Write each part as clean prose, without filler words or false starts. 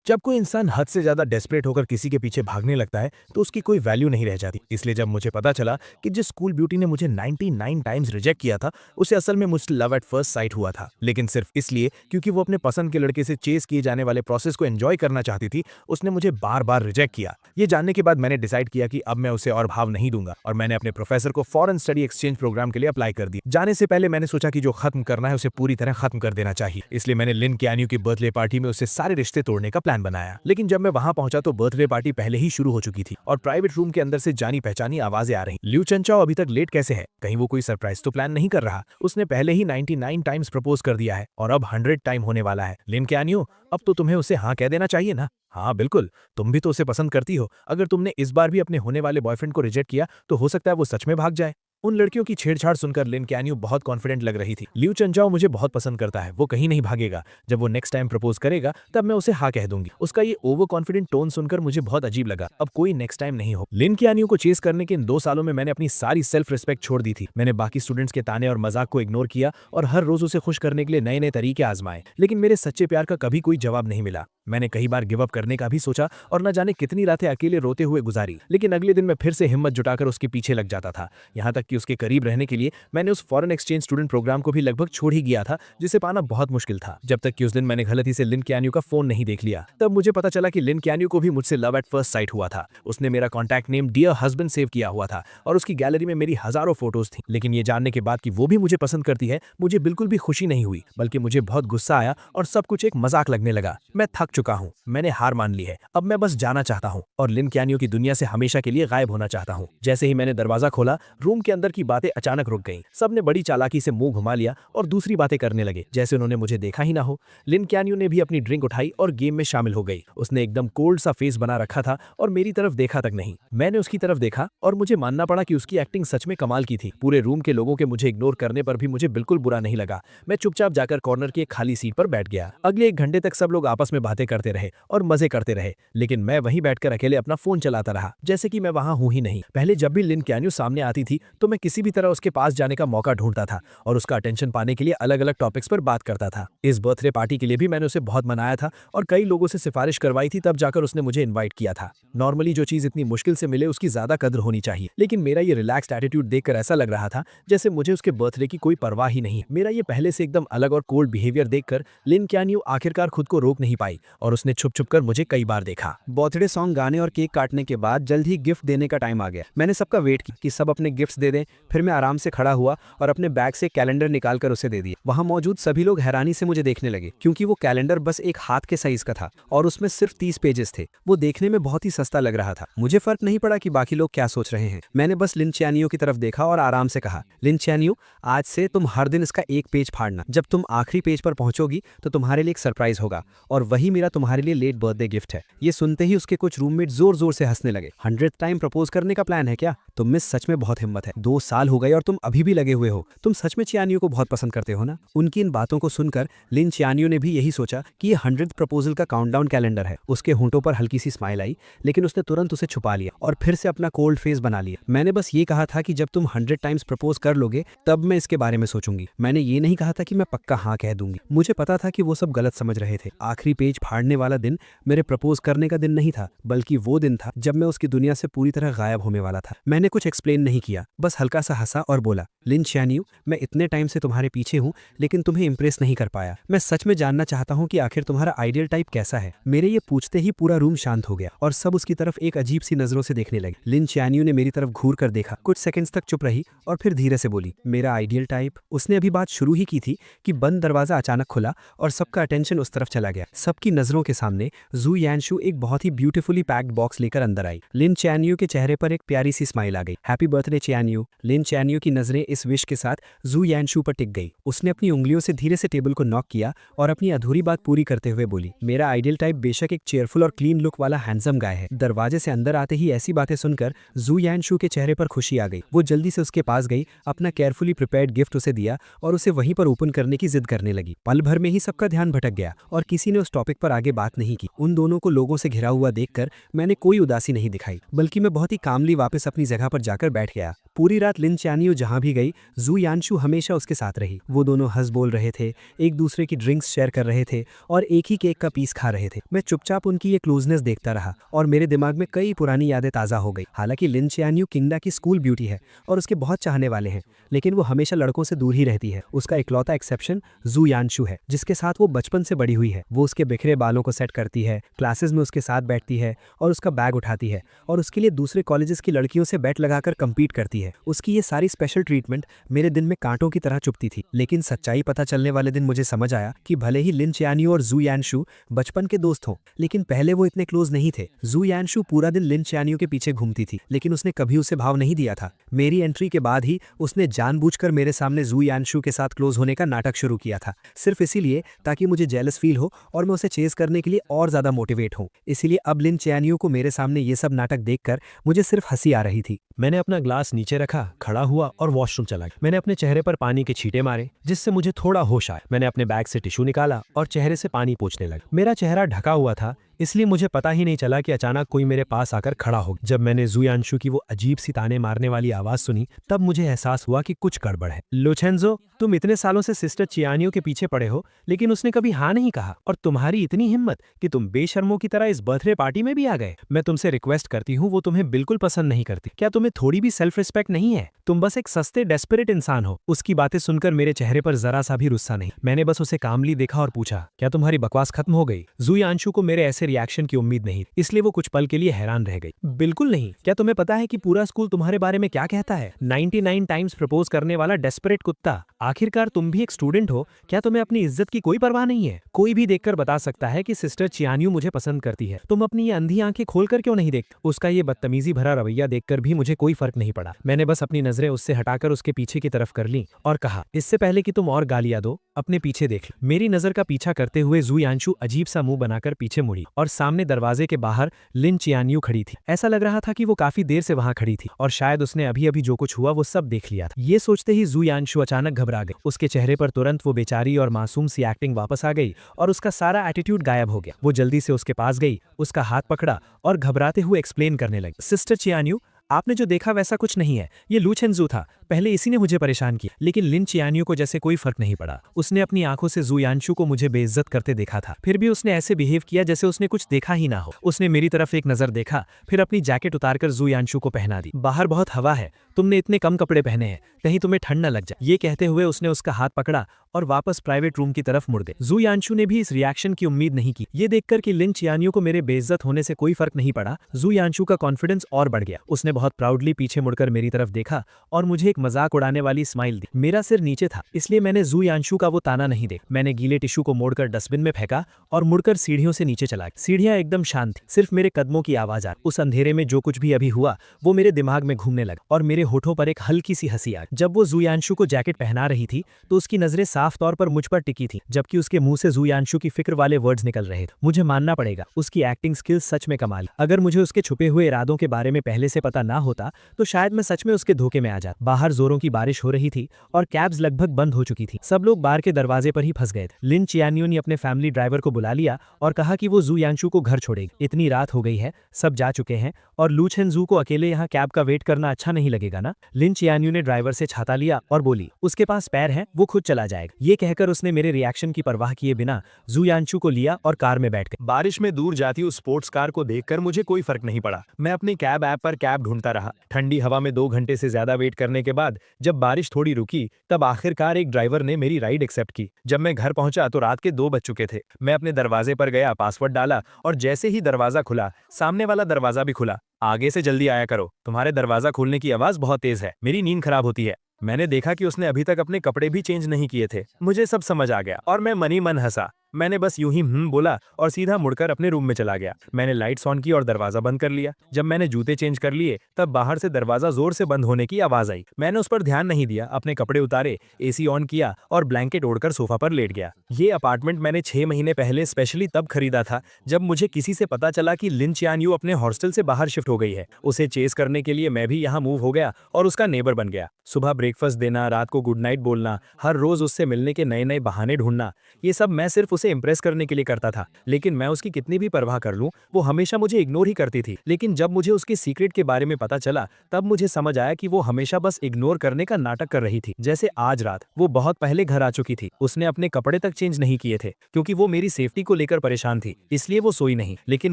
जब कोई इंसान हद से ज्यादा डेस्परेट होकर किसी के पीछे भागने लगता है तो उसकी कोई वैल्यू नहीं रह जाती। इसलिए जब मुझे पता चला कि जिस स्कूल ब्यूटी ने मुझे 99 टाइम्स रिजेक्ट किया था उसे असल में मुझसे लव एट फर्स्ट साइट हुआ था, लेकिन सिर्फ इसलिए क्योंकि वो अपने पसंद के लड़के से चेस किए जाने वाले प्रोसेस को एंजॉय करना चाहती थी, उसने मुझे बार बार रिजेक्ट किया। ये जानने के बाद मैंने डिसाइड किया कि अब मैं उसे और भाव नहीं दूंगा और मैंने अपने प्रोफेसर को फॉरेन स्टडी एक्सचेंज प्रोग्राम के लिए अप्लाई कर दिया। जाने से पहले मैंने सोचा कि जो खत्म करना है उसे पूरी तरह खत्म कर देना चाहिए, इसलिए मैंने लिन कैन्यू की बर्थडे पार्टी में उससे सारे रिश्ते तोड़ने का प्लान बनाया। लेकिन जब मैं वहां पहुंचा तो बर्थडे पार्टी पहले ही शुरू हो चुकी थी और प्राइवेट रूम के अंदर से जानी पहचानी आवाजें आ रही। लिu चंचाओ अभी तक लेट कैसे है? कहीं वो कोई सरप्राइज तो प्लान नहीं कर रहा? उसने पहले ही 99 टाइम्स प्रपोज कर दिया है और अब 100 टाइम होने वाला है। लिन कैन्यू, अब तो तुम्हें उसे हाँ कह देना चाहिए ना। हाँ बिल्कुल, तुम भी तो उसे पसंद करती हो। अगर तुमने इस बार भी अपने होने वाले बॉयफ्रेंड को रिजेक्ट किया तो हो सकता है वो सच में भाग जाए। उन लड़कियों की छेड़छाड़ सुनकर लिन कैन्यू बहुत कॉन्फिडेंट लग रही थी। लिu चंचाओ मुझे बहुत पसंद करता है, वो कहीं नहीं भागेगा। जब वो नेक्स्ट टाइम प्रपोज करेगा तब मैं उसे हाँ कह दूंगी। उसका ये ओवर कॉन्फिडेंट टोन सुनकर मुझे बहुत अजीब लगा। अब कोई नेक्स्ट टाइम नहीं हो। लिन कैन्यू को चेस करने के इन 2 सालों में मैंने अपनी सारी सेल्फ रिस्पेक्ट छोड़ दी थी। मैंने बाकी स्टूडेंट्स के ताने और मजाक को इग्नोर किया और हर रोज उसे खुश करने के लिए नए नए तरीके आजमाए, लेकिन मेरे सच्चे प्यार का कभी कोई जवाब नहीं मिला। मैंने कई बार गिव अप करने का भी सोचा और न जाने कितनी रातें अकेले रोते हुए गुजारी, लेकिन अगले दिन मैं फिर से हिम्मत जुटाकर उसके पीछे लग जाता था। यहाँ तक कि उसके करीब रहने के लिए मैंने उस फॉरेन एक्सचेंज स्टूडेंट प्रोग्राम को भी लगभग छोड़ ही गया था, जिसे पाना बहुत मुश्किल था। जब तक कि उस दिन मैंने गलती से लिन कैन्यू का फोन नहीं देख लिया। तब मुझे पता चला कि लिन कैन्यू को भी मुझसे लव एट फर्स्ट साइट हुआ था। उसने मेरा contact name dear husband save किया हुआ था और उसकी गैलरी में मेरी हजारों फोटोज थी। लेकिन ये जानने के बाद कि वो भी मुझे पसंद करती है, मुझे बिल्कुल भी खुशी नहीं हुई, बल्कि मुझे बहुत गुस्सा आया और सब कुछ एक मजाक लगने लगा। मैं थक चुका हूँ, मैंने हार मान ली है। अब मैं बस जाना चाहता हूँ और लिन कैन्यू की दुनिया से हमेशा के लिए गायब होना चाहता हूँ। जैसे ही मैंने दरवाजा खोला, रूम के अंदर की बातें अचानक रुक गईं। सबने बड़ी चालाकी से मुंह घुमा लिया और दूसरी बातें करने लगे, जैसे उन्होंने मुझे देखा ही ना हो। लिन कैन्यू ने भी अपनी ड्रिंक उठाई और गेम में शामिल हो गई। उसने एकदम कोल्ड सा फेस बना रखा था और मेरी तरफ देखा तक नहीं। मैंने उसकी तरफ देखा और मुझे मानना पड़ा कि उसकी एक्टिंग सच में कमाल की थी। पूरे रूम के लोगों के मुझे इग्नोर करने पर भी मुझे बिल्कुल बुरा नहीं लगा। मैं चुपचाप जाकर कॉर्नर की एक खाली सीट पर बैठ गया। अगले 1 घंटे तक सब लोग आपस में बातें करते रहे और मजे करते रहे, लेकिन मैं वहीं बैठकर अकेले अपना फोन चलाता रहा, जैसे कि मैं वहां हूं ही नहीं। पहले जब भी लिन कैन्यू सामने आती थी तो मैं किसी भी तरह उसके पास जाने का मौका ढूंढता था और उसका अटेंशन पाने के लिए अलग अलग टॉपिक्स पर बात करता था। इस बर्थडे पार्टी के लिए भी मैंने उसे बहुत मनाया था और कई लोगों से सिफारिश करवाई थी, तब जाकर उसने मुझे इन्वाइट किया था। नॉर्मली जो चीज इतनी मुश्किल से मिले उसकी ज्यादा कदर होनी चाहिए, लेकिन मेरा ये रिलैक्स्ड एटीट्यूड देखकर ऐसा लग रहा था जैसे मुझे उसके बर्थडे की कोई परवाह ही नहीं। मेरा ये पहले से एकदम अलग और कोल्ड बिहेवियर देखकर लिन कैन्यू आखिरकार खुद को रोक नहीं पाई और उसने छुप छुप कर मुझे कई बार देखा। बर्थडे सॉन्ग गाने और केक काटने के बाद जल्द ही गिफ्ट देने का टाइम आ गया। मैंने सबका वेट किया कि सब अपने गिफ्ट्स दे दें। फिर मैं आराम से खड़ा हुआ और अपने बैग से कैलेंडर निकालकर उसे दे दिया। वहां मौजूद सभी लोग हैरानी से मुझे देखने लगे, क्योंकि वो कैलेंडर बस एक हाथ के साइज का था और उसमें सिर्फ 30 पेजेस थे। वो देखने में बहुत ही सस्ता लग रहा था। मुझे फर्क नहीं पड़ा कि बाकी लोग क्या सोच रहे हैं। मैंने बस लिन चैनियो की तरफ देखा और आराम से कहा, लिन चैनियो, आज से तुम हर दिन इसका एक पेज फाड़ना। जब तुम आखिरी पेज पर पहुंचोगी तो तुम्हारे लिए एक सरप्राइज होगा और वही मेरा तुम्हारे लिए लेट बर्थडे गिफ्ट है। ये सुनते ही उसके कुछ रूममेट जोर जोर से हंसने लगे। 100th टाइम प्रपोज करने का प्लान है क्या? तुम में सच में बहुत हिम्मत है। 2 साल हो गए और तुम अभी भी लगे हुए हो। तुम सच में चियानियो को बहुत पसंद करते हो ना? उनकी इन बातों को सुनकर लिन चियानियो ने भी यही सोचा कि ये 100th प्रपोजल का काउंटडाउन कैलेंडर है। उसके होंठों पर हल्की सी स्माइल आई, लेकिन उसने तुरंत उसे छुपा लिया और फिर से अपना कोल्ड फेस बना लिया। मैंने बस ये कहा था कि जब तुम 100 टाइम्स प्रपोज कर लोगे तब मैं इसके बारे में सोचूंगी। मैंने ये नहीं कहा था कि मैं पक्का हाँ कह दूंगी। मुझे पता था कि वो सब गलत समझ रहे थे। आखिरी पेज फाड़ने वाला दिन मेरे प्रपोज करने का दिन नहीं था, बल्कि वो दिन था जब मैं उसकी दुनिया से पूरी तरह गायब होने वाला था। मैंने कुछ एक्सप्लेन नहीं किया, बस हल्का सा हंसा और बोला, लिन चियानियो, मैं इतने टाइम से तुम्हारे पीछे हूँ लेकिन तुम्हें इंप्रेस नहीं कर पाया। मैं सच में जानना चाहता हूँ कि आखिर तुम्हारा आइडियल टाइप कैसा है। मेरे ये पूछते ही पूरा रूम शांत हो गया और सब उसकी तरफ एक अजीब सी नजरों से देखने लगे। लिन चियानियो ने मेरी तरफ घूर कर देखा, कुछ सेकंड्स तक चुप रही और फिर धीरे से बोली, मेरा आइडियल टाइप। उसने अभी बात शुरू ही की थी कि बंद दरवाजा अचानक खुला और सबका अटेंशन उस तरफ चला गया। सबकी नजरों के सामने जू यानशु एक बहुत ही ब्यूटीफुली पैक्ड बॉक्स लेकर अंदर आई। लिन चियानियो के चेहरे पर एक प्यारी सी स्माइल आ गई। Happy birthday चियानियो। लिन चियानियो की नजरें इस विश के साथ जू यानशु पर टिक गई। उसने अपनी उंगलियों से धीरे से टेबल को नॉक किया और अपनी अधूरी बात पूरी करते हुए बोली, मेरा आइडियल टाइप बेशक एक चेयरफुल और क्लीन लुक वाला हैंडसम गाय है। दरवाजे से अंदर आते ही ऐसी बातें सुनकर जू यानशु के चेहरे पर खुशी आ गई। वो जल्दी से उसके पास गई, अपना केयरफुली प्रिपेयर्ड गिफ्ट उसे दिया और उसे वहीं पर ओपन करने की जिद करने लगी। पल भर में ही सबका ध्यान भटक गया और किसी ने उस टॉपिक पर पर आगे बात नहीं की। उन दोनों को लोगों से घिरा हुआ देखकर मैंने कोई उदासी नहीं दिखाई, बल्कि मैं बहुत ही कामली वापस अपनी जगह पर जाकर बैठ गया। पूरी रात लिन चानियो जहां भी गई, जू यानशु हमेशा उसके साथ रही। वो दोनों हंस बोल रहे थे, एक दूसरे की ड्रिंक्स शेयर कर रहे थे और एक ही केक का पीस खा रहे थे। मैं चुपचाप उनकी ये क्लोजनेस देखता रहा और मेरे दिमाग में कई पुरानी यादें ताज़ा हो गई। हालांकि लिन चानियो किंगडा की स्कूल ब्यूटी है और उसके बहुत चाहने वाले हैं, लेकिन वो हमेशा लड़कों से दूर ही रहती है। उसका इकलौता एक्सेप्शन जू यानशु है, जिसके साथ वो बचपन से बड़ी हुई है। वो उसके बिखरे बालों को सेट करती है, क्लासेस में उसके साथ बैठती है और उसका बैग उठाती है और उसके लिए दूसरे कॉलेजेस की लड़कियों से बैट लगाकर कम्पीट करती है। उसकी ये सारी स्पेशल ट्रीटमेंट मेरे दिन में कांटों की तरह चुभती थी। लेकिन सच्चाई पता चलने वाले दिन मुझे समझ आया कि भले ही लिन चानियो और जू यानशु बचपन के दोस्त हों, लेकिन पहले वो इतने क्लोज नहीं थे। जू यानशु पूरा दिन लिन चानियो के पीछे घूमती थी, लेकिन उसने कभी उसे भाव नहीं दिया था। मेरी एंट्री के बाद ही उसने जानबूझकर मेरे सामने जू यानशु के साथ क्लोज होने का नाटक शुरू किया था, सिर्फ इसीलिए ताकि मुझे जेलस फील हो और मैं उसे चेज करने के लिए और ज्यादा मोटिवेट हूं। इसीलिए अब लिन चानियो को मेरे सामने ये सब नाटक देखकर मुझे सिर्फ हंसी आ रही थी। मैंने अपना ग्लास नीचे रखा, खड़ा हुआ और वॉशरूम चला गया। मैंने अपने चेहरे पर पानी के छींटे मारे, जिससे मुझे थोड़ा होश आया। मैंने अपने बैग से टिश्यू निकाला और चेहरे से पानी पोंछने लगा। मेरा चेहरा ढका हुआ था, इसलिए मुझे पता ही नहीं चला कि अचानक कोई मेरे पास आकर खड़ा हो गया। जब मैंने जू यानशु की वो अजीब सी ताने मारने वाली आवाज सुनी, तब मुझे एहसास हुआ कि कुछ गड़बड़ है। लोचेंजो, तुम इतने सालों से सिस्टर चियानियो के पीछे पड़े हो, लेकिन उसने कभी हाँ नहीं कहा, और तुम्हारी इतनी हिम्मत कि तुम बेशर्मों की तरह इस बर्थडे पार्टी में भी आ गए। मैं तुमसे रिक्वेस्ट करती हूँ, वो तुम्हें बिल्कुल पसंद नहीं करती। क्या तुम्हें थोड़ी भी सेल्फ रिस्पेक्ट नहीं है? तुम बस एक सस्ते डेस्परेट इंसान हो। उसकी बातें सुनकर मेरे चेहरे पर जरा सा भी गुस्सा नहीं। मैंने बस उसे कामली देखा और पूछा, क्या तुम्हारी बकवास खत्म हो गई? जू यानशु को मेरे ऐसे रिएक्शन की उम्मीद नहीं, इसलिए वो कुछ पल के लिए हैरान रह गई। बिल्कुल नहीं। क्या तुम्हें पता है कि पूरा स्कूल तुम्हारे बारे में क्या कहता है? 99 टाइम्स प्रपोज करने वाला डेस्परेट कुत्ता। आखिरकार तुम भी एक स्टूडेंट हो, क्या तुम्हें अपनी इज्जत की कोई परवाह नहीं है? कोई भी देखकर बता सकता है कि सिस्टर चियानियो मुझे पसंद करती है। तुम अपनी ये अंधी आंखें खोलकर क्यों नहीं देखते? उसका ये बदतमीजी भरा रवैया देखकर भी मुझे कोई फर्क नहीं पड़ा। मैंने बस अपनी नजरें उससे हटाकर उसके पीछे की तरफ कर ली और कहा, इससे पहले कि तुम और गालियां दो, अपने पीछे देख लो। मेरी नजर का पीछा करते हुए जू यानशु अजीब सा मुंह बनाकर पीछे मुड़ी और सामने दरवाजे के बाहर लिन चियानियो खड़ी थी। ऐसा लग रहा था कि वो काफी देर से वहां खड़ी थी और शायद उसने अभी अभी जो कुछ हुआ वो सब देख लिया था। ये सोचते ही जू यानशु अचानक घबरा गई। उसके चेहरे पर तुरंत वो बेचारी और मासूम सी एक्टिंग वापस आ गई और उसका सारा एटीट्यूड गायब हो गया। वो जल्दी से उसके पास गई, उसका हाथ पकड़ा और घबराते हुए एक्सप्लेन करने लगी, सिस्टर चियानियो, आपने जो देखा वैसा कुछ नहीं है। ये लूचेंजू था। पहले इसी ने मुझे परेशान किया, लेकिन लिन चियानियो को जैसे कोई फर्क नहीं पड़ा। उसने अपनी आंखों से जू यानशु को मुझे बेइज्जत करते देखा था, फिर भी उसने ऐसे बिहेव किया जैसे उसने कुछ देखा ही ना हो। उसने मेरी तरफ एक नजर देखा, फिर अपनी जैकेट उतारकर जू यानशु को पहना दी। बाहर बहुत हवा है, तुमने इतने कम कपड़े पहने हैं, कहीं तुम्हें ठंड न लग जाए। ये कहते हुए उसने उसका हाथ पकड़ा और वापस प्राइवेट रूम की तरफ मुड़ गए। जू यानशु ने भी इस रिएक्शन की उम्मीद नहीं की। ये देखकर कि लिन चियानियो को मेरे बेइज्जत होने से कोई फर्क नहीं पड़ा, जू यानशु का कॉन्फिडेंस और बढ़ गया। उसने बहुत प्राउडली पीछे मुड़कर मेरी तरफ देखा और मुझे एक मजाक उड़ाने वाली स्माइल दी। मेरा सिर नीचे था, इसलिए मैंने जू यानशु का वो ताना नहीं देखा। मैंने गीले टिश्यू को मोड़कर डस्टबिन में फेंका और मुड़कर सीढ़ियों से नीचे चला गया। सीढ़ियां एकदम शांत थी, सिर्फ मेरे कदमों की आवाज आ रही। उस अंधेरे में जो कुछ भी अभी हुआ वो मेरे दिमाग में घूमने लगा और मेरे होठों पर एक हल्की सी हंसी आ गई। जब वो जू यानशु को जैकेट पहना रही थी तो उसकी नजरें साफ तौर पर मुझ पर टिकी थी, जबकि उसके मुंह से जू यानशु की फिक्र वाले वर्ड्स निकल रहे थे। मुझे मानना पड़ेगा, उसकी एक्टिंग स्किल्स सच में कमाल। अगर मुझे उसके छुपे हुए इरादों के बारे में पहले से पता ना होता तो शायद मैं सच में उसके धोखे में आ जाता। बाहर जोरों की बारिश हो रही थी और कैब्स लगभग बंद हो चुकी थी। सब लोग बार के दरवाजे पर ही फंस गए थे। लिन चियानियो ने अपने फैमिली ड्राइवर को बुला लिया और कहा कि वो जू यानशु को घर छोड़ेगी। इतनी रात हो गई है, सब जा चुके हैं और लूचेंजू को अकेले यहाँ कैब का वेट करना अच्छा नहीं लगेगा ना। लिन चियानियो ने ड्राइवर से छाता लिया और बोली, उसके पास पैर है, वो खुद चला जाएगा। ये कहकर उसने मेरे रिएक्शन की परवाह किए बिना जू यानशु को लिया और कार में बैठ गए। बारिश में दूर जाती उस स्पोर्ट्स कार को देखकर मुझे कोई फर्क नहीं पड़ा। मैं अपनी कैब ऐप पर कैब ढूंढता रहा। ठंडी हवा में 2 घंटे से ज्यादा वेट करने के बाद जब बारिश थोड़ी रुकी, तब आखिरकार एक ड्राइवर ने मेरी राइड एक्सेप्ट की। जब मैं घर पहुंचा तो रात के 2 बज चुके थे। मैं अपने दरवाजे पर गया, पासवर्ड डाला और जैसे ही दरवाजा खुला, सामने वाला दरवाजा भी खुला। आगे से जल्दी आया करो, तुम्हारे दरवाजा खोलने की आवाज बहुत तेज है, मेरी नींद खराब होती है। मैंने देखा कि उसने अभी तक अपने कपड़े भी चेंज नहीं किए थे। मुझे सब समझ आ गया और मैं मनी मन हंसा। मैंने बस यूं ही बोला और सीधा मुड़कर अपने रूम में चला गया। मैंने लाइट्स ऑन की और दरवाजा बंद कर लिया। जब मैंने जूते चेंज कर लिए तब बाहर से दरवाजा जोर से बंद होने की आवाज आई। मैंने उस पर ध्यान नहीं दिया, अपने कपड़े उतारे, एसी ऑन किया और ब्लैंकेट ओढ़कर सोफा पर लेट गया। ये अपार्टमेंट मैंने 6 महीने पहले स्पेशली तब खरीदा था जब मुझे किसी से पता चला कि लिन चियानियो अपने हॉस्टल से बाहर शिफ्ट हो गई है। उसे चेस करने के लिए मैं भी यहाँ मूव हो गया और उसका नेबर बन गया। सुबह ब्रेकफास्ट देना, रात को गुड नाइट बोलना, हर रोज उससे मिलने के नए नए बहाने ढूंढना, ये सब मैं सिर्फ उसे इंप्रेस करने के लिए करता था। लेकिन मैं उसकी कितनी भी परवाह कर लूं, वो हमेशा मुझे इग्नोर ही करती थी। लेकिन जब मुझे उसके सीक्रेट के बारे में पता चला, तब मुझे समझ आया कि वो हमेशा बस इग्नोर करने का नाटक कर रही थी। जैसे आज रात वो बहुत पहले घर आ चुकी थी, उसने अपने कपड़े तक चेंज नहीं किए थे क्योंकि वो मेरी सेफ्टी को लेकर परेशान थी, इसलिए वो सोई नहीं। लेकिन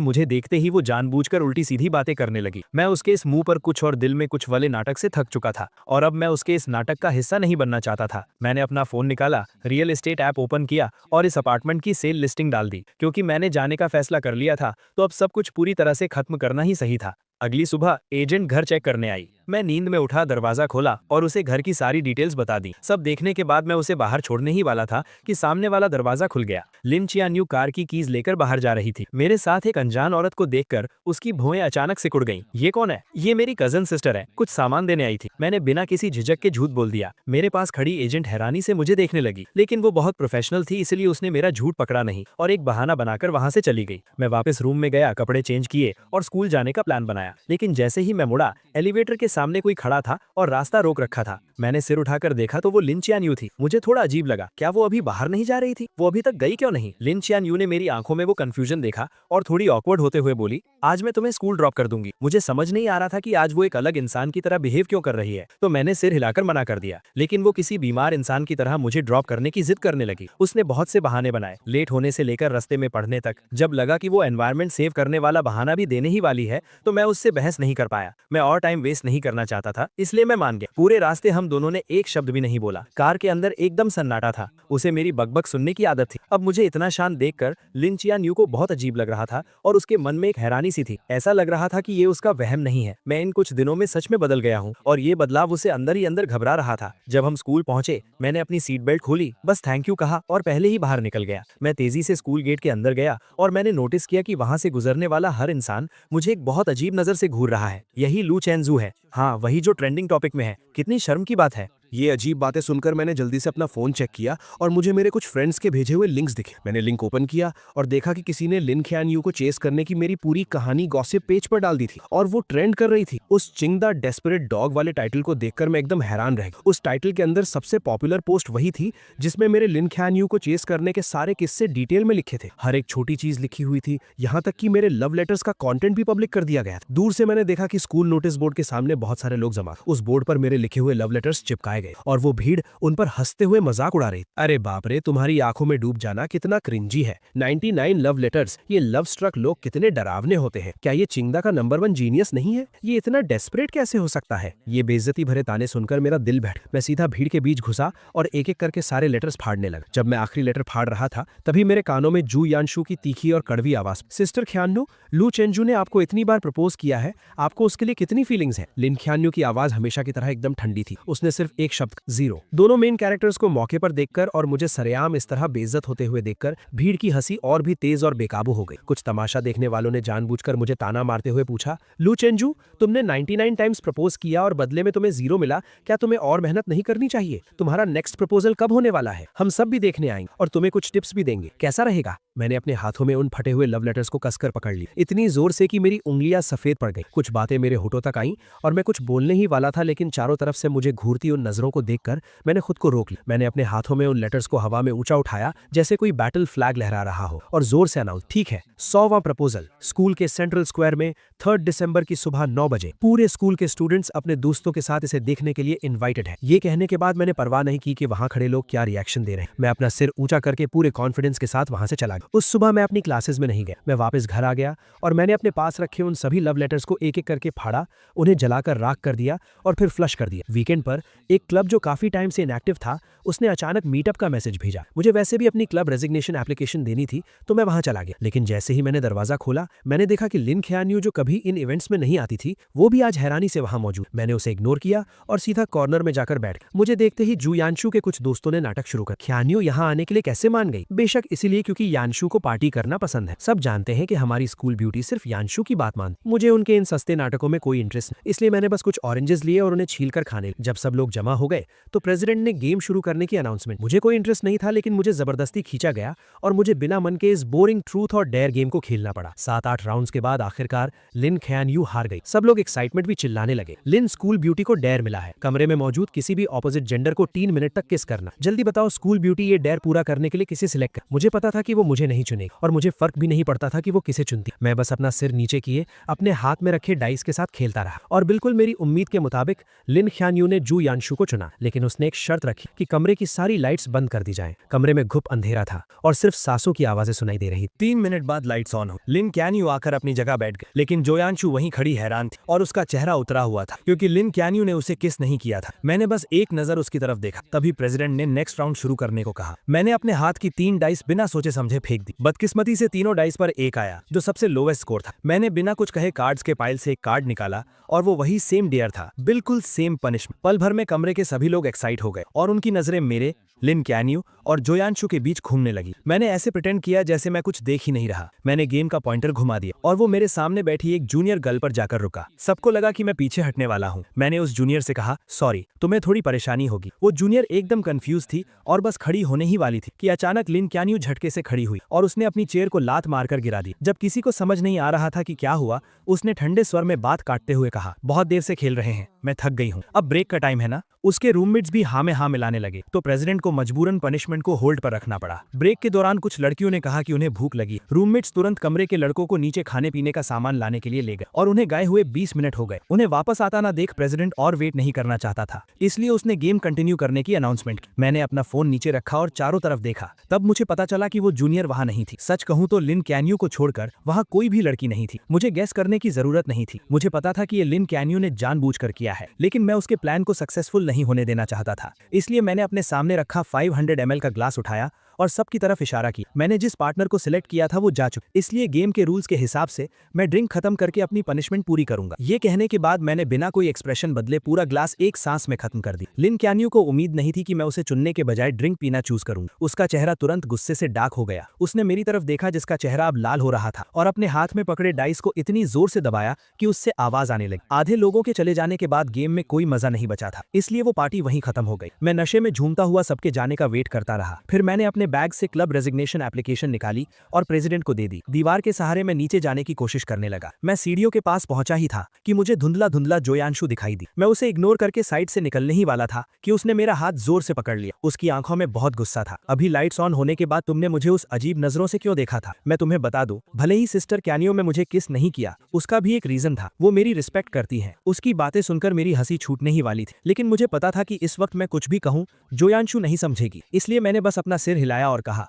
मुझे देखते ही वो जानबूझकर उल्टी सीधी बातें करने लगी। मैं उसके इस मुंह पर कुछ और दिल में कुछ वाले नाटक से थक चुका था और अब मैं उसके इस नाटक का हिस्सा नहीं बनना चाहता था। मैंने अपना फोन निकाला, रियल एस्टेट ऐप ओपन किया और इस अपार्टमेंट की सेल लिस्टिंग डाल दी। क्योंकि मैंने जाने का फैसला कर लिया था, तो अब सब कुछ पूरी तरह से खत्म करना ही सही था। अगली सुबह एजेंट घर चेक करने आई। मैं नींद में उठा, दरवाजा खोला और उसे घर की सारी डिटेल्स बता दी। सब देखने के बाद मैं उसे बाहर छोड़ने ही वाला था कि सामने वाला दरवाजा खुल गया। लिन चियान्यू कार की कीज लेकर बाहर जा रही थी। मेरे साथ एक अनजान औरत को देखकर उसकी भौएं अचानक सिकुड़ गईं। ये कौन है? ये मेरी कजन सिस्टर है, कुछ सामान देने आई थी। मैंने बिना किसी झिझक के झूठ बोल दिया। मेरे पास खड़ी एजेंट हैरानी से मुझे देखने लगी, लेकिन वो बहुत प्रोफेशनल थी, इसलिए उसने मेरा झूठ पकड़ा नहीं और एक बहाना बनाकर वहां से चली गई। मैं वापस रूम में गया, कपड़े चेंज किए और स्कूल जाने का प्लान बनाया। लेकिन जैसे ही मैं मुड़ा, एलिवेटर के सामने कोई खड़ा था और रास्ता रोक रखा था। मैंने सिर उठाकर देखा तो वो लिन चियान्यू थी। मुझे थोड़ा अजीब लगा, क्या वो अभी बाहर नहीं जा रही थी? वो अभी तक गई क्यों नहीं? लिन चियान्यू ने मेरी आंखों में वो कंफ्यूजन देखा और थोड़ी ऑकवर्ड होते हुए बोली, आज मैं तुम्हें स्कूल ड्रॉप कर दूंगी। मुझे समझ नहीं आ रहा था कि आज वो एक अलग इंसान की तरह बिहेव क्यों कर रही है, तो मैंने सिर हिलाकर मना कर दिया। लेकिन वो किसी बीमार इंसान की तरह मुझे ड्रॉप करने की जिद करने लगी। उसने बहुत से बहाने बनाए, लेट होने से लेकर रास्ते में पढ़ने तक। जब लगा कि वो एनवायरनमेंट सेव करने वाला बहाना भी देने ही वाली है, तो मैं उससे बहस नहीं कर पाया। मैं और टाइम वेस्ट नहीं करना चाहता था, इसलिए मैं मान गया। पूरे रास्ते हम दोनों ने एक शब्द भी नहीं बोला। कार के अंदर एकदम सन्नाटा था। उसे मेरी बकबक सुनने की आदत थी। अब मुझे इतना शांत देखकर लिन चियान्यू को बहुत अजीब लग रहा था और उसके मन में एक हैरानी सी थी। ऐसा लग रहा था कि ये उसका वहम नहीं है। मैं इन कुछ दिनों में सच में बदल गया हूँ और ये बदलाव उसे अंदर ही अंदर घबरा रहा था। जब हम स्कूल पहुंचे, मैंने अपनी सीट बेल्ट खोली, बस थैंक यू कहा और पहले ही बाहर निकल गया। मैं तेजी से स्कूल गेट के अंदर गया और मैंने नोटिस किया कि वहां से गुजरने वाला हर इंसान मुझे एक बहुत अजीब नजर से घूर रहा है। यही लू चेंजू है। हाँ, वही जो ट्रेंडिंग टॉपिक में है। कितनी शर्म की बात है। ये अजीब बातें सुनकर मैंने जल्दी से अपना फोन चेक किया और मुझे मेरे कुछ फ्रेंड्स के भेजे हुए लिंक्स दिखे। मैंने लिंक ओपन किया और देखा कि किसी ने लिन ख्यान्यू को चेस करने की मेरी पूरी कहानी गॉसिप पेज पर डाल दी थी और वो ट्रेंड कर रही थी। उस चिंग द डेस्परेट डॉग वाले टाइटल को देखकर मैं एकदम हैरान रह गया। उस टाइटल के अंदर सबसे पॉपुलर पोस्ट वही थी जिसमें मेरे लिन ख्यान्यू को चेस करने के सारे किस्से डिटेल में लिखे थे। हर एक छोटी चीज लिखी हुई थी, यहाँ तक कि मेरे लव लेटर्स का कॉन्टेंट भी पब्लिक कर दिया गया था। दूर से मैंने देखा कि स्कूल नोटिस बोर्ड के सामने बहुत सारे लोग जमा। उस बोर्ड पर मेरे लिखे हुए लव लेटर्स चिपकाए गए और वो भीड़ उन पर हंसते हुए मजाक उड़ा रही। अरे बाप रे, तुम्हारी आंखों में डूब जाना कितना क्रिंजी है। 99 लव लेटर्स। ये लव स्ट्रक लोग कितने डरावने होते हैं। क्या ये चिंगदा का नंबर 1 जीनियस नहीं है? ये इतना डेस्परेट कैसे हो सकता है? ये बेइज्जती भरे ताने सुनकर मेरा दिल बैठ। मैं सीधा भीड़ के बीच घुसा और एक एक करके सारे लेटर्स फाड़ने लगा। जब मैं आखिरी लेटर फाड़ रहा था, तभी मेरे कानों में जू यानशु की तीखी और कड़वी आवाज, सिस्टर ख्यान्यू, लू चेंजू ने आपको इतनी बार प्रपोज किया है, आपको उसके लिए कितनी फीलिंग्स है? लिन ख्यान्यू की आवाज हमेशा की तरह एकदम ठंडी थी। उसने सिर्फ एक शब्द, जीरो। दोनों मेन कैरेक्टर्स को मौके पर देखकर और मुझे सरेआम इस तरह बेइज्जत होते हुए देखकर भीड़ की हंसी और भी तेज और बेकाबू हो गई। कुछ तमाशा देखने वालों ने जानबूझकर मुझे ताना मारते हुए पूछा, लू चेंजू, तुमने 99 टाइम्स प्रपोज किया और बदले में तुम्हें जीरो मिला, क्या तुम्हें और मेहनत नहीं करनी चाहिए? तुम्हारा नेक्स्ट प्रपोजल कब होने वाला है? हम सब भी देखने आएंगे और तुम्हें कुछ टिप्स भी देंगे, कैसा रहेगा? मैंने अपने हाथों में उन फटे हुए लव लेटर्स को कसकर पकड़ ली, इतनी जोर से कि मेरी उंगलियां सफेद पड़ गई। कुछ बातें मेरे होठों तक आईं और मैं कुछ बोलने ही वाला था, लेकिन चारों तरफ से मुझे घूरती उन नजरों को देखकर मैंने खुद को रोक लिया। मैंने अपने हाथों में उन लेटर्स को हवा में ऊंचा उठाया जैसे कोई बैटल फ्लैग लहरा रहा हो और जोर से अनाउंस, ठीक है, 100वां प्रपोजल स्कूल के सेंट्रल स्क्वायर में 3 दिसंबर की सुबह 9 बजे। पूरे स्कूल के स्टूडेंट्स अपने दोस्तों के साथ इसे देखने के लिए इन्वाइटेड है। ये कहने के बाद मैंने परवाह नहीं की कि वहां खड़े लोग क्या रिएक्शन दे रहे हैं। मैं अपना सिर ऊंचा करके पूरे कॉन्फिडेंस के साथ वहां से चला गया। उस सुबह मैं अपनी क्लासेस में नहीं गया। मैं वापस घर आ गया और मैंने अपने पास रखे उन सभी लव लेटर्स को एक एक करके फाड़ा, उन्हें जलाकर राख कर दिया और फिर फ्लश कर दिया। वीकेंड पर एक क्लब जो काफी टाइम से इनएक्टिव था, उसने अचानक मीटअप का मैसेज भेजा। मुझे वैसे भी अपनी क्लब रेजिग्नेशन एप्लीकेशन देनी थी, तो मैं वहां चला गया। लेकिन जैसे ही मैंने दरवाजा खोला, मैंने देखा कि लिन ख्यान्यू, जो कभी इन इवेंट्स में नहीं आती थी, वो भी आज हैरानी से वहां मौजूद। मैंने उसे इग्नोर किया और सीधा कॉर्नर में जाकर बैठ गया। मुझे देखते ही जू यानशु के कुछ दोस्तों ने नाटक शुरू कर, ख्यान्यू यहाँ आने के लिए कैसे मान गई? बेशक इसीलिए क्योंकि यानशु को पार्टी करना पसंद है। सब जानते हैं कि हमारी स्कूल ब्यूटी सिर्फ यानशु की बात मानती। मुझे उनके इन सस्ते नाटकों में कोई इंटरेस्ट नहीं, इसलिए मैंने बस कुछ ऑरेंजेस लिए और उन्हें छीलकर खाने। जब सब लोग जमा जमा हो गए तो प्रेसिडेंट ने गेम शुरू करने की अनाउंसमेंट। मुझे कोई इंटरेस्ट नहीं था, लेकिन मुझे जबरदस्ती खींचा गया और मुझे बिना मन के इस बोरिंग ट्रूथ और डेयर गेम को खेलना पड़ा। 7-8 राउंड्स के बाद आखिरकार लिन ख्यान यू हार गई। सब लोग एक्साइटमेंट भी चिल्लाने लगे। लिन स्कूल ब्यूटी को डेयर मिला है, कमरे में मौजूद किसी भी ऑपोजिट जेंडर को 3 मिनट तक किस करना। जल्दी बताओ स्कूल ब्यूटी ये डेयर पूरा करने के लिए किसे सिलेक्ट कर। मुझे पता था कि वो मुझे नहीं चुनेगी और मुझे फर्क भी नहीं पड़ता था कि वो किसे चुनती। मैं बस अपना सिर नीचे किए अपने हाथ में रखे डाइस के साथ खेलता रहा और बिल्कुल मेरी उम्मीद के मुताबिक लिन ख्यान यू ने जू यानशु को चुना। लेकिन उसने एक शर्त रखी कि कमरे की सारी लाइट्स बंद कर दी जाएं। कमरे में घुप अंधेरा था और सिर्फ सांसों की आवाजें सुनाई दे रही। 3 मिनट बाद लाइट्स ऑन हो। लिन क्यान्यू आकर अपनी जगह बैठ गए, लेकिन जोयांशु वहीं खड़ी हैरान थी और उसका चेहरा उतरा हुआ था क्योंकि लिन क्यान्यू ने उसे किस नहीं किया था। मैंने बस एक नजर उसकी तरफ देखा, तभी प्रेसिडेंट ने नेक्स्ट राउंड शुरू करने को कहा। मैंने अपने हाथ की 3 डाइस बिना सोचे समझे फेंक दी। बदकिस्मती से तीनों डाइस पर 1 आया, जो सबसे लोवेस्ट स्कोर था। मैंने बिना कुछ कहे कार्ड्स के पाइल से एक कार्ड निकाला और वो वही सेम डेयर था, बिल्कुल सेम पनिशमेंट। पल भर में कमरे के सभी लोग एक्साइट हो गए और उनकी नजरें मेरे, लिन क्यान्यू और जोयांशु के बीच घूमने लगी। मैंने ऐसे प्रिटेंड किया जैसे मैं कुछ देख ही नहीं रहा। मैंने गेम का पॉइंटर घुमा दिया और वो मेरे सामने बैठी एक जूनियर गर्ल पर जाकर रुका। सबको लगा कि मैं पीछे हटने वाला हूँ। मैंने उस जूनियर से कहा, सॉरी, तुम्हें थोड़ी परेशानी होगी। वो जूनियर एकदम कंफ्यूज थी और बस खड़ी होने ही वाली थी कि अचानक लिन क्यान्यू झटके से खड़ी हुई और उसने अपनी चेयर को लात मारकर गिरा दी। जब किसी को समझ नहीं आ रहा था कि क्या हुआ, उसने ठंडे स्वर में बात काटते हुए कहा, बहुत देर से खेल रहे हैं, मैं थक गई हूँ, अब ब्रेक का टाइम है ना। उसके रूममेट्स भी हाँ में हाँ मिलाने लगे तो प्रेसिडेंट को मजबूरन पनिशमेंट को होल्ड पर रखना पड़ा। ब्रेक के दौरान कुछ लड़कियों ने कहा कि उन्हें भूख लगी। रूममेट्स तुरंत कमरे के लड़कों को नीचे खाने पीने का सामान लाने के लिए ले गए और उन्हें गए हुए 20 मिनट हो गए। उन्हें वापस आता ना देख प्रेसिडेंट और वेट नहीं करना चाहता था, इसलिए उसने गेम कंटिन्यू करने की अनाउंसमेंट की। मैंने अपना फोन नीचे रखा और चारों तरफ देखा। तब मुझे पता चला कि वो जूनियर वहां नहीं थी। सच कहूं तो लिन क्यान्यू को छोड़कर वहां कोई भी लड़की नहीं थी। मुझे गेस करने की जरूरत नहीं थी, मुझे पता था कि ये लिन क्यान्यू ने जानबूझकर किया है, लेकिन मैं उसके प्लान को सक्सेसफुल नहीं होने देना चाहता था। इसलिए मैंने अपने सामने रखा 500 ml का ग्लास उठाया और सबकी तरफ इशारा किया। मैंने जिस पार्टनर को सिलेक्ट किया था वो जा चुका, इसलिए गेम के रूल्स के हिसाब से मैं ड्रिंक खत्म करके अपनी पनिशमेंट पूरी करूंगा। ये कहने के बाद मैंने बिना कोई एक्सप्रेशन बदले पूरा ग्लास एक सांस में खत्म कर दी। लिन क्यान्यू को उम्मीद नहीं थी कि मैं उसे चुनने के बजाय ड्रिंक पीना चूज करूंगा। उसका चेहरा तुरंत गुस्से से डार्क हो गया। उसने मेरी तरफ देखा जिसका चेहरा अब लाल हो रहा था और अपने हाथ में पकड़े डाइस को इतनी जोर से दबाया कि उससे आवाज आने लगी। आधे लोगों के चले जाने के बाद गेम में कोई मजा नहीं बचा था, इसलिए वो पार्टी वहीं खत्म हो गई। मैं नशे में झूमता हुआ सबके जाने का वेट करता रहा। फिर मैंने अपने बैग से क्लब रेजिग्नेशन एप्लीकेशन निकाली और प्रेसिडेंट को दे दी। दीवार के सहारे मैं नीचे जाने की कोशिश करने लगा। मैं सीढ़ियों के पास पहुंचा ही था कि मुझे धुंधला धुंधला जोयांशु दिखाई दी। मैं उसे इग्नोर करके साइड से निकलने ही वाला था कि उसने मेरा हाथ जोर से पकड़ लिया। उसकी आंखों में बहुत गुस्सा था। अभी लाइट्स ऑन होने के बाद तुमने मुझे उस अजीब नजरों से क्यों देखा था? मैं तुम्हें बता दूं, भले ही सिस्टर क्यान्यू में मुझे किस नहीं किया, उसका भी एक रीजन था। वो मेरी रिस्पेक्ट करती है। उसकी बातें सुनकर मेरी हंसी छूटने ही वाली थी, लेकिन मुझे पता था कि इस वक्त मैं कुछ भी कहूं जोयांशु नहीं समझेगी, इसलिए मैंने बस अपना सिर हिलाया और कहा,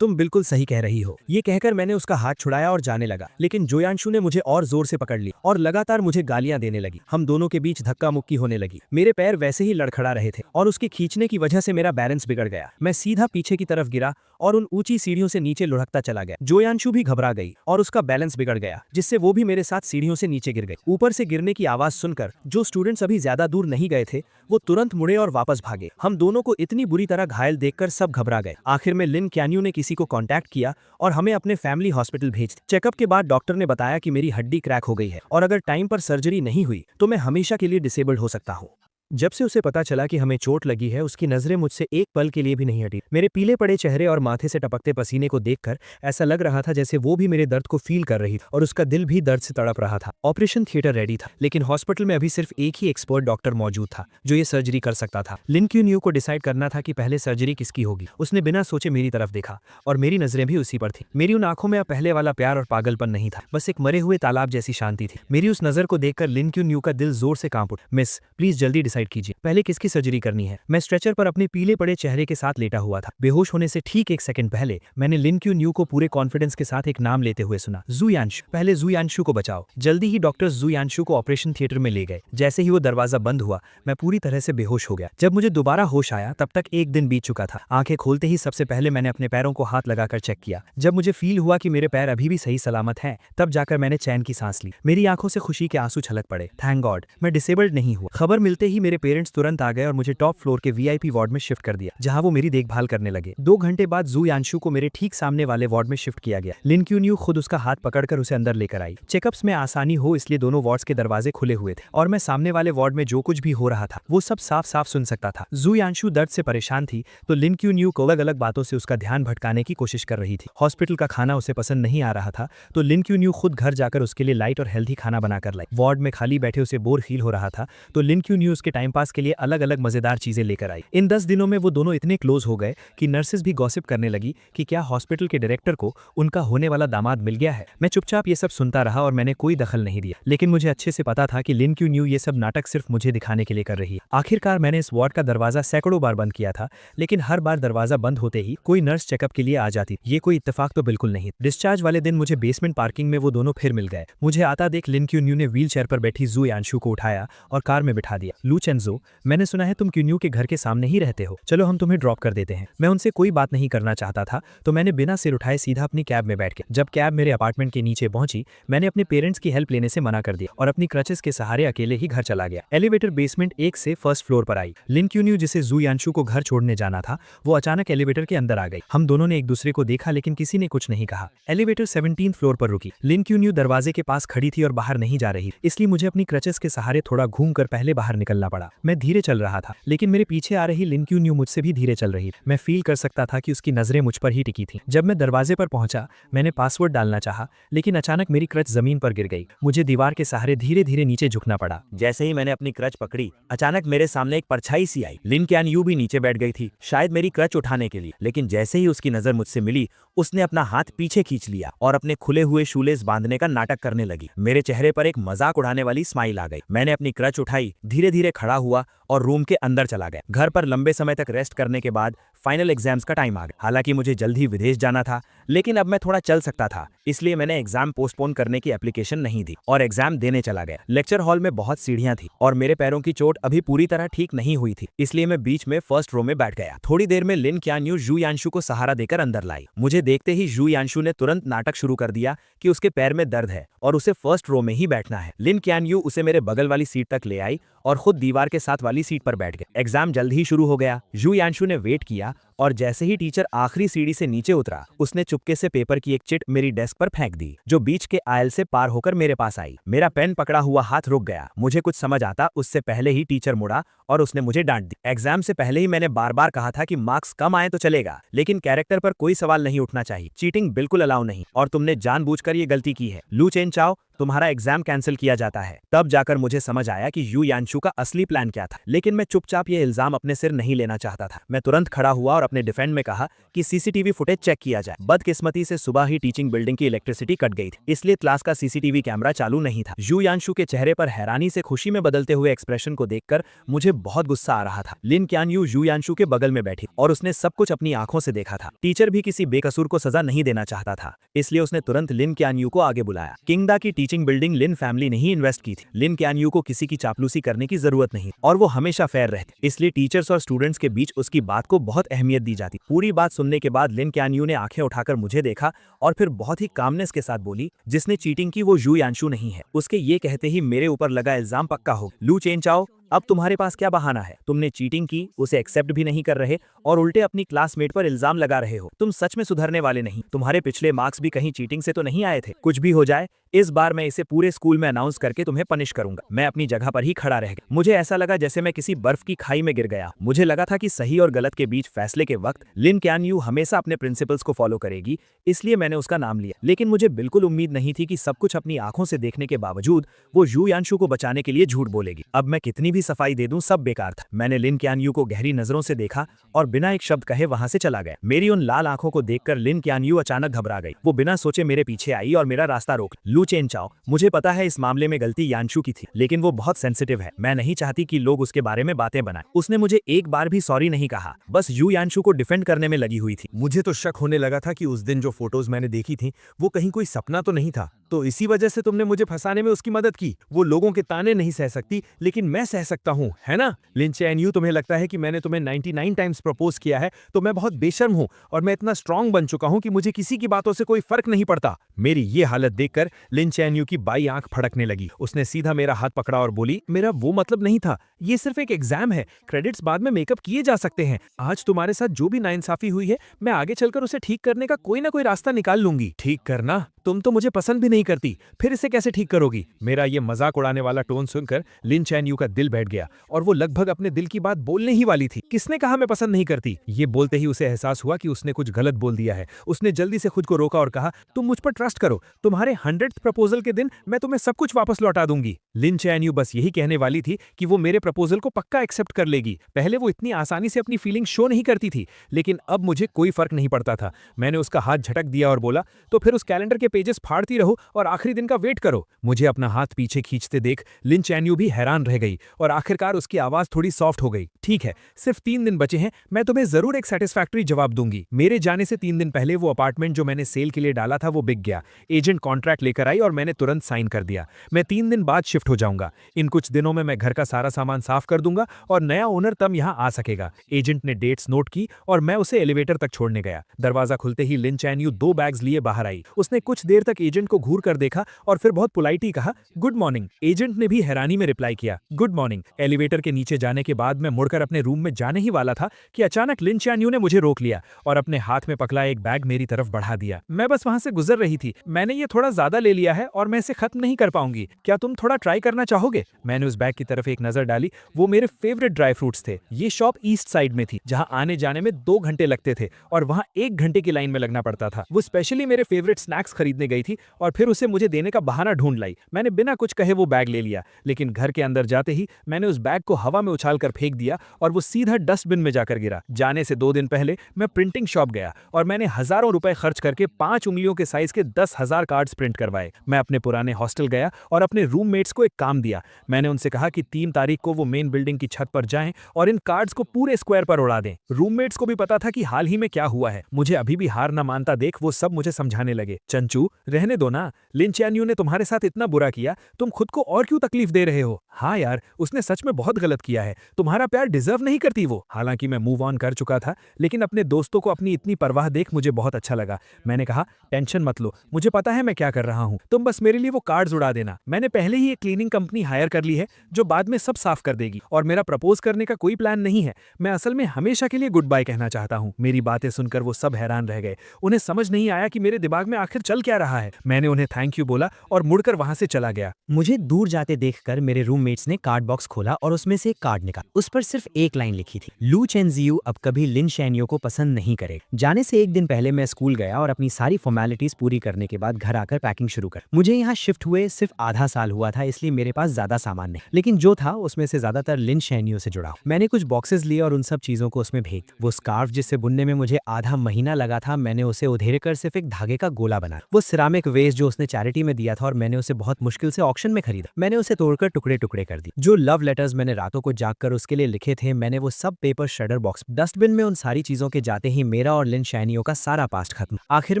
तुम बिल्कुल सही कह रही हो। ये कहकर मैंने उसका हाथ छुड़ाया और जाने लगा, लेकिन जोयांशु ने मुझे और जोर से पकड़ लिया और लगातार मुझे गालियां देने लगी। हम दोनों के बीच धक्का मुक्की होने लगी। मेरे पैर वैसे ही लड़खड़ा रहे थे और उसके खींचने की वजह से मेरा बैलेंस बिगड़ गया। मैं सीधा पीछे की तरफ गिरा और उन ऊंची सीढ़ियों से नीचे लुढ़कता चला गया। जोयांशु भी घबरा गई और उसका बैलेंस बिगड़ गया, जिससे वो भी मेरे साथ सीढ़ियों से नीचे गिर गई। ऊपर से गिरने की आवाज सुनकर जो स्टूडेंट्स अभी ज्यादा दूर नहीं गए थे वो तुरंत मुड़े और वापस भागे। हम दोनों को इतनी बुरी तरह घायल देखकर सब घबरा गए। आखिर में लिन क्यान्यू ने किसी को कांटेक्ट किया और हमें अपने फैमिली हॉस्पिटल भेज दिया। चेकअप के बाद डॉक्टर ने बताया कि मेरी हड्डी क्रैक हो गई है और अगर टाइम पर सर्जरी नहीं हुई तो मैं हमेशा के लिए डिसेबल्ड हो सकता हूँ। जब से उसे पता चला कि हमें चोट लगी है, उसकी नजरें मुझसे एक पल के लिए भी नहीं हटी। मेरे पीले पड़े चेहरे और माथे से टपकते पसीने को देखकर ऐसा लग रहा था जैसे वो भी मेरे दर्द को फील कर रही थी और उसका दिल भी दर्द से तड़प रहा था। ऑपरेशन थिएटर रेडी था, लेकिन हॉस्पिटल में अभी सिर्फ एक ही एक्सपर्ट डॉक्टर मौजूद था जो ये सर्जरी कर सकता था। लिन क्यान्यू को डिसाइड करना था कि पहले सर्जरी किसकी होगी। उसने बिना सोचे मेरी तरफ देखा और मेरी नजरें भी उसी पर थी। मेरी उन आंखों में अब पहले वाला प्यार और पागलपन नहीं था, बस एक मरे हुए तालाब जैसी शांति थी। मेरी उस नजर को देखकर लिन क्यान्यू का दिल जोर से कांप उठा। मिस, प्लीज जल्दी डिसाइड कीजिए, पहले की सर्जरी करनी है। मैं स्ट्रेचर पर अपने पीले पड़े चेहरे के साथ लेटा हुआ था। बेहोश होने से ठीक 1 सेकंड पहले मैंने लिन क्यान्यू को पूरे कॉन्फिडेंस के साथ एक नाम लेते हुए सुना, जोयांशु। पहले जोयांशु को बचाओ। जल्दी ही डॉक्टर्स जोयांशु को ऑपरेशन थिएटर में ले गए। जैसे ही वो दरवाजा बंद हुआ मैं पूरी तरह से बेहोश हो गया। जब मुझे दोबारा होश आया तब तक एक दिन बीत चुका था। आंखें खोलते ही सबसे पहले मैंने अपने पैरों को हाथ लगाकर चेक किया। जब मुझे फील हुआ कि मेरे पैर अभी भी सही सलामत हैं, तब जाकर मैंने चैन की सांस ली। मेरी आंखों से खुशी के आंसू छलक पड़े। थैंक गॉड, मैं डिसेबल्ड नहीं हुआ। खबर मिलते ही मेरे मेरे पेरेंट्स तुरंत आ गए और मुझे टॉप फ्लोर के वीआईपी वार्ड में शिफ्ट कर दिया, जहां वो मेरी देखभाल करने लगे। 2 घंटे बाद जू यांशु को मेरे ठीक सामने वाले वार्ड में शिफ्ट किया गया। लिन क्यून्यू खुद उसका हाथ पकड़कर उसे अंदर लेकर आई। चेकअप्स में आसानी हो इसलिए दोनों वार्ड्स के दरवाजे खुले हुए थे और मैं सामने वाले वार्ड में जो कुछ भी हो रहा था वो सब साफ साफ सुन सकता था। जू यांशु दर्द से परेशान थी तो लिन क्यून्यू को अलग अलग बातों से उसका ध्यान भटकाने की कोशिश कर रही थी। हॉस्पिटल का खाना उसे पसंद नहीं आ रहा था तो लिन क्यून्यू खुद घर जाकर उसके लिए लाइट और हेल्थी खाना बनाकर लाई। वार्ड में खाली बैठे उसे बोर फील हो रहा था तो लिन क्यून्यू उसके टाइम पास के लिए अलग अलग मजेदार चीजें लेकर आई। इन 10 दिनों में वो दोनों इतने क्लोज हो गए कि नर्सेस भी गॉसिप करने लगी कि क्या हॉस्पिटल के डायरेक्टर को उनका होने वाला दामाद मिल गया है। मैं चुपचाप ये सब सुनता रहा और मैंने कोई दखल नहीं दिया, लेकिन मुझे अच्छे से पता था कि लिन क्यून्यू ये सब नाटक सिर्फ मुझे दिखाने के लिए कर रही है। आखिरकार मैंने इस वार्ड का दरवाजा सैकड़ों बार बंद किया था, लेकिन हर बार दरवाजा बंद होते ही कोई नर्स चेकअप के लिए आ जाती। ये कोई इत्तेफाक तो बिल्कुल नहीं। डिस्चार्ज वाले दिन मुझे बेसमेंट पार्किंग में वो दोनों फिर मिल गए। मुझे आता देख लिन क्यून्यू ने व्हील चेयर पर बैठी जू यांशु को उठाया और कार में बिठा दिया। लू चेंजो, मैंने सुना है तुम क्यून्यू के घर के सामने ही रहते हो, चलो हम तुम्हें ड्रॉप कर देते हैं। मैं उनसे कोई बात नहीं करना चाहता था तो मैंने बिना सिर उठाए सीधा अपनी कैब में बैठ गया। जब कैब मेरे अपार्टमेंट के नीचे पहुंची मैंने अपने पेरेंट्स की हेल्प लेने से मना कर दिया और अपनी क्रचेस के सहारे अकेले ही घर चला गया। एलिवेटर बेसमेंट 1 से फर्स्ट फ्लोर पर आई। लिन क्यून्यू जिसे जू यांशु को घर छोड़ने जाना था वो अचानक एलिवेटर के अंदर आ गई। हम दोनों ने एक दूसरे को देखा लेकिन किसी ने कुछ नहीं कहा। एलिवेटर 17th फ्लोर पर रुकी। लिन क्यून्यू दरवाजे के पास खड़ी थी और बाहर नहीं जा रही, इसलिए मुझे अपनी क्रचेस के सहारे थोड़ा घूमकर पहले बाहर निकलना पड़ा। मैं धीरे चल रहा था लेकिन मेरे पीछे आ रही लिन क्यून्यू मुझसे भी धीरे चल रही। मैं फील कर सकता था कि उसकी नजरें मुझ पर ही टिकी थी। जब मैं दरवाजे पर पहुंचा मैंने पासवर्ड डालना चाहा लेकिन अचानक मेरी क्रच जमीन पर गिर गई। मुझे दीवार के सहारे धीरे धीरे नीचे झुकना पड़ा। जैसे ही मैंने अपनी क्रच पकड़ी अचानक मेरे सामने एक परछाई सी आई। लिन क्यानयू भी नीचे बैठ गई थी, शायद मेरी क्रच उठाने के लिए, लेकिन जैसे ही उसकी नजर मुझसे मिली उसने अपना हाथ पीछे खींच लिया और अपने खुले हुए शूलेस बांधने का नाटक करने लगी। मेरे चेहरे पर एक मजाक उड़ाने वाली स्माइल आ गई। मैंने अपनी क्रच उठाई, धीरे धीरे खड़ा हुआ और रूम के अंदर चला गया। घर पर लंबे समय तक रेस्ट करने के बाद फाइनल एग्जाम्स का टाइम आ गया। हालांकि मुझे जल्द ही विदेश जाना था लेकिन अब मैं थोड़ा चल सकता था, इसलिए मैंने एग्जाम पोस्टपोन करने की एप्लीकेशन नहीं दी और एग्जाम देने चला गया। लेक्चर हॉल में बहुत सीढ़ियां थी और मेरे पैरों की चोट अभी पूरी तरह ठीक नहीं हुई थी, इसलिए मैं बीच में फर्स्ट रो में बैठ गया। थोड़ी देर में लिन क्यानयू जू यांशु को सहारा देकर अंदर लाई। मुझे देखते ही जू यांशु ने तुरंत नाटक शुरू कर दिया कि उसके पैर में दर्द है और उसे फर्स्ट रो में ही बैठना है। लिन क्यानयू उसे मेरे बगल वाली सीट तक ले आई और खुद दीवार के साथ वाली सीट पर बैठ गए। एग्जाम जल्द ही शुरू हो गया। जू यांशु ने वेट किया और जैसे ही टीचर आखिरी सीढ़ी से नीचे उतरा उसने चुपके से पेपर की एक चिट मेरी डेस्क पर फेंक दी जो बीच के आयल से पार होकर मेरे पास आई। मेरा पेन पकड़ा हुआ हाथ रुक गया। मुझे कुछ समझ आता उससे पहले ही टीचर मुड़ा और उसने मुझे डांट दी। एग्जाम से पहले ही मैंने बार बार कहा था कि मार्क्स कम आए तो चलेगा लेकिन कैरेक्टर पर कोई सवाल नहीं उठना चाहिए, चीटिंग बिल्कुल अलाउ नहीं और तुमने जानबूझकर ये गलती की है। लू चेनचाओ, तुम्हारा एग्जाम कैंसिल किया जाता है। तब जाकर मुझे समझ आया कि यू यांशु का असली प्लान क्या था, लेकिन मैं चुपचाप ये इल्जाम अपने सिर नहीं लेना चाहता था। मैं तुरंत खड़ा हुआ और अपने डिफेंड में कहा कि सीसीटीवी फुटेज चेक किया जाए। बदकिस्मती से सुबह ही टीचिंग बिल्डिंग की इलेक्ट्रिसिटी कट गई थी, इसलिए क्लास का सीसीटीवी कैमरा चालू नहीं था। यू यांशु के चेहरे पर हैरानी से खुशी में बदलते हुए एक्सप्रेशन को देखकर मुझे बहुत गुस्सा आ रहा था। लिन क्यानयू यू यांशु के बगल में बैठी और उसने सब कुछ अपनी आंखों से देखा था। टीचर भी किसी बेकसूर को सजा नहीं देना चाहता था, इसलिए उसने तुरंत लिन क्यानयू को आगे बुलाया। किंगडा की टीचिंग बिल्डिंग लिन फैमिली ने ही इन्वेस्ट की थी। लिन क्यानयू को किसी की चापलूसी करने की जरूरत नहीं और वो हमेशा फेयर रहती, इसलिए टीचर्स और स्टूडेंट्स के बीच उसकी बात को बहुत अहमियत दी जाती। पूरी बात सुनने के बाद लिन क्यानयू ने आंखें उठाकर मुझे देखा और फिर बहुत ही कामनेस के साथ बोली, जिसने चीटिंग की वो यू यांशु नहीं है। उसके ये कहते ही मेरे ऊपर लगा इल्जाम पक्का हो। लू चेनचाओ, अब तुम्हारे पास क्या बहाना है? तुमने चीटिंग की, उसे एक्सेप्ट भी नहीं कर रहे और उल्टे अपनी क्लासमेट पर इल्जाम लगा रहे हो। तुम सच में सुधरने वाले नहीं। तुम्हारे पिछले मार्क्स भी कहीं चीटिंग से तो नहीं आए थे? कुछ भी हो जाए इस बार मैं इसे पूरे स्कूल में अनाउंस करके तुम्हें पनिश करूंगा। मैं अपनी जगह पर ही खड़ा रह गया। मुझे ऐसा लगा जैसे मैं किसी बर्फ की खाई में गिर गया। मुझे लगा था कि सही और गलत के बीच फैसले के वक्त लिन क्यानयू हमेशा अपने प्रिंसिपल्स को फॉलो करेगी, इसलिए मैंने उसका नाम लिया। लेकिन मुझे बिल्कुल उम्मीद नहीं थी कि सब कुछ अपनी आंखों से देखने के बावजूद वो यू यांशु को बचाने के लिए झूठ बोलेगी। अब मैं कितनी भी सफाई दे दूं सब बेकार था। मैंने लिन क्यानयू को गहरी नजरों से देखा और बिना एक शब्द कहे वहां से चला गया। मेरी उन लाल आंखों को देखकर लिन क्यानयू अचानक घबरा गई। वो बिना सोचे मेरे पीछे आई और मेरा रास्ता रोक। लू चेनचाओ, मुझे पता है इस मामले में गलती यांशु की थी, लेकिन वो बहुत सेंसिटिव है। मैं नहीं चाहती कि लोग उसके बारे में बातें बनाएं। उसने मुझे एक बार भी सॉरी नहीं कहा, बस यू यांशु को डिफेंड करने में लगी हुई थी। मुझे तो शक होने लगा था कि उस दिन जो फोटोज मैंने देखी थी वो कहीं कोई सपना तो नहीं था, तो इसी वजह से तुमने मुझे फंसाने में उसकी मदद की। वो लोगों के ताने नहीं सह सकती लेकिन मैं सह सकता हूँ, है ना? लिन चैन-यू, तुम्हें लगता है कि मैंने तुम्हें 99 टाइम्स प्रपोज किया है तो मैं बहुत बेशर्म हूँ और मैं इतना स्ट्रांग बन चुका हूँ कि मुझे किसी की बातों से कोई फर्क नहीं पड़ता। मेरी ये हालत देखकर लिन चैन-यू की बाई आंख फड़कने लगी। उसने सीधा मेरा हाथ पकड़ा और बोली, मेरा वो मतलब नहीं था, ये सिर्फ एक एग्जाम है, क्रेडिट्स बाद में मेकअप किए जा सकते हैं। आज तुम्हारे साथ जो भी नाइंसाफी हुई है, मैं आगे चलकर उसे ठीक करने का कोई ना कोई रास्ता निकाल लूंगी। ठीक करना? तुम तो मुझे पसंद भी नहीं करती, फिर इसे कैसे ठीक करोगी? मेरा ये मजाक उड़ाने वाला टोन सुनकर लिन चैन-यू का दिल बैठ गया और वो लगभग अपने दिल की बात बोलने ही वाली थी। किसने कहा मैं पसंद नहीं करती? ये बोलते ही उसे एहसास हुआ कि उसने कुछ गलत बोल दिया है। उसने जल्दी से खुद को रोका और कहा, तुम मुझ पर ट्रस्ट करो, तुम्हारे 100th प्रपोजल के दिन मैं तुम्हें सब कुछ वापस लौटा दूंगी। लिन चैन-यू बस यही कहने वाली थी कि वो मेरे प्रपोजल को पक्का एक्सेप्ट कर लेगी। पहले वो इतनी आसानी से अपनी फीलिंग शो नहीं करती थी, लेकिन अब मुझे कोई फर्क नहीं पड़ता था। मैंने उसका हाथ झटक दिया और बोला, तो फिर उस कैलेंडर के पेजेस फाड़ती रहो और आखिरी दिन का वेट करो। मुझे अपना हाथ पीछे खींचते देख लिन चैन-यू भी हैरान रह गई और आखिरकार उसकी आवाज थोड़ी सॉफ्ट हो गई। ठीक है, सिर्फ 3 दिन बचे हैं, मैं तुम्हें जरूर एक सेटिस्फैक्टरी जवाब दूंगी। मेरे जाने से 3 दिन पहले वो अपार्टमेंट जो मैंने सेल के लिए डाला था वो बिक गया। एजेंट कॉन्ट्रैक्ट लेकर आई और मैंने तुरंत साइन कर दिया। मैं 3 दिन बाद शिफ्ट हो जाऊंगा। इन कुछ दिनों में मैं घर का सारा सामान साफ कर दूंगा और नया ओनर तब यहाँ आ सकेगा। एजेंट ने डेट्स नोट की और मैं उसे एलिवेटर तक छोड़ने गया। दरवाजा खुलते ही लिन चैन-यू 2 बैग्स लिए बाहर आई। उसने कुछ देर तक एजेंट को घूर कर देखा और फिर बहुत पोलाइटली कहा, गुड मॉर्निंग। एजेंट ने भी हैरानी में रिप्लाई किया, गुड मॉर्निंग। एलिवेटर के नीचे जाने के बाद मैं मुड़कर अपने रूम में जाने ही वाला था कि अचानक लिन चैन-यू ने मुझे रोक लिया और अपने हाथ में पकड़ा एक बैग मेरी तरफ बढ़ा दिया। मैं बस वहां से गुजर रही थी। मैंने ये थोड़ा ज्यादा ले लिया है और मैं इसे खत्म नहीं कर पाऊंगी। क्या तुम थोड़ा ट्राई करना चाहोगे? मैंने उस बैग की तरफ एक नजर डाली। वो मेरे फेवरेट ड्राई फ्रूट्स थे। ये शॉप ईस्ट साइड में थी, जहां आने जाने में 2 घंटे लगते थे और वहां 1 घंटे की लाइन में लगना पड़ता था। वो स्पेशली मेरे फेवरेट स्नैक्स खरीदने गई थी और फिर उसे मुझे देने का बहाना ढूंढ लाई। मैंने बिना कुछ कहे वो बैग ले लिया, लेकिन घर के अंदर जाते ही मैंने उस बैग को हवा में उछाल कर फेंक दिया और वो सीधा डस्टबिन में जाकर गिरा। जाने से 2 दिन पहले मैं प्रिंटिंग शॉप गया और मैंने हजारों रुपए खर्च करके 5 उंगलियों के साइज के 10,000 कार्ड्स प्रिंट करवाए। मैं अपने पुराने हॉस्टल गया और अपने रूममेट्स को एक काम दिया। मैंने उनसे कहा कि 3 तारीख को वो मेन बिल्डिंग की छत पर जाएं और इन कार्ड्स को पूरे स्क्वायर पर उड़ा दें। रूममेट्स को भी पता था कि हाल ही में क्या हुआ है। मुझे अभी भी हार न मानता देख वो सब मुझे समझाने लगे, चंचू रहने दो ना, लिन चैन-यू ने तुम्हारे साथ इतना बुरा किया, तुम खुद को और क्यों तकलीफ दे रहे हो? हाँ यार, उसने सच में बहुत गलत किया है। तुम्हारा प्यार डिजर्व नहीं करती वो। हालांकि मैं मूव ऑन कर चुका था, लेकिन अपने दोस्तों को अपनी इतनी परवाह देख मुझे बहुत अच्छा लगा। मैंने कहा, टेंशन मत लो, मुझे पता है मैं क्या कर रहा हूँ, तुम बस मेरे लिए वो कार्ड्स उड़ा देना। मैंने पहले ही एक क्लीनिंग कंपनी हायर कर ली है जो बाद में सब साफ कर देगी और मेरा प्रपोज करने का कोई प्लान नहीं है। मैं असल में हमेशा के लिए गुड बाय कहना चाहता हूँ। मेरी बातें सुनकर वो सब हैरान रह गए। उन्हें समझ नहीं आया कि मेरे दिमाग में आखिर चल क्या रहा है। मैंने उन्हें थैंक यू बोला और मुड़कर वहां से चला गया। मुझे दूर जाते देखकर मेरे रूममेट्स ने कार्ड बॉक्स खोला और उसमें से एक कार्ड निकाला। उस पर सिर्फ एक लाइन लिखी थी, लू चेन-जियू अब कभी लिन चैन-यू को पसंद नहीं करेगा। जाने से 1 दिन पहले मैं स्कूल गया और अपनी सारी फॉर्मेलिटीज पूरी करने के बाद घर आकर पैकिंग शुरू कर। मुझे यहाँ शिफ्ट हुए सिर्फ आधा साल हुआ था, इसलिए मेरे पास ज्यादा सामान नहीं, लेकिन जो था उसमें से ज्यादातर लिन चैन-यू से जुड़ा। मैंने कुछ बॉक्सेस लिए और उन सब चीजों को उसमें भेज। वो स्कार्फ जिससे बुनने में मुझे आधा महीना लगा था, मैंने उसे उधेड़ कर सिर्फ एक धागे का गोला बना। वो सिरामिक वेस्ट जो उसने चैरिटी में दिया था और मैंने उसे बहुत मुश्किल से ऑक्शन में खरीदा। मैंने उसे तोड़कर टुकड़े टुकड़े कर दिए। जो लव लेटर्स मैंने रातों को जागकर उसके लिए लिखे थे, मैंने वो सब पेपर श्रेडर बॉक्स डस्टबिन में। उन सारी चीजों के जाते ही मेरा और लिन चैन-यू का सारा पास्ट खत्म। आखिर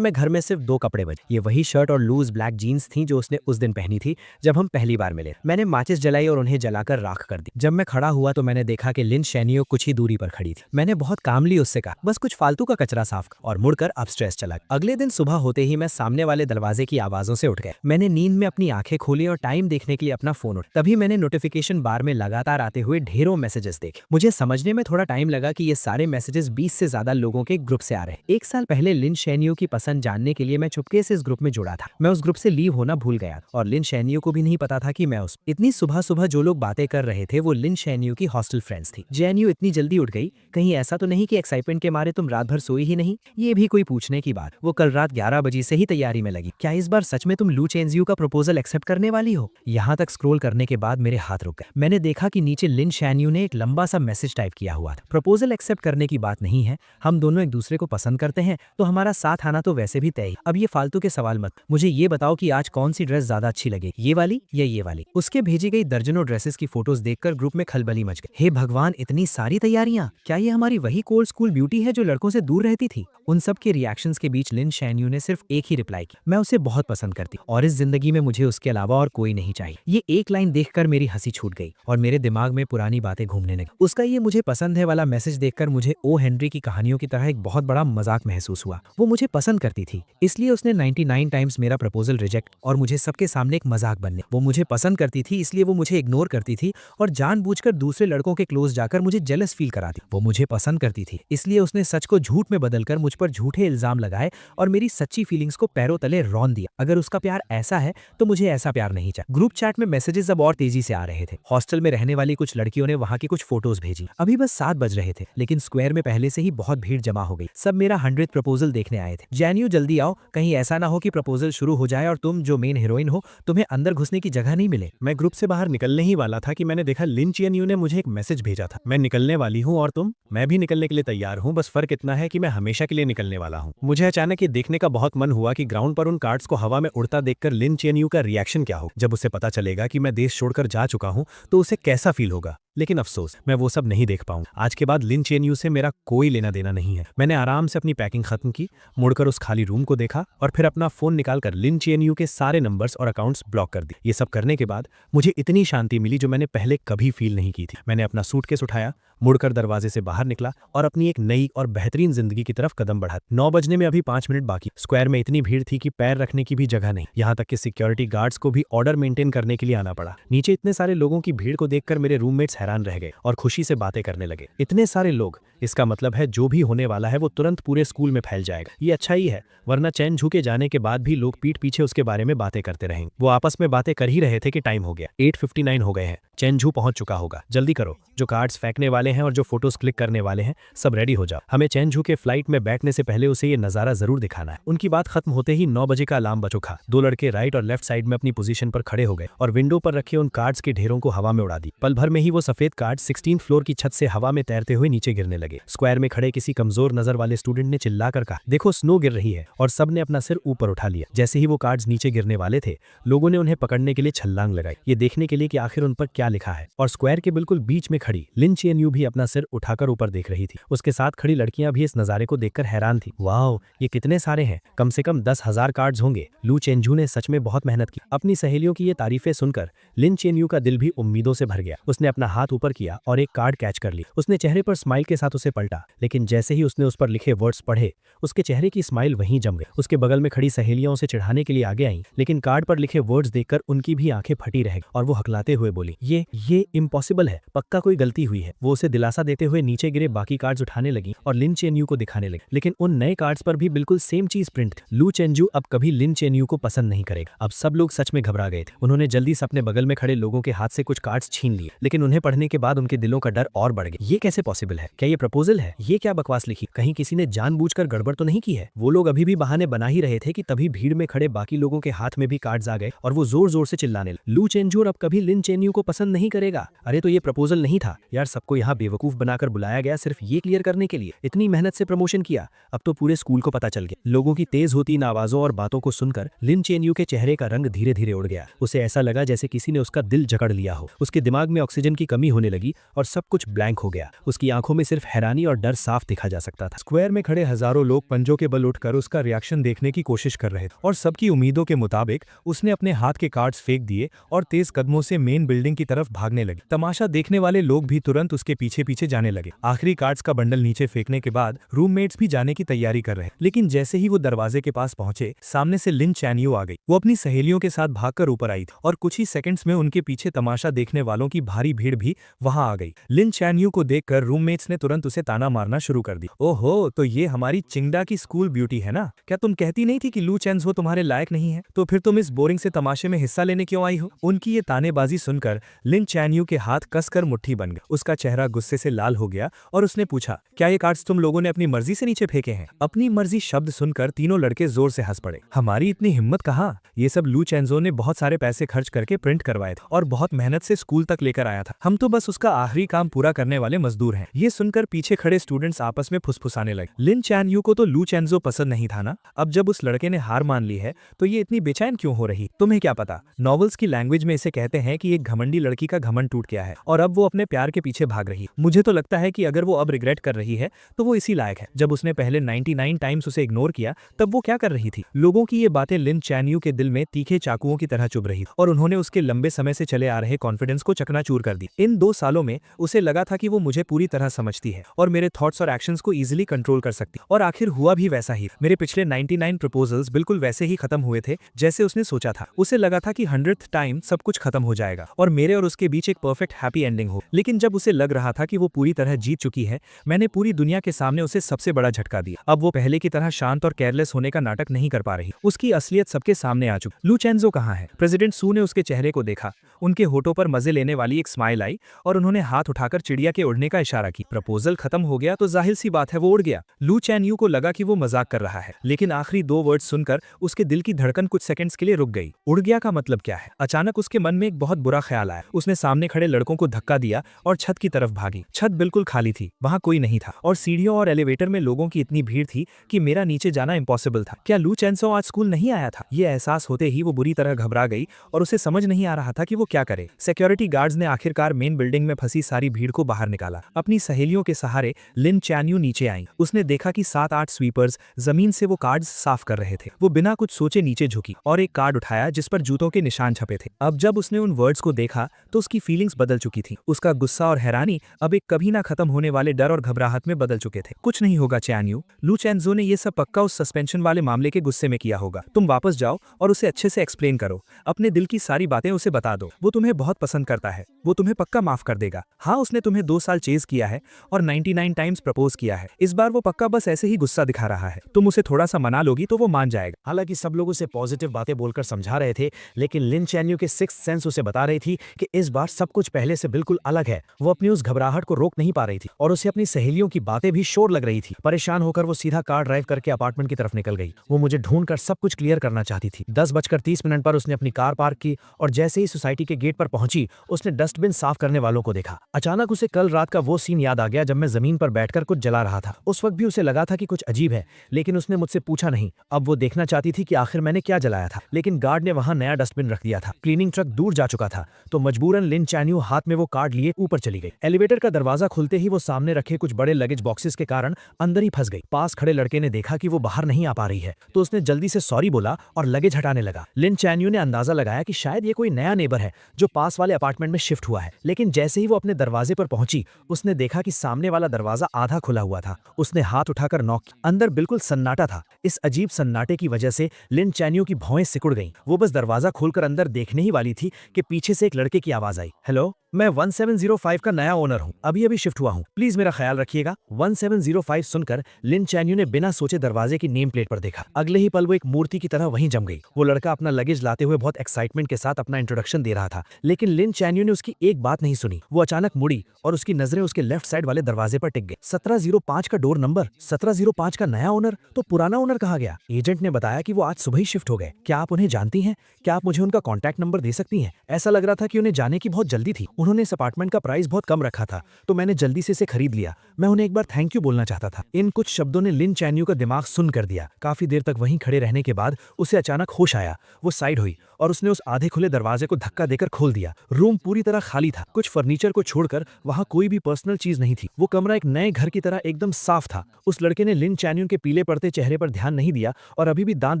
में घर में सिर्फ 2 कपड़े बचे। ये वही शर्ट और लूज ब्लैक जीन्स थी जो उसने उस दिन पहनी थी जब हम पहली बार मिले। मैंने माचिस जलाई और उन्हें जलाकर राख कर दी। जब मैं खड़ा हुआ तो मैंने देखा कि लिन चैन-यू कुछ ही दूरी पर खड़ी थी। मैंने बहुत कामली उससे कहा, बस कुछ फालतू का कचरा साफ कर, और मुड़कर अपस्टेयर्स चला। अगले दिन सुबह होते ही मैं सामने वाले दरवाजे की आवाजों से उठ गया। मैंने नींद में अपनी आंखें खोली और टाइम देखने के लिए अपना फोन उठाया। तभी मैंने नोटिफिकेशन बार में लगातार आते हुए ढेरों मैसेजेस देखे। मुझे समझने में थोड़ा टाइम लगा कि ये सारे मैसेजेस 20 से ज्यादा लोगों के ग्रुप से आ रहे हैं। 1 साल पहले लिन चैन-यू की पसंद जानने के लिए मैं चुपके से इस ग्रुप में जुड़ा था। मैं उस ग्रुप से लीव होना भूल गया और लिन चैन-यू को भी नहीं पता था कि मैं उस इतनी सुबह सुबह जो लोग बातें कर रहे थे वो लिन चैन-यू की हॉस्टल फ्रेंड्स थी। चैन-यू इतनी जल्दी उठ गई, कहीं ऐसा तो नहीं कि एक्साइटमेंट के मारे तुम रात भर सोई ही नहीं? ये भी कोई पूछने की बात। वो कल रात 11 बजे से ही तैयारी में लगी। क्या इस बार सच में तुम लू चेन-जियू का प्रपोजल एक्सेप्ट करने वाली हो? यहाँ तक स्क्रॉल करने के बाद मेरे हाथ रुक गए। मैंने देखा कि नीचे लिन चैन-यू ने एक लंबा सा मैसेज टाइप किया हुआ था। प्रपोजल एक्सेप्ट करने की बात नहीं है, हम दोनों एक दूसरे को पसंद करते हैं तो हमारा साथ आना तो वैसे भी तय। अब ये फालतू के सवाल मत, मुझे ये बताओ कि आज कौन सी ड्रेस ज्यादा अच्छी लगेगी, ये वाली या ये ये वाली। उसके भेजी गई दर्जनों ड्रेसेस की फोटोज देखकर ग्रुप में खलबली मच गई। हे भगवान, इतनी सारी तैयारियां! क्या ये हमारी वही कोल्ड स्कूल ब्यूटी है जो लड़कों से दूर रहती थी? उन सब के रिएक्शंस के बीच लिन शैनयू ने सिर्फ एक ही रिप्लाई की, मैं उसे बहुत पसंद करती और इस जिंदगी में मुझे उसके अलावा और कोई नहीं चाहिए। ये एक लाइन देखकर मेरी हंसी छूट गई और मेरे दिमाग में पुरानी बातें घूमने लगी। उसका ये मुझे पसंद है वाला मैसेज देखकर मुझे ओ हेनरी की कहानियों की तरह एक बहुत बड़ा मजाक महसूस हुआ। वो मुझे पसंद करती थी, इसलिए उसने 99 टाइम्स मेरा प्रपोजल रिजेक्ट और मुझे सबके सामने एक मजाक बनने। वो मुझे पसंद करती थी, इसलिए वो मुझे इग्नोर करती थी और जानबूझकर दूसरे लड़कों के क्लोज जाकर मुझे जेलस फील कराती। वो मुझे पसंद करती थी, इसलिए उसने सच को झूठ में बदलकर मुझ पर झूठे इल्जाम लगाए और मेरी सच्ची फीलिंग्स को पैरों तले रौंद दिया। अगर उसका प्यार ऐसा है तो मुझे ऐसा प्यार नहीं चाहिए। ग्रुप चैट में मैसेजेस अब और तेजी से आ रहे थे। हॉस्टल में रहने वाली कुछ लड़कियों ने वहां की कुछ फोटोज भेजी। अभी बस 7 बज रहे थे, लेकिन स्क्वायर में पहले से ही बहुत भीड़ जमा हो गई। सब मेरा 100th प्रपोजल देखने आए थे। जैन्यू जल्दी आओ, कहीं ऐसा ना हो कि प्रपोजल शुरू हो जाए और तुम जो मेन हीरोइन हो तुम्हें अंदर घुसने की जगह नहीं मिले। मैं ग्रुप से बाहर निकलने ही वाला था कि मैंने देखा लिन चियनयू ने मुझे एक मैसेज भेजा था, मैं निकलने वाली हूँ और तुम? मैं भी निकलने के लिए तैयार हूँ, बस फर्क इतना है कि मैं हमेशा के लिए निकलने वाला हूँ। मुझे अचानक ये देखने का बहुत मन हुआ कि ग्राउंड पर उन कार्ड्स को हवा में उड़ता देखकर लिन चियनयू का रिएक्शन क्या हो। जब उसे पता चलेगा कि मैं देश छोड़कर जा चुका हूँ तो उसे कैसा फील होगा। लेकिन अफसोस, मैं वो सब नहीं देख पाऊंगा। आज के बाद लिन चियनयू से मेरा कोई लेना देना नहीं है। मैंने आराम से अपनी पैकिंग खत्म की, मुड़कर उस खाली रूम को देखा और फिर अपना फोन निकालकर लिन चियनयू के सारे नंबर्स और अकाउंट्स ब्लॉक कर दिए। ये सब करने के बाद मुझे इतनी शांति मिली जो मैंने पहले कभी फील नहीं की थी। मैंने अपना सूटकेस उठाया, मुड़कर दरवाजे से बाहर निकला और अपनी एक नई और बेहतरीन जिंदगी की तरफ कदम बढ़ा। 9 बजने में अभी 5 मिनट बाकी। स्क्वायर में इतनी भीड़ थी कि पैर रखने की भी जगह नहीं। यहाँ तक कि सिक्योरिटी गार्ड्स को भी ऑर्डर मेंटेन करने के लिए आना पड़ा। नीचे इतने सारे लोगों की भीड़ को देखकर मेरे रूममेट्स हैरान रह गए और खुशी से बातें करने लगे। इतने सारे लोग, इसका मतलब है जो भी होने वाला है वो तुरंत पूरे स्कूल में फैल जाएगा। ये अच्छा ही है, वरना चैन झू के जाने के बाद भी लोग पीठ पीछे उसके बारे में बातें करते रहेंगे। वो आपस में बातें कर ही रहे थे कि टाइम हो गया, 8:59 हो गए हैं, चैन झू पहुंच चुका होगा। जल्दी करो, जो कार्ड्स फेंकने वाले हैं और जो फोटोज क्लिक करने वाले हैं सब रेडी हो जाओ। हमें चैन झू के फ्लाइट में बैठने से पहले उसे ये नजारा जरूर दिखाना है। उनकी बात खत्म होते ही 9 बजे का अलार्म बज उठा। 2 लड़के राइट और लेफ्ट साइड में अपनी पोजीशन पर खड़े हो गए और विंडो पर रखे उन कार्ड्स के ढेरों को हवा में उड़ा दी। पल भर में ही वो सफेद कार्ड 16th फ्लोर की छत से हवा में तैरते हुए नीचे गिरने लगे। स्क्वायर में खड़े किसी कमजोर नजर वाले स्टूडेंट ने चिल्लाकर कहा, देखो स्नो गिर रही है, और सबने अपना सिर ऊपर उठा लिया। जैसे ही वो कार्ड्स नीचे गिरने वाले थे, लोगों ने उन्हें पकड़ने के लिए छलांग लगाई, ये देखने के लिए कि आखिर उन पर क्या लिखा है। और स्क्वायर के बिल्कुल बीच में खड़ी लिन चियनयू भी अपना सिर उठाकर ऊपर देख रही थी। उसके साथ खड़ी लड़कियां भी इस नजारे को देखकर हैरान थी। वाओ, ये कितने सारे हैं, कम से कम 10,000 कार्ड्स होंगे। लू चेनझू ने सच में बहुत मेहनत की। अपनी सहेलियों की ये तारीफें सुनकर लिन चियनयू का दिल भी उम्मीदों से भर गया। उसने अपना हाथ ऊपर किया और एक कार्ड कैच कर ली। उसने चेहरे पर स्माइल के साथ उसे पलटा, लेकिन जैसे ही उसने उस पर लिखे वर्ड्स पढ़े, उसके चेहरे की स्माइल वहीं जम गई। उसके बगल में खड़ी सहेलियां उसे चिढ़ाने के लिए आगे आईं, लेकिन कार्ड पर लिखे वर्ड्स देखकर उनकी भी आंखें फटी रह गई और वो हकलाते हुए बोली, ये इम्पॉसिबल है, पक्का कोई गलती हुई है। वो उसे दिलासा देते हुए नीचे गिरे बाकी कार्ड्स उठाने लगी और लिन चेनयू को दिखाने लगी, लेकिन उन नए कार्ड्स पर भी बिल्कुल सेम चीज प्रिंट थी। लू चेनझू अब कभी लिन चेनयू को पसंद नहीं करेगा। अब सब लोग सच में घबरा गए थे। उन्होंने जल्दी से अपने बगल में खड़े लोगों के हाथ से कुछ कार्ड्स छीन लिए, लेकिन उन्हें पढ़ने के बाद उनके दिलों का डर और बढ़ गया। ये कैसे पॉसिबल है? क्या ये प्रपोजल है? ये क्या बकवास लिखी? कहीं किसी ने जानबूझकर गड़बड़ तो नहीं की है? वो लोग अभी भी बहाने बना ही रहे थे कि तभी भीड़ में खड़े बाकी लोगों के हाथ में भी कार्ड्स आ गए और वो जोर जोर से चिल्लाने लगे, लू चेनझू अब कभी लिन चेनयू को पसंद नहीं करेगा। अरे तो ये प्रपोजल नहीं था यार, सबको यहाँ बेवकूफ बनाकर बुलाया गया सिर्फ ये क्लियर करने के लिए। इतनी मेहनत से प्रमोशन किया, अब तो पूरे स्कूल को पता चल गया। लोगों की तेज होती इन आवाजों और बातों को सुनकर लिन चेनयू के चेहरे का रंग धीरे धीरे उड़ गया। उसे ऐसा लगा जैसे किसी ने उसका दिल जकड़ लिया हो। उसके दिमाग में ऑक्सीजन की कमी होने लगी और सब कुछ ब्लैंक हो गया। उसकी आंखों में सिर्फ हैरानी और डर साफ दिखा जा सकता था। स्क्वायर में खड़े हजारों लोग पंजों के बल उठकर उसका रिएक्शन देखने की कोशिश कर रहे थे और सबकी उम्मीदों के मुताबिक उसने अपने हाथ के कार्ड्स फेंक दिए और तेज कदमों से मेन बिल्डिंग की तरफ भागने लगे। तमाशा देखने वाले लोग भी तुरंत उसके पीछे पीछे जाने लगे। आखिरी कार्ड्स का बंडल नीचे फेंकने के बाद रूममेट्स भी जाने की तैयारी कर रहे, लेकिन जैसे ही वो दरवाजे के पास पहुंचे, सामने से लिन चैनयू आ गई। वो अपनी सहेलियों के साथ भागकर ऊपर आई थी और कुछ ही सेकंड्स में उनके पीछे तमाशा देखने वालों की भारी भीड़ भी वहां आ गई। लिन चैनयू को देखकर रूममेट्स ने तुरंत उसे ताना मारना शुरू कर दी। ओहो, तो ये हमारी चिंगडा की स्कूल ब्यूटी है ना? क्या तुम कहती नहीं थी कि लू चेनझू तुम्हारे लायक नहीं है? तो फिर तुम इस बोरिंग से तमाशे में हिस्सा लेने क्यों आई हो? उनकी ये तानेबाजी सुनकर लिन चैनयू के हाथ कसकर मुट्ठी बन गए। उसका चेहरा गुस्से से लाल हो गया और उसने पूछा, क्या ये कार्ड्स तुम लोगों ने अपनी मर्जी से नीचे फेंके हैं? अपनी मर्जी शब्द सुनकर तीनों लड़के जोर से हंस पड़े। हमारी इतनी हिम्मत कहाँ? ये सब लू चेंजो ने बहुत सारे पैसे खर्च करके प्रिंट करवाए थे और बहुत मेहनत से स्कूल तक लेकर आया था। हम तो बस उसका आखिरी काम पूरा करने वाले मजदूर हैं। ये सुनकर पीछे खड़े स्टूडेंट्स आपस में फुसफुसाने लगे। लिन चैन यू को तो लू चेंजो पसंद नहीं था ना। अब जब उस लड़के ने हार मान ली है तो ये इतनी बेचैन क्यों हो रही? तुम्हें क्या पता, नॉवेल्स की लैंग्वेज में इसे कहते हैं कि एक घमंडी लड़की का घमंड टूट गया है और अब वो अपने प्यार के पीछे भाग रही है। मुझे तो लगता है कि अगर वो अब रिग्रेट कर रही है तो वो इसी लायक है। जब उसने पहले 99 टाइम्स उसे इग्नोर किया तब वो क्या कर रही थी? लोगों की ये बातें लिन चैन यू के दिल में तीखे चाकुओं की तरह चुभ रही और उन्होंने उसके लंबे समय से चले आ रहे कॉन्फिडेंस को चकनाचूर कर दी। इन 2 सालों में उसे लगा था कि वो मुझे पूरी तरह समझती है और मेरे थॉट्स और एक्शंस को इजीली कंट्रोल कर सकती, और आखिर हुआ भी वैसा ही। मेरे पिछले 99 प्रपोजल्स बिल्कुल वैसे ही खत्म हुए थे जैसे उसने सोचा था। उसे लगा था कि 100th टाइम सब कुछ खत्म हो जाएगा और मेरे और उसके बीच एक परफेक्ट हैप्पी एंडिंग हो। लेकिन जब उसे लग रहा था कि वो पूरी तरह जीत चुकी है, मैंने पूरी दुनिया के सामने उसे सबसे बड़ा झटका दिया। अब वो पहले की तरह शांत और केयरलेस होने का नाटक नहीं कर पा रही। उसकी असलियत सबके सामने आ चुकी। लू चेंजो कहाँ है? प्रेसिडेंट सू ने उसके चेहरे को देखा। उनके होठों पर मजे लेने वाली एक स्माइल आई और उन्होंने हाथ उठाकर चिड़िया के उड़ने का इशारा की। प्रपोजल खत्म हो गया तो जाहिर सी बात है वो उड़ गया। लू चैन यू को लगा कि वो मजाक कर रहा है, लेकिन आखिरी 2 वर्ड सुनकर उसके दिल की धड़कन कुछ सेकंड्स के लिए रुक गई। उड़ गया का मतलब क्या है? अचानक उसके मन में एक बहुत बुरा ख्याल आया। उसने सामने खड़े लड़कों को धक्का दिया और छत की तरफ भागी। छत बिल्कुल खाली थी, वहां कोई नहीं था और सीढ़ियों और एलिवेटर में लोगों की इतनी भीड़ थी कि मेरा नीचे जाना इम्पॉसिबल था। क्या लू चेंजो आज स्कूल नहीं आया था? ये एहसास होते ही वो बुरी तरह घबरा गई और उसे समझ नहीं आ रहा था कि वो क्या करे। सिक्योरिटी गार्ड्स ने आखिरकार मेन बिल्डिंग में फंसी सारी भीड़ को बाहर निकाला। अपनी सहेलियों के सहारे लिन चैन यू नीचे आई। उसने देखा कि 7-8 स्वीपर्स जमीन से वो कार्ड्स साफ कर रहे थे। वो बिना कुछ सोचे नीचे झुकी और एक कार्ड उठाया जिस पर जूतों के निशान छपे थे। अब जब उसने उन वर्ड्स को देखा तो उसकी फीलिंग्स बदल चुकी थी। उसका गुस्सा और हैरानी अब एक कभी ना खत्म होने वाले डर और घबराहट में बदल चुके थे। कुछ नहीं होगा चैन यू, लू चेंजो ने ये सब पक्का उस सस्पेंशन वाले मामले के गुस्से में किया होगा। तुम वापस जाओ और उसे अच्छे से एक्सप्लेन करो। अपने दिल की सारी बातें उसे बता दो। वो तुम्हें बहुत पसंद करता है, वो तुम्हें पक्का माफ कर देगा। हाँ, उसने तुम्हें 2 साल चेज किया है और 99 टाइम्स प्रपोज किया है। इस बार वो पक्का बस ऐसे ही गुस्सा दिखा रहा है। तुम उसे थोड़ा सा मना लोगी तो वो मान जाएगा। हालांकि सब लोग उसे पॉजिटिव बातें बोलकर समझा रहे थे, लेकिन लिन चैन यू के सिक्स्थ सेंस उसे बता रही थी कि इस बार सब कुछ पहले से बिल्कुल अलग है। वो अपनी उस घबराहट को रोक नहीं पा रही थी और उसे अपनी सहेलियों की बातें भी शोर लग रही थी। परेशान होकर वो सीधा कार ड्राइव करके अपार्टमेंट की तरफ निकल गई। वो मुझे ढूंढकर सब कुछ क्लियर करना चाहती थी। 10:30 पर उसने अपनी कार पार्क की और जैसे ही सोसाइटी के गेट पर पहुंची उसने डस्टबिन साफ करने वालों को देखा। अचानक उसे कल रात का वो सीन याद आ गया जब मैं जमीन पर बैठकर कुछ जला रहा था। उस वक्त भी उसे लगा था कि कुछ अजीब है, लेकिन उसने मुझसे पूछा नहीं। अब वो देखना चाहती थी कि आखिर मैंने क्या जलाया था, लेकिन गार्ड ने वहां नया डस्टबिन रख दिया था। क्लीनिंग ट्रक दूर जा चुका था तो मजबूरन लिन चैन यू हाथ में वो कार्ड लिए ऊपर चली गई। एलिवेटर का दरवाजा खुलते ही वो सामने रखे कुछ बड़े लगेज बॉक्सेस के कारण अंदर ही फंस गई। पास खड़े लड़के ने देखा कि वो बाहर नहीं आ पा रही है तो उसने जल्दी से सॉरी बोला और लगेज हटाने लगा। लिन चैन यू ने अंदाजा लगाया कि शायद ये कोई नया नेबर है जो पास वाले अपार्टमेंट में शिफ्ट हुआ है, लेकिन जैसे ही वो अपने दरवाजे पर पहुंची उसने देखा कि सामने वाला दरवाजा आधा खुला हुआ था। उसने हाथ उठाकर नॉक किया। अंदर बिल्कुल सन्नाटा था। इस अजीब सन्नाटे की वजह से लिन चैन यू की भौएं सिकुड़ गईं। वो बस दरवाजा खोलकर अंदर देखने ही वाली थी कि पीछे से एक लड़के की आवाज आई, हेलो, मैं 1705 का नया ओनर हूँ, अभी शिफ्ट हुआ हूँ, प्लीज मेरा ख्याल रखिएगा। 1705 सुनकर लिन चैन यू ने बिना सोचे दरवाजे की नेम प्लेट पर देखा। अगले ही पल वो एक मूर्ति की तरह वहीं जम गई। वो लड़का अपना लगेज लाते हुए बहुत एक्साइटमेंट के साथ अपना इंट्रोडक्शन दे रहा था, लेकिन लिन चैन यू ने उसकी एक बात नहीं सुनी। वो अचानक मुड़ी और उसकी नजरें उसके लेफ्ट साइड वाले दरवाजे पर टिक गई। 1705 का डोर नंबर, 1705 का नया ओनर, तो पुराना ओनर कहाँ गया? एजेंट ने बताया कि वो आज सुबह ही शिफ्ट हो गए। क्या आप उन्हें जानती हैं? क्या आप मुझे उनका कॉन्टैक्ट नंबर दे सकती हैं? ऐसा लग रहा था कि उन्हें जाने की बहुत जल्दी थी। उन्होंने इस अपार्टमेंट का प्राइस बहुत कम रखा था तो मैंने जल्दी से इसे खरीद लिया। मैं उन्हें एक बार थैंक यू बोलना चाहता था। इन कुछ शब्दों ने लिन चैन यू का दिमाग सुन कर दिया। काफी देर तक वहीं खड़े रहने के बाद उसे अचानक होश आया। वो साइड हुई और उसने उस आधे खुले दरवाजे को धक्का देकर खोल दिया। रूम पूरी तरह खाली था। कुछ फर्नीचर को छोड़कर वहां कोई भी पर्सनल चीज नहीं थी। वो कमरा एक नए घर की तरह एकदम साफ था। उस लड़के ने लिन चैन यू के पीले पड़ते चेहरे पर ध्यान नहीं दिया और अभी भी दांत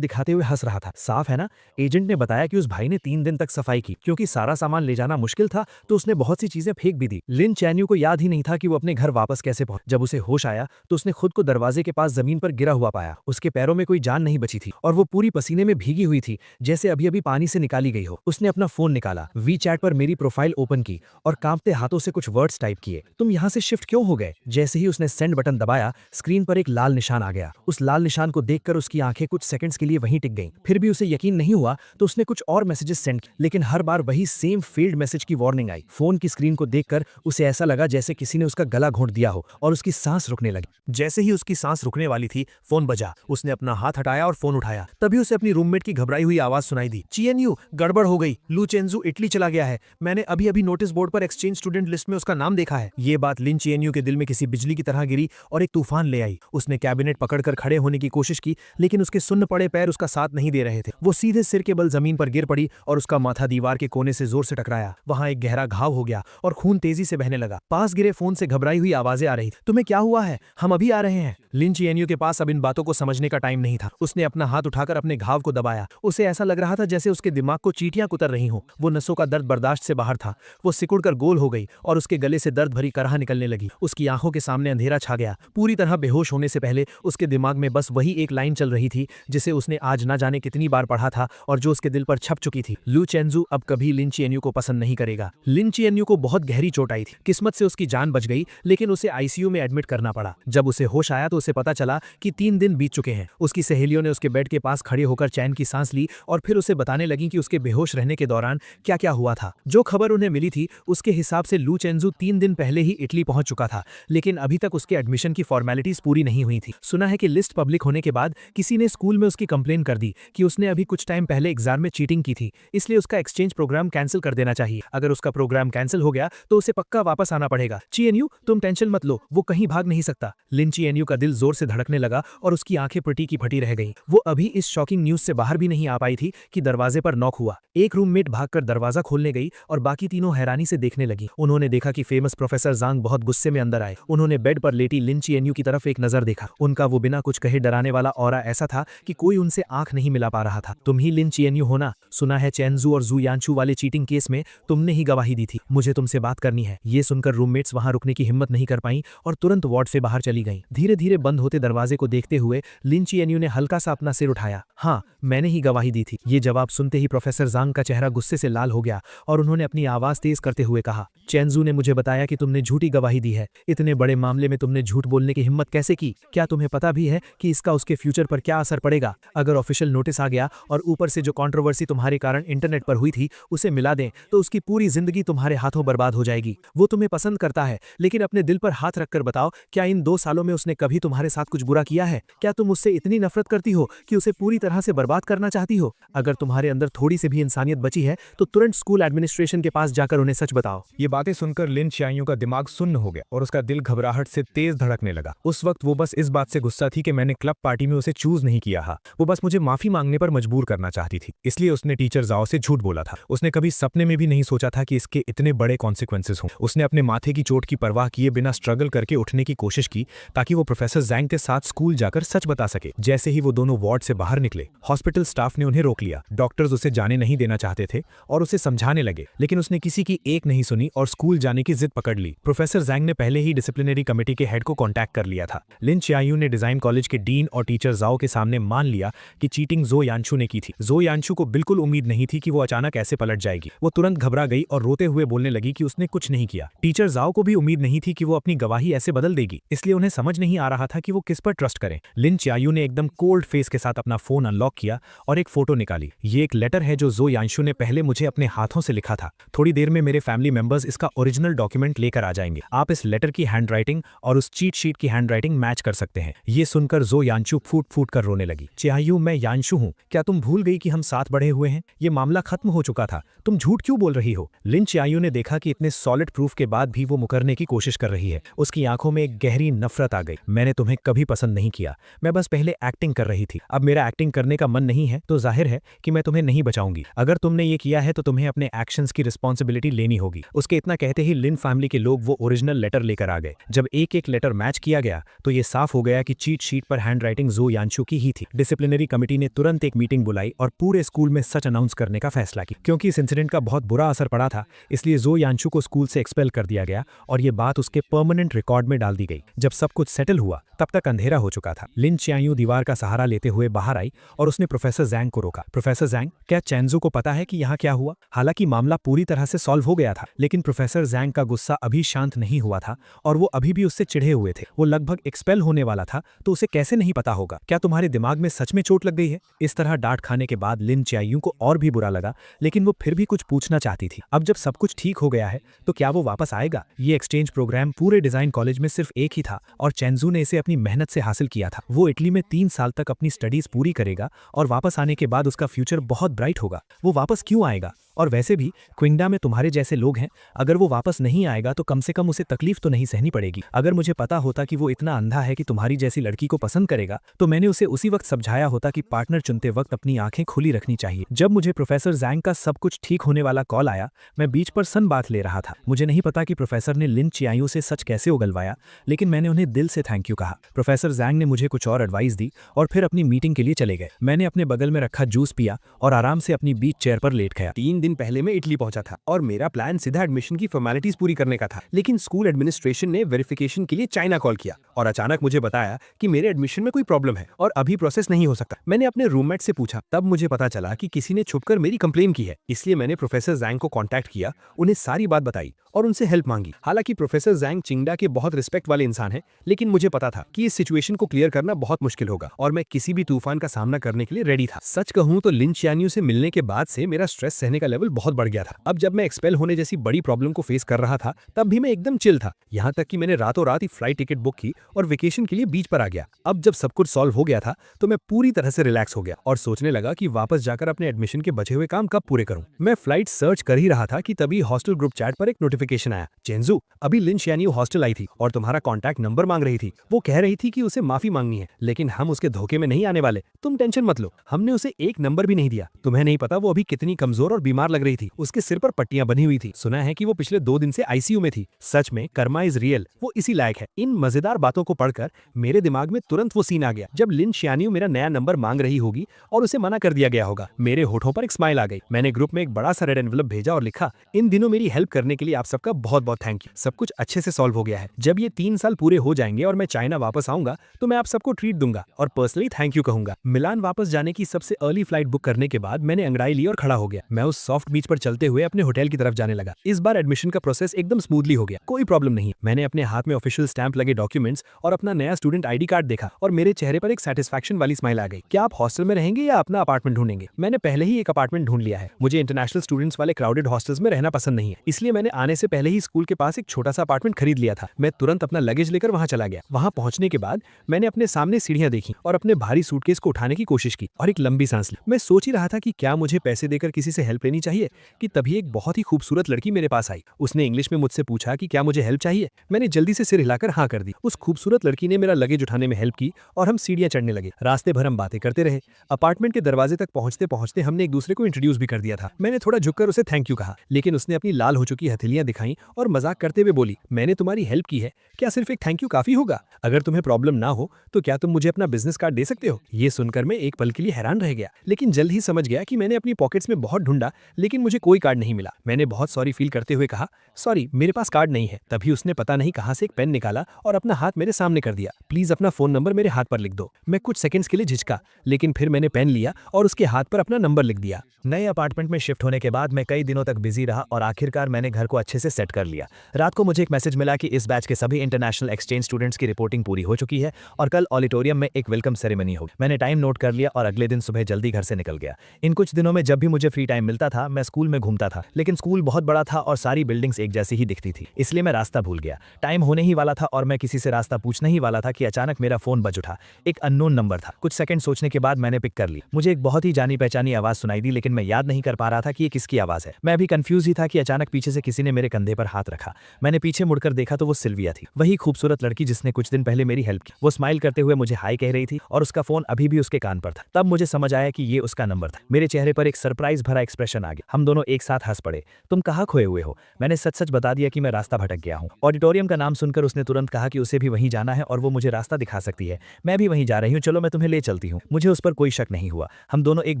दिखाते हुए हंस रहा था। साफ है ना? एजेंट ने बताया कि उस भाई ने 3 दिन तक सफाई की क्योंकि सारा सामान ले जाना मुश्किल था तो उसने बहुत सी चीजें फेंक भी दी। लिन चैन यू को याद ही नहीं था कि वो अपने घर वापस कैसे पहुंचा। जब उसे होश आया तो उसने खुद को दरवाजे के पास जमीन पर गिरा हुआ पाया। उसके पैरों में कोई जान नहीं बची थी और वो पूरी पसीने में भीगी हुई थी, जैसे अभी अभी पानी से निकाली गई हो। उसने अपना फोन निकाला, वी चैट पर मेरी प्रोफाइल ओपन की और कांपते हाथों से कुछ वर्ड्स टाइप किए। तुम यहाँ से शिफ्ट क्यों हो गए? जैसे ही उसने सेंड बटन दबाया, स्क्रीन पर एक लाल निशान आ गया। उस लाल निशान को देखकर उसकी आंखें कुछ सेकंड्स के लिए वहीं टिक गईं। फिर भी उसे यकीन नहीं हुआ तो उसने कुछ और मैसेजेस सेंड किए, लेकिन हर बार वही सेम फेल्ड मैसेज की वार्निंग आई। फोन की स्क्रीन को देखकर उसे ऐसा लगा जैसे किसी ने उसका गला घोंट दिया हो और उसकी सांस रुकने लगी। जैसे ही उसकी सांस रुकने वाली थी, फोन बजा। उसने अपना हाथ हटाया और फोन उठाया। तभी उसे अपनी रूममेट की घबराई हुई आवाज सुनाई दी। चीएनयू, गड़बड़ हो गई। लू चेंजू इटली चला गया है। मैंने अभी अभी नोटिस बोर्ड पर एक्सचेंज स्टूडेंट लिस्ट में उसका नाम देखा है। ये बात लिन चीएनयू के दिल में किसी बिजली की तरह गिरी और एक तूफान ले आई। उसने कैबिनेट पकड़कर खड़े होने की कोशिश की, लेकिन उसके सुन्न पड़े पैर उसका साथ नहीं दे रहे थे। वो सीधे सिर के बल जमीन पर गिर पड़ी और उसका माथा दीवार के कोने से जोर से टकराया। वहां एक गहरा घाव हो गया और खून तेजी से बहने लगा। पास गिरे फोन से घबराई हुई आवाजें आ रही। तुम्हें क्या हुआ है? हम अभी आ रहे हैं। लिन चीएनयू के पास अब इन बातों को समझने का टाइम नहीं था। उसने अपना हाथ उठाकर अपने घाव को दबाया। उसे ऐसा लग रहा था जैसे उसके दिमाग को चींटियां कुतर रही हों। वो नसों का दर्द बर्दाश्त से बाहर था। वो सिकुड़कर गोल हो गई और उसके गले से दर्द भरी कराह निकलने लगी। उसकी आंखों के सामने अंधेरा छा गया। पूरी तरह बेहोश होने से पहले उसके दिमाग में बस वही एक लाइन चल रही थी जिसे उसने आज ना जाने कितनी बार पढ़ा था और जो उसके दिल पर छप चुकी थी। लू चेंजू अब कभी लिन चीएनयू को पसंद नहीं करेगा। लिन चीएनयू को बहुत गहरी चोट आई थी। किस्मत से उसकी जान बच गई, लेकिन उसे आईसीयू में एडमिट करना पड़ा। जब उसे होश आया तो उसे पता चला कि 3 दिन बीत चुके हैं। उसकी सहेलियों ने उसके बेड के पास खड़े होकर चैन की सांस ली और फिर उसे बताने लगी कि उसके बेहोश रहने के दौरान क्या क्या हुआ था। जो खबर उन्हें मिली थी उसके हिसाब से लू चेंजू 3 दिन पहले ही इटली पहुंच चुका था, लेकिन अभी तक उसके एडमिशन की फॉर्मेलिटीज पूरी नहीं हुई थी। सुना है कि लिस्ट पब्लिक होने के बाद किसी ने स्कूल में उसकी कंप्लेन कर दी कि उसने अभी कुछ टाइम पहले एग्जाम में चीटिंग की थी, इसलिए उसका एक्सचेंज प्रोग्राम कैंसिल कर देना चाहिए। अगर उसका प्रोग्राम कैंसिल हो गया तो उसे पक्का वापस आना पड़ेगा। चीएनयू, तुम टेंशन मत लो, वो कहीं भाग नहीं सकता। लिन चीएनयू का दिल जोर से धड़कने लगा और उसकी आंखें फटी की फटी रह गईं। वो अभी इस शॉकिंग न्यूज से बाहर भी नहीं आ पाई थी कि दरवाजे पर नॉक हुआ। एक रूममेट भागकर दरवाजा खोलने गई और बाकी तीनों हैरानी से देखने लगी। उन्होंने देखा कि फेमस प्रोफेसर जांग बहुत गुस्से में अंदर आए। उन्होंने बेड पर लेटी लिन चीएनयू की तरफ एक नजर देखा। उनका वो बिना कुछ कहे डराने वाला ऑरा ऐसा था कि कोई उनसे आंख नहीं मिला पा रहा था। तुम ही लिन चीएनयू हो ना? सुना है चेंजू और जू यानचू वाले चीटिंग केस में तुमने ही गवाही दी थी। मुझे तुमसे बात करनी है। ये सुनकर रूममेट्स वहां रुकने की हिम्मत नहीं कर पाई और तुरंत वार्ड से बाहर चली गईं। धीरे धीरे बंद होते दरवाजे को देखते हुए लिन चीएनयू ने हल्का सा अपना सिर उठाया। हाँ, मैंने ही गवाही दी थी। ये जवाब सुनते ही प्रोफेसर जांग का चेहरा गुस्से से लाल हो गया और उन्होंने अपनी आवाज तेज करते हुए कहा, चेंजू ने मुझे बताया कि तुमने झूठी गवाही दी है। इतने बड़े मामले में तुमने झूठ बोलने की हिम्मत कैसे की? क्या तुम्हें पता भी है कि इसका उसके फ्यूचर पर क्या असर पड़ेगा? अगर ऑफिशियल नोटिस आ गया और ऊपर से जो कंट्रोवर्सी तुम्हारे कारण इंटरनेट पर हुई थी उसे मिला दें तो उसकी पूरी जिंदगी तुम्हारे हाथों बर्बाद हो जाएगी। वो तुम्हें पसंद करता है, लेकिन अपने दिल पर हाथ रखकर बताओ, क्या इन 2 सालों में उसने कभी तुम्हारे साथ कुछ बुरा किया है? क्या तुम उससे इतनी नफरत करती हो कि उसे पूरी तरह से बर्बाद करना चाहती हो? अगर तुम्हारे अंदर थोड़ी सी भी इंसानियत बची है तो तुरंत स्कूल एडमिनिस्ट्रेशन के पास जाकर उन्हें सच बताओ। ये बातें सुनकर लिन चीएनयू का दिमाग सुन्न हो गया और उसका दिल घबराहट से तेज धड़कने लगा। उस वक्त वो बस इस बात से गुस्सा थी कि मैंने क्लब पार्टी में उसे चूज नहीं किया था। वो बस मुझे माफी मांगने पर मजबूर करना चाहती थी, इसलिए उसने टीचर जाओ से झूठ बोला था। उसने कभी सपने में भी नहीं सोचा था कि इसके इतने बड़े कॉन्सिक्वेंसेस हों। उसने अपने माथे की चोट की परवाह किए बिना स्ट्रगल करके उठने की कोशिश की ताकि वो प्रोफेसर जैंग के साथ स्कूल जाकर सच बता सके। जैसे ही वो दोनों वार्ड से बाहर निकले, हॉस्पिटल स्टाफ ने उन्हें रोक लिया। डॉक्टर्स उसे जाने नहीं देना चाहते थे और उसे समझाने लगे, लेकिन उसने किसी की एक नहीं सुनी और स्कूल जाने की जिद पकड़ ली। प्रोफेसर जैंग ने पहले ही डिसिप्लिनरी कमेटी के हेड को कांटेक्ट कर लिया था। लिन चीएनयू ने डिजाइन कॉलेज के डीन और टीचर जाओ के सामने मान लिया कि चीटिंग जो यानचू ने की थी। जो यानचू को बिल्कुल उम्मीद नहीं थी कि वो अचानक ऐसे पलट जाएगी। वो तुरंत घबरा गई और रोते हुए बोलने लगी कि उसने कुछ नहीं किया। टीचर जाओ को भी उम्मीद नहीं थी कि वो अपनी गवाही ऐसे बदल देगी, इसलिए उन्हें समझ नहीं आ रहा था कि वो किस पर ट्रस्ट करें। लिन चीएनयू ने एकदम कोल्ड फेस के साथ अपना फोन अनलॉक किया और एक फोटो निकाली। ये एक लेटर है जो यानचू ने पहले मुझे अपने हाथों से लिखा था। थोड़ी देर में मेरे फैमिली मेंबर्स इसका ओरिजिनल डॉक्यूमेंट लेकर आ जाएंगे। आप इस लेटर की हैंडराइटिंग और उस चीट शीट की हैंडराइटिंग मैच कर सकते हैं। ये सुनकर जो यानचू फूट फूट कर रोने लगी। चीएनयू, मैं यानचू हूँ। क्या तुम भूल गई कि हम साथ बढ़े हुए हैं? ये मामला खत्म हो चुका था। तुम झूठ क्यों बोल रही हो? लिन चीएनयू ने देखा कि इतने सॉलिड प्रूफ के बाद भी वो मुकरने की कोशिश कर रही है। उसकी आंखों में एक गहरी नफरत आ गई। मैंने तुम्हें कभी पसंद नहीं किया। मैं बस पहले एक्टिंग कर रही थी। अब मेरा एक्टिंग करने का मन नहीं है तो जाहिर है कि मैं तुम्हें नहीं बचाऊंगी। अगर तुमने ये किया है तो तुम्हें अपने एक्शंस की रिस्पॉन्सिबिलिटी लेनी होगी। उसके इतना कहते ही लिन फैमिली के लोग वो ओरिजिनल लेटर लेकर आ गए। जब एक एक लेटर मैच किया गया तो ये साफ हो गया कि चीट शीट पर हैंडराइटिंग जो यानचू की ही थी। डिसिप्लिनरी कमेटी ने तुरंत एक मीटिंग बुलाई और पूरे स्कूल में सच अनाउंस करने का फैसला किया। क्योंकि इस इंसिडेंट का बहुत बुरा असर पड़ा था, इसलिए जो यानचू को स्कूल से एक्सपेल कर दिया गया और ये बात उसके परमानेंट रिकॉर्ड में डाल दी गई। जब सब कुछ सेटल हुआ तब तक अंधेरा हो चुका था। लिन चीएनयू दीवार का सहारा लेते हुए बाहर आई और उसने प्रोफेसर जैंग को रोका। प्रोफेसर जैंग, क्या चैंजू को पता है कि यहाँ क्या हुआ? हालांकि मामला पूरी तरह से सॉल्व हो गया था, लेकिन प्रोफेसर जैंग का गुस्सा अभी शांत नहीं हुआ था और वो अभी भी उससे चिढ़े हुए थे। वो लगभग एक्सपेल होने वाला था, तो उसे कैसे नहीं पता होगा? क्या तुम्हारे दिमाग में सच में चोट लग गई है? इस तरह डांट खाने के बाद लिन च्यायू को और भी बुरा लगा, लेकिन वो फिर भी कुछ पूछना चाहती थी। अब जब सब कुछ ठीक हो गया है, तो क्या वो वापस आएगा? ये एक्सचेंज प्रोग्राम पूरे डिजाइन कॉलेज में सिर्फ एक ही था और चैंजू ने इसे अपनी मेहनत से हासिल किया था। वो इटली में 3 साल तक अपनी स्टडीज पूरी करेगा और वापस आने के बाद उसका फ्यूचर बहुत ब्राइट होगा। वो वापस क्यों आएगा? और वैसे भी क्विंगडा में तुम्हारे जैसे लोग हैं, अगर वो वापस नहीं आएगा तो कम से कम उसे तकलीफ तो नहीं सहनी पड़ेगी। अगर मुझे पता होता कि वो इतना अंधा है कि तुम्हारी जैसी लड़की को पसंद करेगा, तो मैंने उसे उसी वक्त समझाया होता कि पार्टनर चुनते वक्त अपनी आंखें खुली रखनी चाहिए। जब मुझे प्रोफेसर जैंग का सब कुछ ठीक होने वाला कॉल आया, मैं बीच पर सन बात ले रहा था। मुझे नहीं पता कि प्रोफेसर ने लिन च्यायू से सच कैसे उगलवाया, लेकिन मैंने उन्हें दिल से थैंक यू कहा। प्रोफेसर जैंग ने मुझे कुछ और एडवाइस दी और फिर अपनी मीटिंग के लिए चले गए। मैंने अपने बगल में रखा जूस पिया और आराम से अपनी बीच चेयर पर लेट गया। 3 दिन पहले मैं इटली पहुंचा था और मेरा प्लान सीधा एडमिशन की फॉर्मेलिटीज पूरी करने का था, लेकिन स्कूल एडमिनिस्ट्रेशन ने वेरिफिकेशन के लिए चाइना कॉल किया और अचानक मुझे बताया कि मेरे एडमिशन में कोई प्रॉब्लम है और अभी प्रोसेस नहीं हो सकता। मैंने अपने रूममेट से पूछा, तब मुझे पता चला कि किसी ने छुपकर मेरी कंप्लेन की है। इसलिए मैंने प्रोफेसर जैंग को कांटेक्ट किया, उन्हें सारी बात बताई और उनसे हेल्प मांगी। हालांकि प्रोफेसर जैंग चिंगडा के बहुत रिस्पेक्ट वाले इंसान हैं, लेकिन मुझे पता था कि इस सिचुएशन को क्लियर करना बहुत मुश्किल होगा और मैं किसी भी तूफान का सामना करने के लिए रेडी था। सच कहूं तो लिन च्यायू से मिलने के बाद से मेरा स्ट्रेस सहने का लेवल बहुत बढ़ गया था। अब जब मैं एक्सपेल होने जैसी बड़ी प्रॉब्लम को फेस कर रहा था, तब भी मैं एकदम चिल था। यहाँ तक कि मैंने रातों रात ही फ्लाइट टिकट बुक की और वेकेशन के लिए बीच पर आ गया। अब जब सब कुछ सॉल्व हो गया था, तो मैं पूरी तरह से रिलैक्स हो गया और सोचने लगा कि वापस जाकर अपने एडमिशन के बचे हुए काम कब पूरे करूं। मैं फ्लाइट सर्च कर ही रहा था कि तभी हॉस्टल ग्रुप चैट पर एक नोटिफिकेशन आया, चेंजू, अभी लिन च्यायू हॉस्टल आई थी और तुम्हारा कॉन्टैक्ट नंबर मांग रही थी। वो कह रही थी कि उसे माफी मांगनी है, लेकिन हम उसके धोखे में नहीं आने वाले, तुम टेंशन मत लो। हमने उसे एक नंबर भी नहीं दिया। तुम्हें नहीं पता वो अभी कितनी कमजोर और बीमार लग रही थी। उसके सिर पर पट्टियां बनी हुई थी। सुना है कि वो पिछले 2 दिन से आईसीयू में थी। सच में कर्मा इज रियल, वो इसी लायक है। इन मजेदार बातों को पढ़कर मेरे दिमाग में तुरंत वो सीन आ गया जब लिन च्यायू मेरा नया नंबर मांग रही होगी और उसे मना कर दिया गया होगा। मेरे होठों पर एक स्माइल आ गई। मैंने ग्रुप में एक बड़ा सा रेड एनवेलप भेजा और लिखा, इन दिनों मेरी हेल्प करने के लिए आप सबका बहुत बहुत थैंक यू। सब कुछ अच्छे से सॉल्व हो गया है। जब ये 3 साल पूरे हो जाएंगे और मैं चाइना वापस आऊंगा, तो मैं आप सबको ट्रीट दूंगा और पर्सनली थैंक यू कहूंगा। मिलान वापस जाने की सबसे अर्ली फ्लाइट बुक करने के बाद मैंने अंगड़ाई ली और खड़ा हो गया। मैं उस सॉफ्ट बीच पर चलते हुए अपने होटल की तरफ जाने लगा। इस बार एडमिशन का प्रोसेस एकदम स्मूथली हो गया, कोई प्रॉब्लम नहीं। मैंने अपने हाथ में ऑफिशियल स्टैंप लगे डॉक्यूमेंट्स और अपना नया स्टूडेंट आईडी कार्ड देखा और मेरे चेहरे पर एक सेटिस्फैक्शन वाली स्माइल आ गई। क्या आप हॉस्टल में रहेंगे या अपना अपार्टमेंट ढूंढेंगे? मैंने पहले ही एक अपार्टमेंट ढूंढ लिया है। मुझे इंटरनेशनल स्टूडेंट्स वाले क्राउडेड हॉस्टल्स में रहना पसंद नहीं है, इसलिए मैंने आने से पहले ही स्कूल के पास एक छोटा सा अपार्टमेंट खरीद लिया था। मैं तुरंत अपना लगेज लेकर वहां चला गया। वहां पहुंचने के बाद मैंने अपने सामने सीढ़ियां देखी और अपने भारी सूटकेस को उठाने की कोशिश की और एक लंबी सांस ली। मैं सोच ही रहा था कि क्या मुझे पैसे देकर किसी से हेल्प लेनी चाहिए कि तभी एक बहुत ही खूबसूरत लड़की मेरे पास आई। उसने इंग्लिश में मुझसे पूछा कि क्या मुझे हेल्प चाहिए। मैंने जल्दी से सिर हिलाकर हाँ कर दी। उस खूबसूरत लड़की ने मेरा लगेज उठाने में हेल्प की और हम सीढ़ियां चढ़ने लगे। रास्ते भर हम बातें करते रहे। अपार्टमेंट के दरवाजे तक पहुंचते पहुंचते हमने एक दूसरे को इंट्रोड्यूस भी कर दिया था। मैंने थोड़ा झुककर उसे थैंक यू कहा, लेकिन उसने अपनी लाल हो चुकी हथेलियां दिखाई और मजाक करते हुए बोली, मैंने तुम्हारी हेल्प की है, क्या सिर्फ एक थैंक यू काफी होगा? अगर तुम्हें प्रॉब्लम ना हो तो क्या तुम मुझे अपना बिजनेस कार्ड दे सकते हो? ये सुनकर मैं एक पल के लिए हैरान रह गया, लेकिन जल्द ही समझ गया कि मैंने अपनी पॉकेट्स में बहुत ढूंढा, लेकिन मुझे कोई कार्ड नहीं मिला। मैंने बहुत सॉरी फील करते हुए कहा, सॉरी मेरे पास कार्ड नहीं है। तभी उसने पता नहीं कहां से एक पेन निकाला और अपना हाथ मेरे सामने कर दिया। प्लीज अपना फोन नंबर मेरे हाथ पर लिख दो। मैं कुछ सेकंड्स के लिए झिझका, लेकिन फिर मैंने पेन लिया और उसके हाथ पर अपना नंबर लिख दिया। नए अपार्टमेंट में शिफ्ट होने के बाद मैं कई दिनों तक बिजी रहा और आखिरकार मैंने घर को अच्छे से सेट कर लिया। रात को मुझे एक मैसेज मिला कि इस बैच के सभी इंटरनेशनल एक्सचेंज स्टूडेंट्स की रिपोर्टिंग पूरी हो चुकी है और कल ऑडिटोरियम में एक वेलकम सेरेमनी होगी। मैंने टाइम नोट कर लिया और अगले दिन सुबह जल्दी घर से निकल गया। इन कुछ दिनों में जब भी मुझे फ्री टाइम मिलता था, मैं स्कूल में घूमता था, लेकिन स्कूल बहुत बड़ा था और सारी बिल्डिंग्स एक जैसी ही दिखती थी, इसलिए मैं रास्ता भूल गया। टाइम होने ही वाला था और मैं किसी से रास्ता पूछने ही वाला था कि अचानक मेरा फोन बज उठा। एक अननोन नंबर था। कुछ सेकंड सोचने के बाद मैंने पिक कर ली। मुझे एक बहुत ही जानी पहचानी आवाज सुनाई दी, लेकिन मैं याद नहीं कर पा रहा था कि ये किसकी आवाज है। मैं अभी कंफ्यूज ही था कि अचानक पीछे से किसी ने मेरे कंधे पर हाथ रखा। मैंने पीछे मुड़कर देखा तो वो सिल्विया थी, वही खूबसूरत लड़की जिसने कुछ दिन पहले मेरी हेल्प की। वो स्माइल करते हुए मुझे हाय कह रही थी और उसका फोन अभी भी उसके कान पर था। तब मुझे समझ आया कि ये उसका नंबर था। मेरे चेहरे पर एक सरप्राइज भरा एक्सप्रेशन रिएक्शन आ गया। हम दोनों एक साथ हंस पड़े। तुम कहाँ खोए हुए हो? मैंने सच सच बता दिया कि मैं रास्ता भटक गया हूँ। ऑडिटोरियम का नाम सुनकर उसने तुरंत कहा कि उसे भी वहीं जाना है और वो मुझे रास्ता दिखा सकती है। मैं भी वहीं जा रही हूँ, चलो मैं तुम्हें ले चलती हूँ। मुझे उस पर कोई शक नहीं हुआ। हम दोनों एक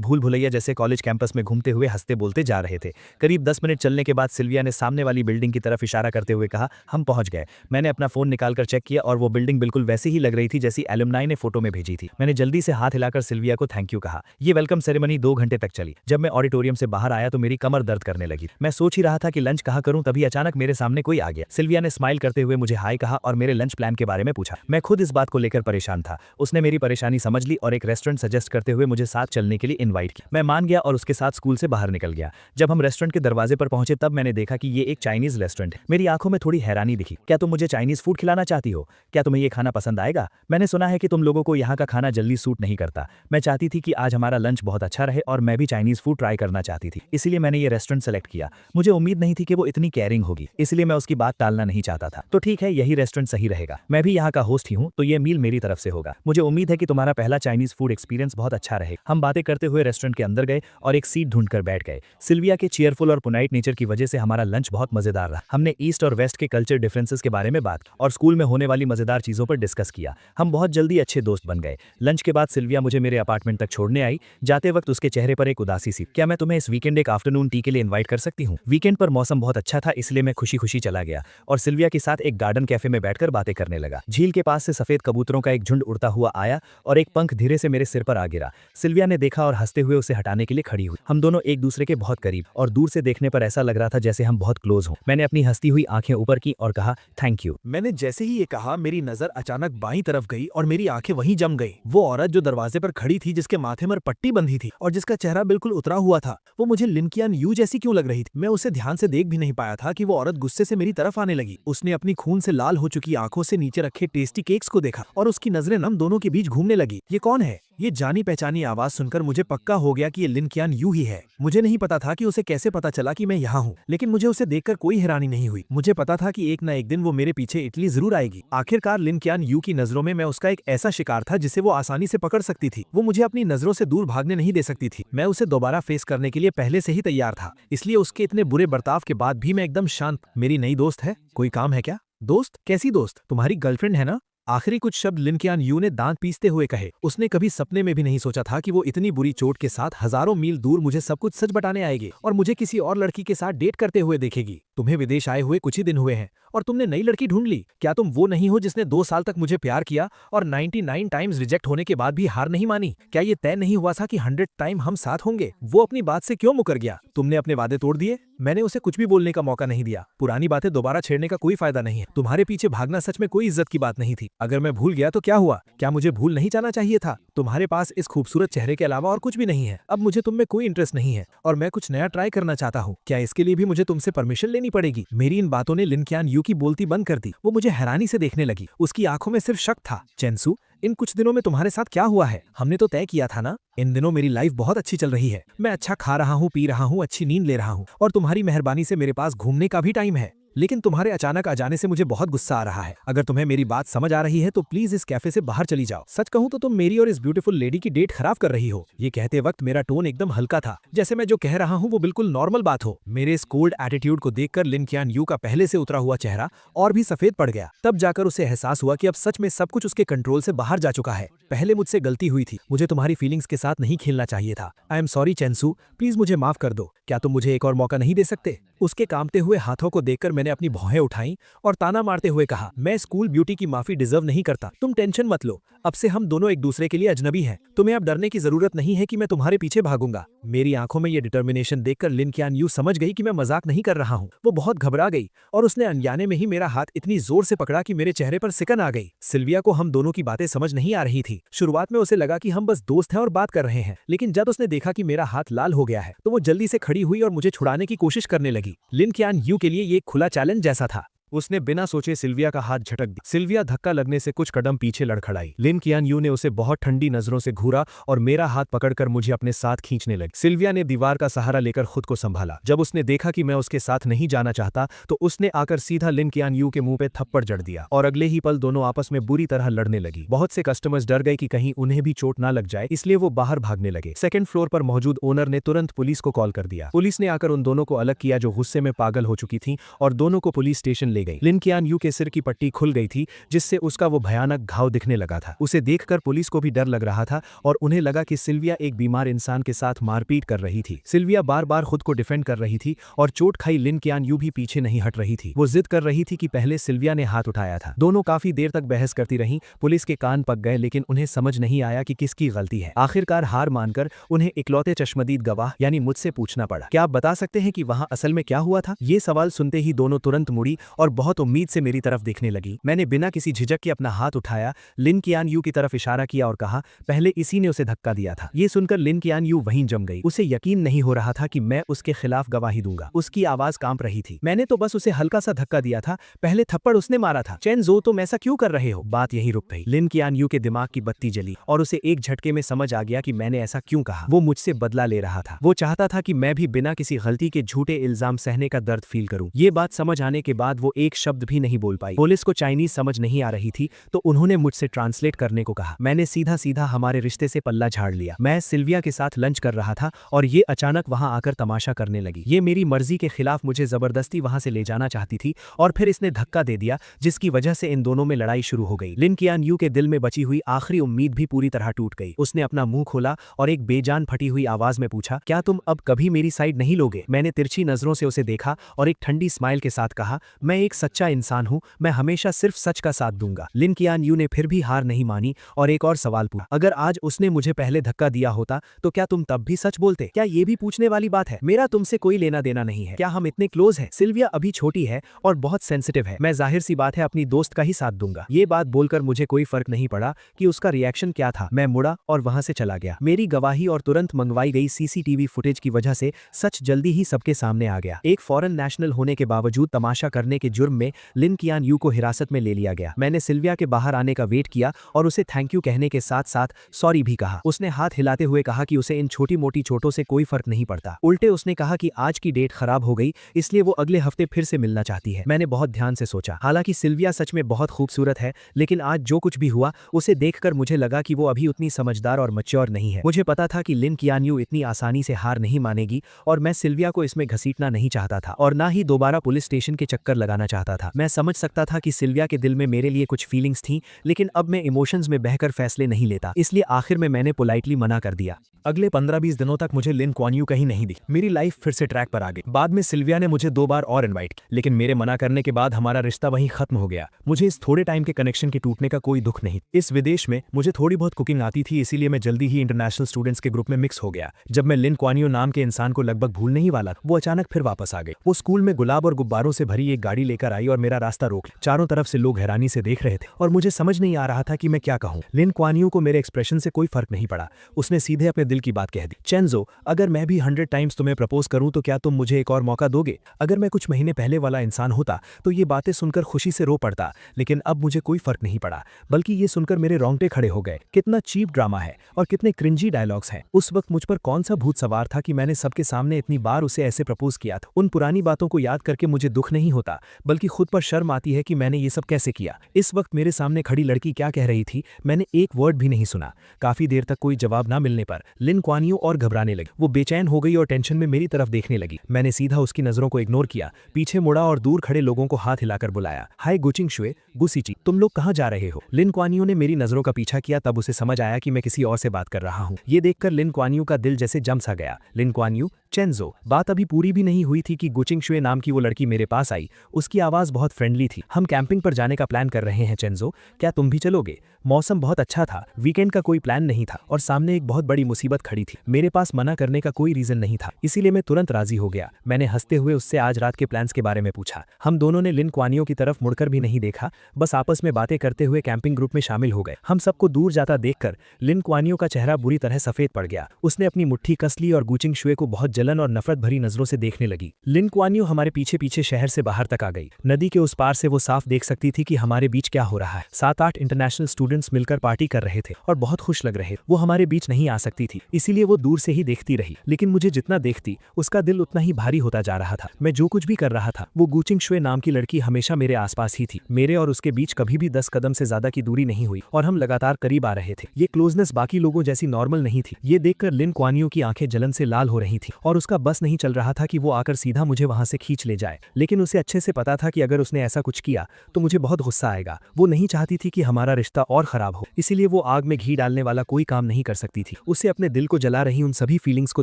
भूल भुलैया जैसे कॉलेज कैंपस में घूमते हुए हंसते बोलते जा रहे थे। करीब 10 मिनट चलने के बाद सिल्विया ने सामने वाली बिल्डिंग की तरफ इशारा करते हुए कहा, हम पहुंच गए। मैंने अपना फोन निकालकर चेक किया और वो बिल्डिंग बिल्कुल वैसी ही लग रही थी जैसी एलुमनाई ने फोटो में भेजी थी। मैंने जल्दी से हाथ हिलाकर सिल्विया को थैंक यू कहा। ये वेलकम सेरेमनी 2 घंटे तक चली। जब मैं ऑडिटोरियम से बाहर आया तो मेरी कमर दर्द करने लगी। मैं सोच ही रहा था कि लंच कहाँ करूं, तभी अचानक मेरे सामने कोई आ गया। सिल्विया ने स्माइल करते हुए मुझे हाय कहा और मेरे लंच प्लान के बारे में पूछा। मैं खुद इस बात को लेकर परेशान था। उसने मेरी परेशानी समझ ली और एक रेस्टोरेंट सजेस्ट करते हुए मुझे साथ चलने के लिए इनवाइट किया। मैं मान गया और उसके साथ स्कूल से बाहर निकल गया। जब हम रेस्टोरेंट के दरवाजे पर पहुंचे तब मैंने देखा कि ये एक चाइनीज रेस्टोरेंट है। मेरी आंखों में थोड़ी हैरानी दिखी। क्या तुम मुझे चाइनीज फूड खिलाना चाहती हो? क्या तुम्हें ये खाना पसंद आएगा? मैंने सुना है कि तुम लोगों को यहाँ का खाना जल्दी सूट नहीं करता। मैं चाहती थी कि आज हमारा लंच बहुत अच्छा रहे और मैं भी चाइनीज फूड ट्राई करना चाहती थी, इसलिए मैंने ये रेस्टोरेंट सेलेक्ट किया। मुझे उम्मीद नहीं थी कि वो इतनी केयरिंग होगी, इसलिए मैं उसकी बात टालना नहीं चाहता था। तो ठीक है, यही रेस्टोरेंट सही रहेगा। मैं भी यहाँ का होस्ट ही हूँ, तो ये मील मेरी तरफ से होगा। मुझे उम्मीद है कि तुम्हारा पहला चाइनीज फूड एक्सपीरियंस बहुत अच्छा रहे। हम बातें करते हुए रेस्टोरेंट के अंदर गए और एक सीट ढूंढकर बैठ गए। सिल्विया के चीयरफुल और पुनाइट नेचर की वजह से हमारा लंच बहुत मजेदार रहा। हमने ईस्ट और वेस्ट के कल्चर डिफरेंसेस के बारे में बात और स्कूल में होने वाली मजेदार चीजों पर डिस्कस किया। हम बहुत जल्दी अच्छे दोस्त बन गए। लंच के बाद सिल्विया मुझे मेरे अपार्टमेंट तक छोड़ने आई। जाते वक्त उसके चेहरे पर एक उदासी सी। क्या मैं तुम्हें इस वीकेंड एक आफ्टरनून टी के लिए इनवाइट कर सकती हूँ? वीकेंड पर मौसम बहुत अच्छा था, इसलिए मैं खुशी खुशी चला गया और सिल्विया के साथ एक गार्डन कैफे में बैठकर बातें करने लगा। झील के पास से सफेद कबूतरों का एक झुंड उड़ता हुआ आया और एक पंख धीरे से मेरे सिर पर आ गिरा। सिल्विया ने देखा और हंसते हुए उसे हटाने के लिए खड़ी हुई। हम दोनों एक दूसरे के बहुत करीब और दूर से देखने पर ऐसा लग रहा था जैसे हम बहुत क्लोज हों। मैंने अपनी हंसती हुई आंखें ऊपर की और कहा, थैंक यू। मैंने जैसे ही ये कहा मेरी नजर अचानक बाईं तरफ गई और मेरी आंखें वहीं जम गई। वो औरत जो दरवाजे पर खड़ी थी, जिसके माथे पर पट्टी बंधी थी और जिसका चेहरा बिल्कुल उतरा हुआ था, वो मुझे लिन कियान यू जैसी क्यों लग रही थी? मैं उसे ध्यान से देख भी नहीं पाया था कि वो औरत गुस्से से मेरी तरफ आने लगी। उसने अपनी खून से लाल हो चुकी आंखों से नीचे रखे टेस्टी केक्स को देखा और उसकी नजरें हम दोनों के बीच घूमने लगी। ये कौन है? ये जानी पहचानी आवाज सुनकर मुझे पक्का हो गया कि ये लिन कियान यू ही है। मुझे नहीं पता था कि उसे कैसे पता चला कि मैं यहाँ हूँ, लेकिन मुझे उसे देखकर कोई हैरानी नहीं हुई। मुझे पता था कि एक न एक दिन वो मेरे पीछे इटली जरूर आएगी। आखिरकार लिन कियान यू की नजरों में मैं उसका एक ऐसा शिकार था जिसे वो आसानी से पकड़ सकती थी। वो मुझे अपनी नजरों से दूर भागने नहीं दे सकती थी। मैं उसे दोबारा फेस करने के लिए पहले से ही तैयार था, इसलिए उसके इतने बुरे बर्ताव के बाद भी मैं एकदम शांत। मेरी नई दोस्त है, कोई काम है क्या? दोस्त? कैसी दोस्त? तुम्हारी गर्लफ्रेंड है ना? आखिरी कुछ शब्द लिन कियान यू ने दांत पीसते हुए कहे। उसने कभी सपने में भी नहीं सोचा था कि वो इतनी बुरी चोट के साथ हजारों मील दूर मुझे सब कुछ सच बताने आएगी और मुझे किसी और लड़की के साथ डेट करते हुए देखेगी। तुम्हें विदेश आए हुए कुछ ही दिन हुए हैं और तुमने नई लड़की ढूंढ ली। क्या तुम वो नहीं हो जिसने 2 साल तक मुझे प्यार किया और 99 टाइम्स रिजेक्ट होने के बाद भी हार नहीं मानी? क्या ये तय नहीं हुआ था कि 100 टाइम हम साथ होंगे? वो अपनी बात से क्यों मुकर गया? तुमने अपने वादे तोड़ दिए। मैंने उसे कुछ भी बोलने का मौका नहीं दिया। पुरानी बातें दोबारा छेड़ने का कोई फायदा नहीं है। तुम्हारे पीछे भागना सच में कोई इज्जत की बात नहीं थी। अगर मैं भूल गया तो क्या हुआ? क्या मुझे भूल नहीं जाना चाहिए था? तुम्हारे पास इस खूबसूरत चेहरे के अलावा और कुछ भी नहीं है। अब मुझे तुम में कोई इंटरेस्ट नहीं है और मैं कुछ नया ट्राई करना चाहता हूँ। क्या इसके लिए भी मुझे तुमसे परमिशन लेनी पड़ेगी? मेरी इन बातों ने लिन कियान यू की बोलती बंद कर दी। वो मुझे हैरानी से देखने लगी। उसकी आंखों में सिर्फ शक था। चेंसू, इन कुछ दिनों में तुम्हारे साथ क्या हुआ है? हमने तो तय किया था ना। इन दिनों मेरी लाइफ बहुत अच्छी चल रही है। मैं अच्छा खा रहा हूँ, पी रहा हूँ, अच्छी नींद ले रहा हूँ और तुम्हारी मेहरबानी से मेरे पास घूमने का भी टाइम है। लेकिन तुम्हारे अचानक आ जाने से मुझे बहुत गुस्सा आ रहा है। अगर तुम्हें मेरी बात समझ आ रही है तो प्लीज इस कैफे से बाहर चली जाओ। सच कहूं तो तुम मेरी और इस ब्यूटीफुल लेडी की डेट खराब कर रही हो। ये कहते वक्त मेरा टोन एकदम हल्का था, जैसे मैं जो कह रहा हूं वो बिल्कुल नॉर्मल बात हो। मेरे इस कोल्ड एटीट्यूड को देखकर लिन कियान यू का पहले से उतरा हुआ चेहरा और भी सफेद पड़ गया। तब जाकर उसे एहसास हुआ कि अब सच में सब कुछ उसके कंट्रोल से बाहर जा चुका है। पहले मुझसे गलती हुई थी। मुझे तुम्हारी फीलिंग्स के साथ नहीं खेलना चाहिए था। आई एम सॉरी चेंसू, प्लीज मुझे माफ कर दो। क्या तुम मुझे एक और मौका नहीं दे सकते? उसके कांपते हुए हाथों को देखकर मैंने अपनी भौहें उठाई और ताना मारते हुए कहा, मैं स्कूल ब्यूटी की माफी डिजर्व नहीं करता। तुम टेंशन मत लो, अब से हम दोनों एक दूसरे के लिए अजनबी हैं। तुम्हें अब डरने की जरूरत नहीं है कि मैं तुम्हारे पीछे भागूंगा। मेरी आंखों में ये डिटर्मिनेशन देखकर लिन कियान यू समझ गई कि मैं मजाक नहीं कर रहा हूँ। वो बहुत घबरा गई और उसने अनजाने में ही मेरा हाथ इतनी जोर से पकड़ा कि मेरे चेहरे पर सिकन आ गई। सिल्विया को हम दोनों की बातें समझ नहीं आ रही थी। शुरुआत में उसे लगा कि हम बस दोस्त हैं और बात कर रहे हैं, लेकिन जब उसने देखा कि मेरा हाथ लाल हो गया है तो वो जल्दी से खड़ी हुई और मुझे छुड़ाने की कोशिश करने लगी। लिन कियान यू के लिए ये एक खुला चैलेंज जैसा था। उसने बिना सोचे सिल्विया का हाथ झटक दिया। सिल्विया धक्का लगने से कुछ कदम पीछे लड़खड़ाई। लिन कियान यू ने उसे बहुत ठंडी नजरों से घूरा और मेरा हाथ पकड़कर मुझे अपने साथ खींचने लगी। सिल्विया ने दीवार का सहारा लेकर खुद को संभाला। जब उसने देखा कि मैं उसके साथ नहीं जाना चाहता तो उसने आकर सीधा लिन कियान यू के मुंह पे थप्पड़ जड़ दिया और अगले ही पल दोनों आपस में बुरी तरह लड़ने लगी। बहुत से कस्टमर्स डर गए कि कहीं उन्हें भी चोट ना लग जाए, इसलिए वो बाहर भागने लगे। सेकंड फ्लोर पर मौजूद ओनर ने तुरंत पुलिस को कॉल कर दिया। पुलिस ने आकर उन दोनों को अलग किया जो गुस्से में पागल हो चुकी थी और दोनों को पुलिस स्टेशन ले गई। लिन कियान यू के सिर की पट्टी खुल गई थी जिससे उसका वो भयानक घाव दिखने लगा था। उसे देखकर पुलिस को भी डर लग रहा था और उन्हें लगा कि सिल्विया एक बीमार इंसान के साथ मारपीट कर रही थी। सिल्विया बार बार खुद को डिफेंड कर रही थी और चोट खाई लिन कियान यू भी पीछे नहीं हट रही थी। वो जिद कर रही थी कि पहले सिल्विया ने हाथ उठाया था। दोनों काफी देर तक बहस करती रहीं। पुलिस के कान पक गए लेकिन उन्हें समझ नहीं आया कि किसकी गलती है। आखिरकार हार मानकर उन्हें इकलौते चश्मदीद गवाह यानी मुझसे पूछना पड़ा, क्या आप बता सकते हैं कि वहां असल में क्या हुआ था? ये सवाल सुनते ही दोनों तुरंत मुड़ी और बहुत उम्मीद से मेरी तरफ देखने लगी। मैंने बिना किसी झिझक के अपना हाथ उठाया, लिन कियान यू की तरफ इशारा किया और कहा, पहले इसी ने उसे धक्का दिया था। ये सुनकर लिन कियान यू वहीं जम गई। उसे यकीन नहीं हो रहा था कि मैं उसके खिलाफ गवाही दूंगा। उसकी आवाज कांप रही थी। मैंने तो बस उसे हल्का सा धक्का दिया था, पहले थप्पड़ उसने मारा था। चेन जो, तुम ऐसा क्यों कर रहे हो? बात यहीं रुक गई। लिन कियान यू के दिमाग की बत्ती जली और उसे एक झटके में समझ आ गया कि मैंने ऐसा क्यों कहा। वो मुझसे बदला ले रहा था। वो चाहता था कि मैं भी बिना किसी गलती के झूठे इल्जाम सहने का दर्द फील करूं। ये बात समझ आने के बाद वो एक शब्द भी नहीं बोल पाई। पुलिस को चाइनीज समझ नहीं आ रही थी तो उन्होंने मुझसे ट्रांसलेट करने को कहा। मैंने सीधा सीधा हमारे रिश्ते से पल्ला झाड़ लिया। मैं सिल्विया के साथ लंच कर रहा था और ये अचानक वहां आकर तमाशा करने लगी। ये मेरी मर्जी के खिलाफ मुझे जबरदस्ती वहां से ले जाना चाहती थी और फिर इसने धक्का दे दिया जिसकी वजह से इन दोनों में लड़ाई शुरू हो गई। लिन कियान यू के दिल में बची हुई आखिरी उम्मीद भी पूरी तरह टूट गई। उसने अपना मुंह खोला और एक बेजान फटी हुई आवाज में पूछा, क्या तुम अब कभी मेरी साइड नहीं लोगे? मैंने तिरछी नजरों से उसे देखा और एक ठंडी स्माइल के साथ कहा, मैं एक सच्चा इंसान हूं, मैं हमेशा सिर्फ सच का साथ दूंगा। लिन कियान यू ने फिर भी हार नहीं मानी और एक और सवाल पूछा, अगर आज उसने मुझे पहले धक्का दिया होता तो क्या तुम तब भी सच बोलते? क्या ये भी पूछने वाली बात है? मेरा तुमसे कोई लेना देना नहीं है। क्या हम इतने क्लोज हैं? सिल्विया अभी छोटी है और बहुत सेंसिटिव है। मैं जाहिर सी बात है अपनी दोस्त का ही साथ दूंगा। ये बात बोलकर मुझे कोई फर्क नहीं पड़ा कि उसका रिएक्शन क्या था। मैं मुड़ा और वहां से चला गया। मेरी गवाही और तुरंत मंगवाई गई सीसीटीवी फुटेज की वजह से सच जल्दी ही सबके सामने आ गया। एक फॉरेन नेशनल होने के बावजूद तमाशा करने के जुर्म में लिन कियान यू को हिरासत में ले लिया गया। मैंने सिल्विया के बाहर आने का वेट किया और उसे थैंक यू कहने के साथ साथ सॉरी भी कहा। उसने हाथ हिलाते हुए कहा कि उसे इन छोटी मोटी चोटों से कोई फर्क नहीं पड़ता। उल्टे उसने कहा कि आज की डेट खराब हो गई इसलिए वो अगले हफ्ते फिर से मिलना चाहती है। मैंने बहुत ध्यान से सोचा। हालांकि सिल्विया सच में बहुत खूबसूरत है लेकिन आज जो कुछ भी हुआ उसे देखकर मुझे लगा कि वो अभी उतनी समझदार और मैच्योर नहीं है। मुझे पता था कि लिन कियान यू इतनी आसानी से हार नहीं मानेगी और मैं सिल्विया को इसमें घसीटना नहीं चाहता था और ना ही दोबारा पुलिस स्टेशन के चक्कर लगाना चाहता था। मैं समझ सकता था कि सिल्विया के दिल में मेरे लिए कुछ फीलिंग्स थी लेकिन अब मैं इमोशंस में बहकर फैसले नहीं लेता, इसलिए आखिर में मैंने पोलाइटली मना कर दिया। अगले 15-20 दिनों तक मुझे लिन क्वान यू कहीं नहीं दिखी। मेरी लाइफ फिर से ट्रैक पर आ गई। बाद में सिल्विया ने मुझे 2 बार और इनवाइट किया लेकिन मेरे मना करने के बाद हमारा रिश्ता वहीं खत्म हो गया। मुझे इस थोड़े टाइम के कनेक्शन के टूटने का कोई दुख नहीं। इस विदेश में मुझे थोड़ी बहुत कुकिंग आती थी इसीलिए मैं जल्दी ही इंटरनेशनल स्टूडेंट्स के ग्रुप में मिक्स हो गया। जब मैं लिन क्वान यू नाम के इंसान को लगभग भूलने ही वाला वो अचानक फिर वापस आ गई। वो स्कूल में गुलाब और गुब्बारों से भरी एक गाड़ी लेकर आई और मेरा रास्ता रोक लिया। चारों तरफ से लोग हैरानी से देख रहे थे और मुझे समझ नहीं आ रहा था कि मैं क्या कहूं। लिन क्वान यू को मेरे एक्सप्रेशन से कोई फर्क नहीं पड़ा। उसने सीधे अपने दिल की बात कह दी, चेंजो, अगर मैं भी 100 टाइम्स तुम्हें प्रपोज करूं तो क्या तुम मुझे एक और मौका दोगे? अगर मैं कुछ महीने पहले वाला इंसान होता तो ये बातें सुनकर खुशी से रो पड़ता लेकिन अब मुझे कोई फर्क नहीं पड़ा बल्कि ये सुनकर मेरे रोंगटे खड़े हो गए। कितना चीप ड्रामा है और कितने क्रिंजी डायलॉग्स हैं। उस वक्त मुझ पर कौन सा भूत सवार था कि मैंने सबके सामने इतनी बार उसे ऐसे प्रपोज किया था। उन पुरानी बातों को याद करके मुझे दुख नहीं होता बल्कि खुद पर शर्म आती है कि मैंने ये सब कैसे किया। इस वक्त मेरे सामने खड़ी लड़की क्या कह रही थी मैंने एक वर्ड भी नहीं सुना। काफी देर तक कोई जवाब ना मिलने पर लिन क्वान यू और घबराने लगी। वो बेचैन हो गई और टेंशन में मेरी तरफ देखने लगी। मैंने सीधा उसकी नजरों को इग्नोर किया, पीछे मुड़ा और दूर खड़े लोगों को हाथ हिलाकर बुलाया, हाय गुचिंग शुए, गुसीची, तुम लोग कहाँ जा रहे हो? लिन क्वान यू ने मेरी नजरों का पीछा किया तब उसे समझ आया कि मैं किसी और से बात कर रहा हूँ। ये देखकर लिन क्वान यू का दिल जैसे जम सा गया। लिन क्वान यू, चेंजो, बात अभी पूरी भी नहीं हुई थी कि गुचिंग शुए नाम की वो लड़की मेरे पास आई। उसकी आवाज बहुत फ्रेंडली थी। हम कैंपिंग पर जाने का प्लान कर रहे हैं चेंजो, क्या तुम भी चलोगे? मौसम बहुत अच्छा था, वीकेंड का कोई प्लान नहीं था और सामने एक बहुत बड़ी मुसीबत मुसीबत खड़ी थी। मेरे पास मना करने का कोई रीजन नहीं था, इसीलिए मैं तुरंत राजी हो गया। मैंने हंसते हुए उससे आज रात के प्लान्स के बारे में पूछा। हम दोनों ने लिन क्वानियो की तरफ मुड़कर भी नहीं देखा, बस आपस में बातें करते हुए कैंपिंग ग्रुप में शामिल हो गए। हम सबको दूर जाता देखकर लिन क्वानियो का चेहरा बुरी तरह सफेद पड़ गया। उसने अपनी मुट्ठी कस ली और गुचिंग शुए को बहुत जलन और नफरत भरी नजरों से देखने लगी। लिन क्वानियो हमारे पीछे पीछे शहर से बाहर तक आ गई। नदी के उस पार से वो साफ देख सकती थी कि हमारे बीच क्या हो रहा है। 7-8 इंटरनेशनल स्टूडेंट्स मिलकर पार्टी कर रहे थे और बहुत खुश लग रहे। वो हमारे बीच नहीं आ सकती थी, इसीलिए वो दूर से ही देखती रही, लेकिन मुझे जितना देखती उसका दिल उतना ही भारी होता जा रहा था। मैं जो कुछ भी कर रहा था, वो गुचिंग शुए नाम की लड़की हमेशा मेरे आसपास ही थी। मेरे और उसके बीच कभी भी 10 कदम से ज्यादा की दूरी नहीं हुई और हम लगातार करीब आ रहे थे। ये क्लोजनेस बाकी लोगों जैसी नॉर्मल नहीं थी। ये देखकर लिन क्वानियो की आंखें जलन से लाल हो रही थी और उसका बस नहीं चल रहा था कि वो आकर सीधा मुझे वहां से खींच ले जाए, लेकिन उसे अच्छे से पता था कि अगर उसने ऐसा कुछ किया तो मुझे बहुत गुस्सा आएगा। वो नहीं चाहती थी कि हमारा रिश्ता और खराब हो, इसीलिए वो आग में घी डालने वाला कोई काम नहीं कर सकती थी। उसे अपने दिल को जला रही उन सभी फीलिंग्स को